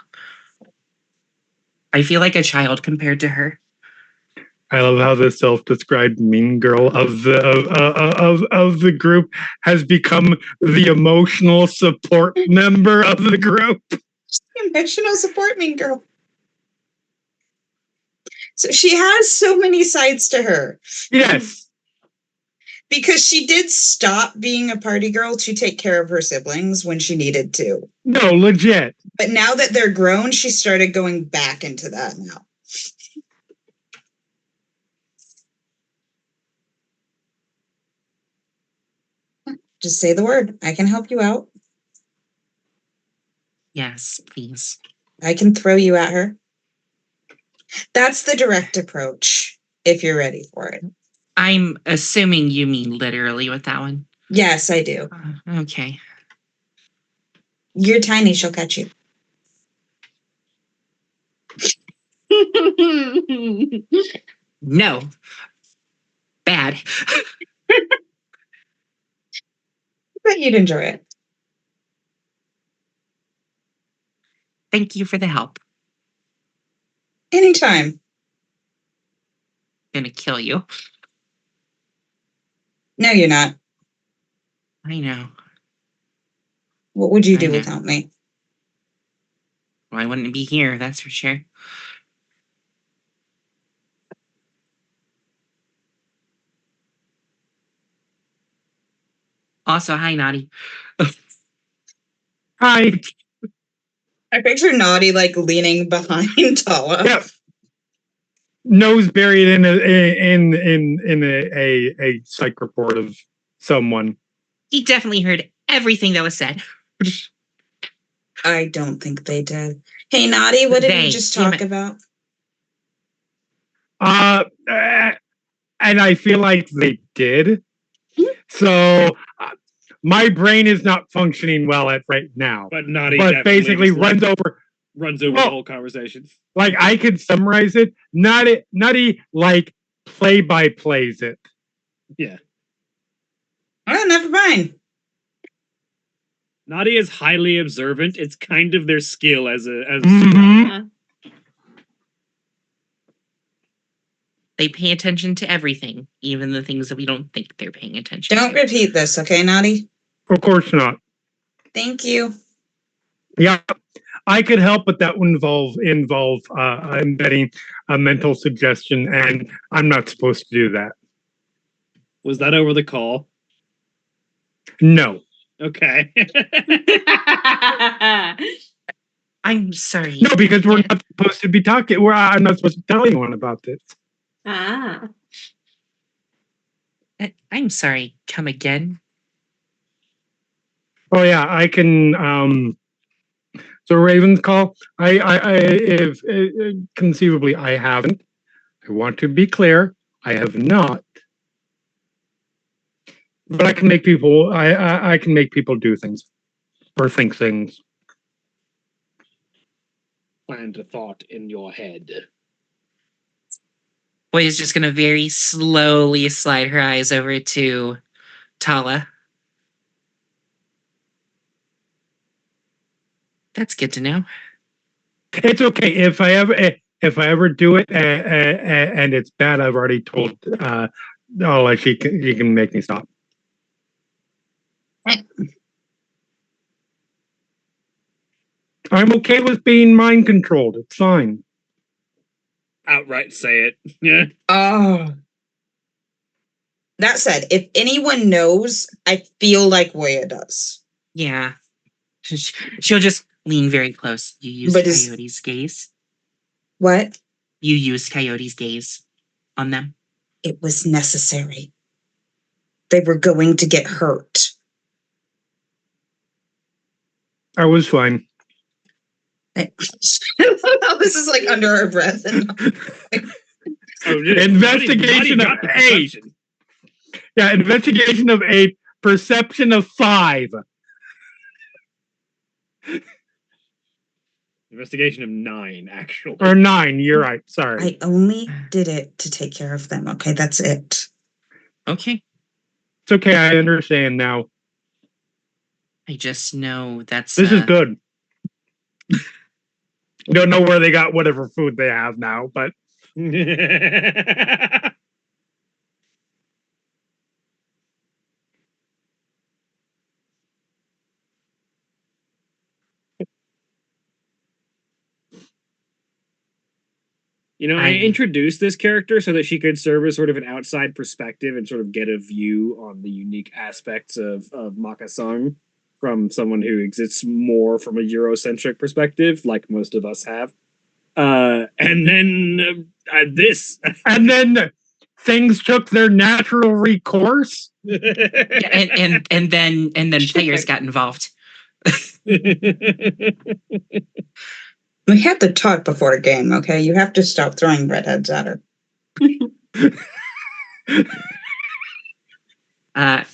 I feel like a child compared to her. I love how the self-described mean girl of the group has become the emotional support member of the group. Emotional support mean girl. So she has so many sides to her. Yes. Because she did stop being a party girl to take care of her siblings when she needed to. No, legit. But now that they're grown, she started going back into that now. Just say the word. I can help you out. Yes, please. I can throw you at her. That's the direct approach, if you're ready for it. I'm assuming you mean literally with that one. Yes, I do. Okay. You're tiny, she'll catch you. No. Bad. But you'd enjoy it. Thank you for the help. Anytime. I'm gonna kill you. No, you're not. I know. What would you I do know. without me? Well, I wouldn't be here, that's for sure. Also, hi, Naughty. Hi. I picture Naughty like leaning behind Tala. Yep. Nose buried in a psych report of someone. He definitely heard everything that was said. I don't think they did. Hey, Naughty, what did we just talk about? And I feel like they did. So my brain is not functioning well at right now. But Naughty But basically runs over well, the whole conversation. Like I could summarize it. Nutty like play by plays it. Yeah. Oh, never mind. Naughty is highly observant. It's kind of their skill as a Mhm. They pay attention to everything, even the things that we don't think they're paying attention Don't to. repeat this, okay, Naughty? Of course not. Thank you. Yeah, I could help, but that would involve embedding a mental suggestion, and I'm not supposed to do that. Was that over the call? No. Okay. I'm sorry. No, because we're not supposed to be talking. I'm not supposed to tell anyone about this. Ah. I'm sorry. Come again? Oh yeah, I can. So Raven's call. If conceivably I haven't. I want to be clear. I have not. But I can make people. I can make people do things or think things. Plant a thought in your head. Boy is just going to very slowly slide her eyes over to Tala. That's good to know. It's okay if I ever do it and it's bad. I've already told. She can make me stop. I'm okay with being mind controlled. It's fine. Outright say it. Yeah. Oh. That said, if anyone knows, I feel like Woya does. Yeah. She'll just lean very close. You use But is- Coyote's gaze. What? You use Coyote's gaze on them. It was necessary. They were going to get hurt. I was fine. This is like under our breath. And Investigation of 8. Yeah, investigation of 8. Perception of 5. Investigation of 9, actually. Or 9. You're right. Sorry. I only did it to take care of them. Okay, that's it. Okay. It's okay. I understand now. I just know that's This is good. Don't know where they got whatever food they have now, but You know, I introduced this character so that she could serve as sort of an outside perspective and sort of get a view on the unique aspects of Makasang from someone who exists more from a Eurocentric perspective, like most of us have. And then this. And then things took their natural recourse. and then players got involved. We had to talk before a game, okay? You have to stop throwing redheads at her.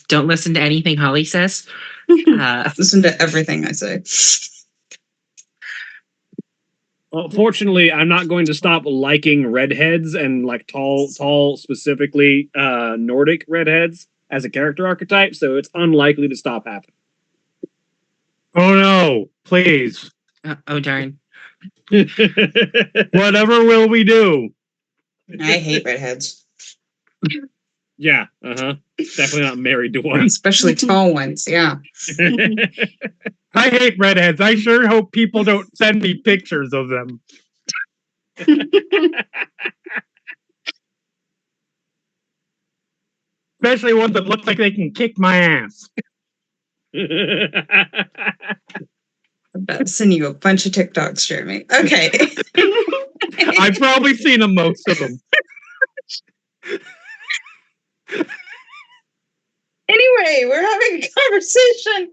Don't listen to anything Holly says. Listen to everything I say. Well, fortunately, I'm not going to stop liking redheads and like tall, specifically Nordic redheads as a character archetype, so it's unlikely to stop happening. Oh no, please. Oh darn. Whatever will we do? I hate redheads. Yeah, definitely not married to one. Especially tall ones, yeah. I hate redheads. I sure hope people don't send me pictures of them. Especially ones that look like they can kick my ass. I'm about to send you a bunch of TikToks, Jeremy. Okay. I've probably seen them, most of them. Anyway, we're having a conversation.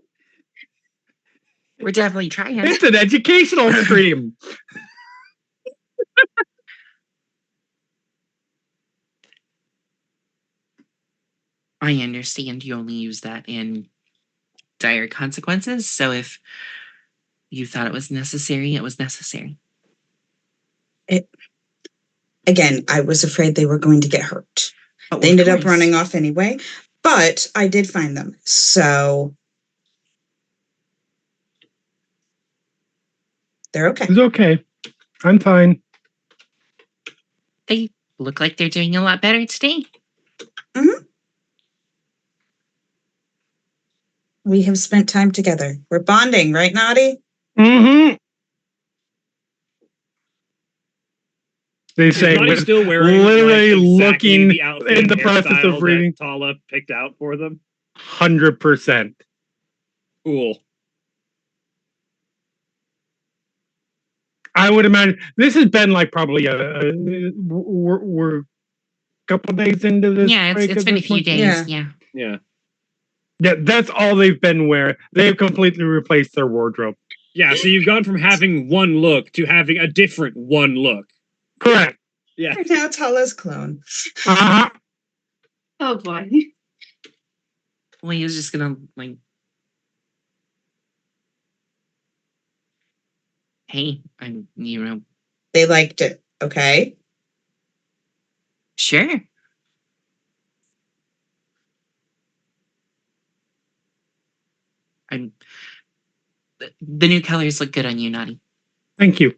We're definitely trying. It's an educational stream. I understand you only use that in dire consequences, so if you thought it was necessary, it was necessary. Again, I was afraid they were going to get hurt. Oh, They of ended up course. running off anyway, but I did find them. So they're okay. It's okay. I'm fine. They look like they're doing a lot better today. We have spent time together. We're bonding, right, Naughty? Mm-hmm. They Is say Naughty with still wearing literally like, exactly looking the outfit in and the process hairstyle of reading. that Tala picked out for them? 100%. Cool. I would imagine this has been like probably we're a couple days into this. Yeah, break it's at been a this few point. days. Yeah. Yeah. Yeah, that's all they've been wearing. They've completely replaced their wardrobe. Yeah, so you've gone from having one look to having a different one look. Correct. Yeah. Right now, Tala's clone. Uh-huh. Oh boy. Well, he was just gonna like, hey, I'm They liked it. Okay. sure. I'm the new colors look good on you, Naughty. Thank you.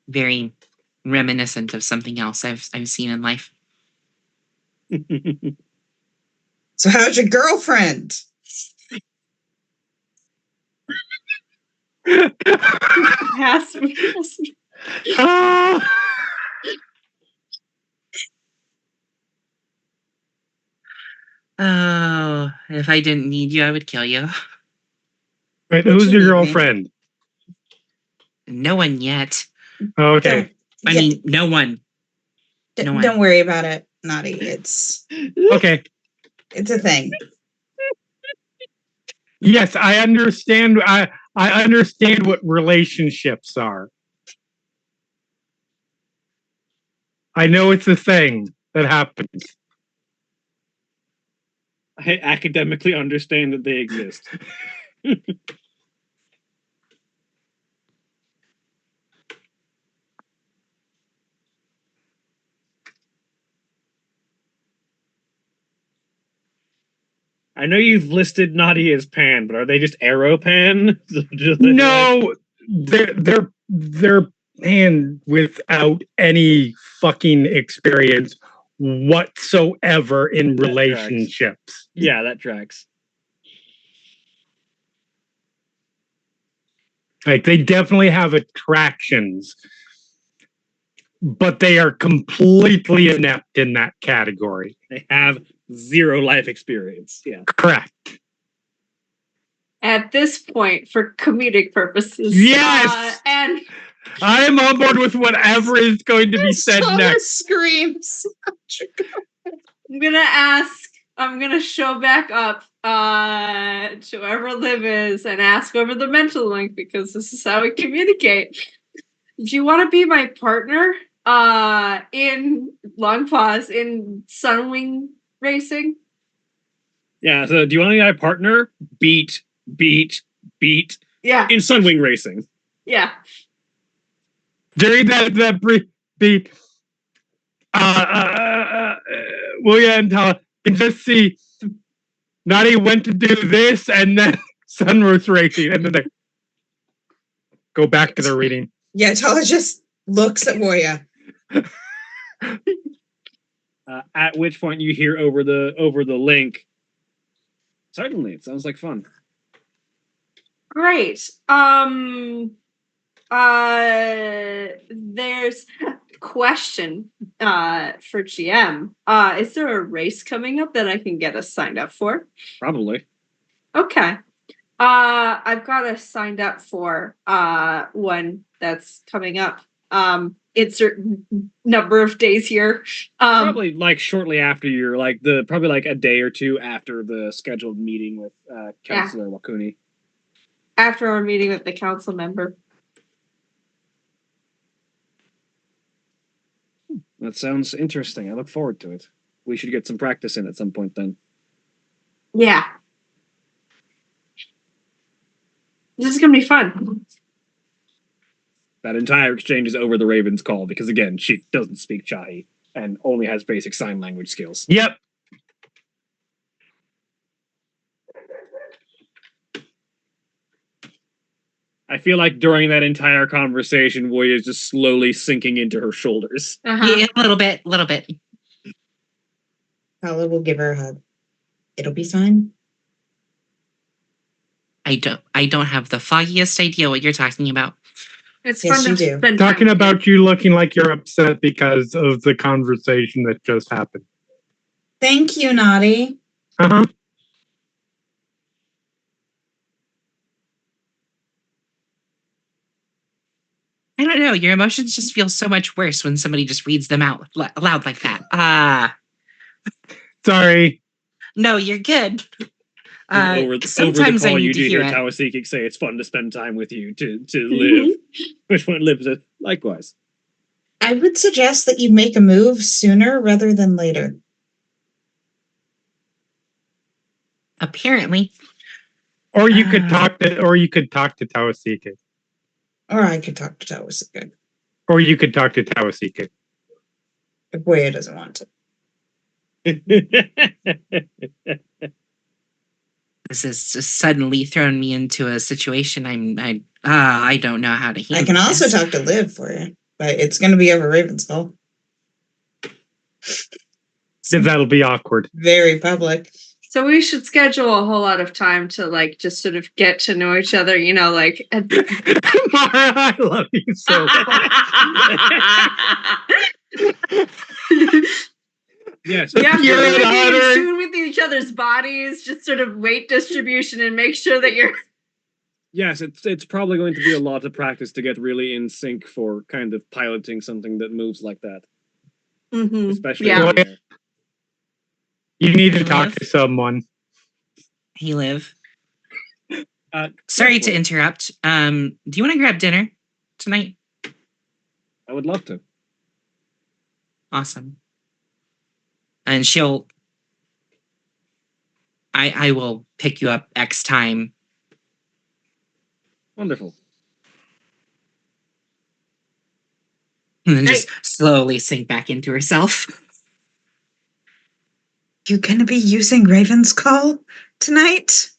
Very reminiscent of something else I've seen in life. So, how's your girlfriend? Has to be. Ah. Oh, if I didn't need you, I would kill you. Right, Would who's you your need me? girlfriend? No one yet. Okay. I Yeah, mean, no one. No one. don't worry about it, Naughty. It's Okay. a thing. Yes, I understand. I understand what relationships are. I know it's a thing that happens. I academically understand that they exist. I know you've listed Naughty as Pan, but are they just Arrow Pan? Just like- No, they're and without any fucking experience whatsoever in That tracks. relationships. Yeah, that tracks. Like they definitely have attractions, but they are completely inept in that category. They have zero life experience. Yeah. Correct. At this point, for comedic purposes. Yes! And I am on board with whatever is going to be said Tala next. screams. I'm gonna show back up to wherever Liv is and ask over the mental link because this is how we communicate. Do you want to be my partner in long pause in Sunwing racing? Yeah, so do you want to be my partner? Beat Yeah. in Sunwing Racing. Yeah. During that brief beat, William and Tala can just see Naughty went to do this and then Sunroof racing, and then they go back to their reading. Yeah, Tala just looks at Moya. At which point you hear over the link. Certainly, it sounds like fun. Great. There's a question for GM. Is there a race coming up that I can get us signed up for? Probably. Okay. I've got us signed up for one that's coming up. In certain number of days here. Probably like shortly after you're like probably like a day or two after the scheduled meeting with Councillor Wakuni. After our meeting with the council member. That sounds interesting. I look forward to it. We should get some practice in at some point then. Yeah. This is gonna be fun. That entire exchange is over the Raven's call because again, she doesn't speak Chahi and only has basic sign language skills. Yep. I feel like during that entire conversation, Woy is just slowly sinking into her shoulders. Yeah, a little bit. Paula will give her a hug. It'll be fine. I don't have the foggiest idea what you're talking about. It's Yes, fun you to do. spend time Talking with about you looking like you're upset because of the conversation that just happened. Thank you, Naughty. Uh-huh. I don't know. Your emotions just feel so much worse when somebody just reads them out loud like that. Sorry. No, you're good. Over the Sometimes I call, need you to do hear hear it. Tawasiki say it's fun to spend time with you to live. Which one lives it? Likewise. I would suggest that you make a move sooner rather than later. Apparently. Or you could talk to Tawasiki. Or I could talk to Tawasika. Or you could talk to Tawasiki. If Boya doesn't want to. This has just suddenly thrown me into a situation I don't know how to handle. I can also this. talk to Liv for you, but it's going to be over Ravenskull. Then that'll be awkward. Very public. So we should schedule a whole lot of time to like just sort of get to know each other, you know, like Mara, I love you so much. Yes. you have to You're really an be in honor. tune with each other's bodies, just sort of weight distribution and make sure that you're Yes, it's probably going to be a lot of practice to get really in sync for kind of piloting something that moves like that. Especially Yeah. in the air. You need to talk to someone. Hey, Liv. Sorry to interrupt. Do you want to grab dinner tonight? I would love to. Awesome. And I will pick you up X time. Wonderful. And then just slowly sink back into herself. You're going to be using Ravenskull tonight?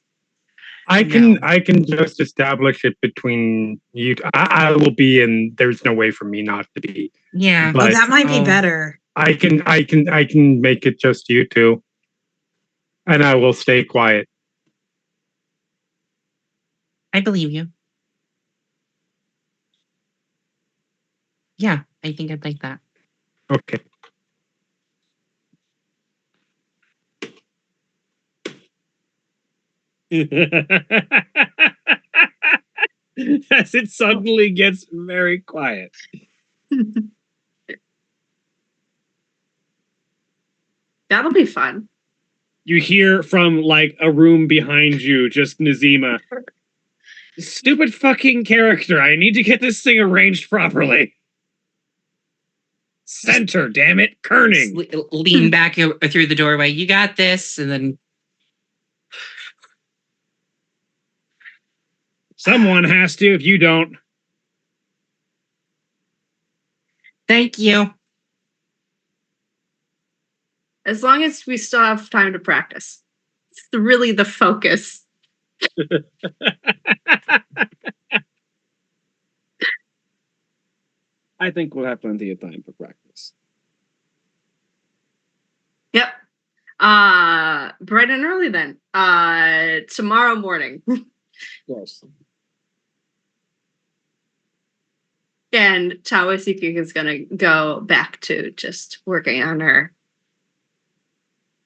I can just establish it between you. I will be in. There's no way for me not to be. Yeah. But that might be better. I can make it just you two, and I will stay quiet. I believe you. Yeah, I think I'd like that. Okay. As it suddenly gets very quiet. That'll be fun. You hear from like a room behind you, just Nazima. Stupid fucking character. I need to get this thing arranged properly. Center, damn it. Kerning. Lean back through the doorway. You got this. And then Someone has to if you don't. thank you. As long as we still have time to practice. It's really the focus. I think we'll have plenty of time for practice. Yep. Bright and early then. Tomorrow morning. Yes. And Tawasiki is gonna go back to just working on her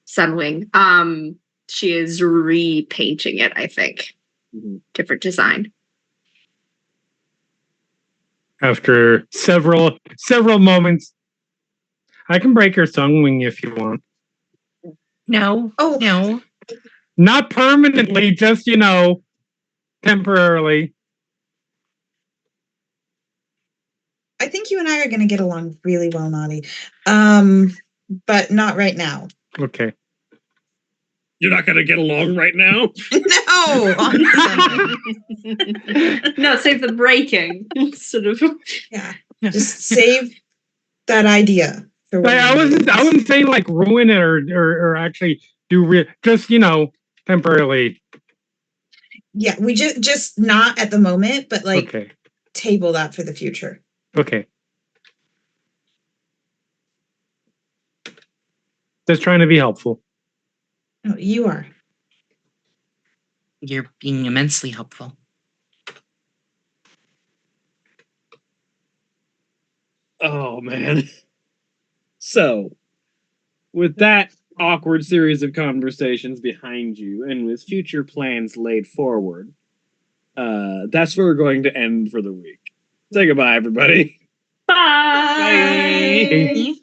Sunwing. She is repainting it, I think. Different design. After several moments, I can break her Sunwing if you want. No. Oh. No. Not permanently, just temporarily. I think you and I are going to get along really well, Naughty. But not right now. Okay. You're not going to get along right now? No, on No, save the breaking. Sort of. Yeah, just save that idea. For when I wasn't saying like ruin it or actually do just temporarily. Yeah, we just not at the moment, but like Okay. table that for the future. Okay. Just trying to be helpful. No, you are. You're being immensely helpful. Oh man. So, with that awkward series of conversations behind you, and with future plans laid forward, that's where we're going to end for the week. Say goodbye, everybody. Bye. Bye. Yeah.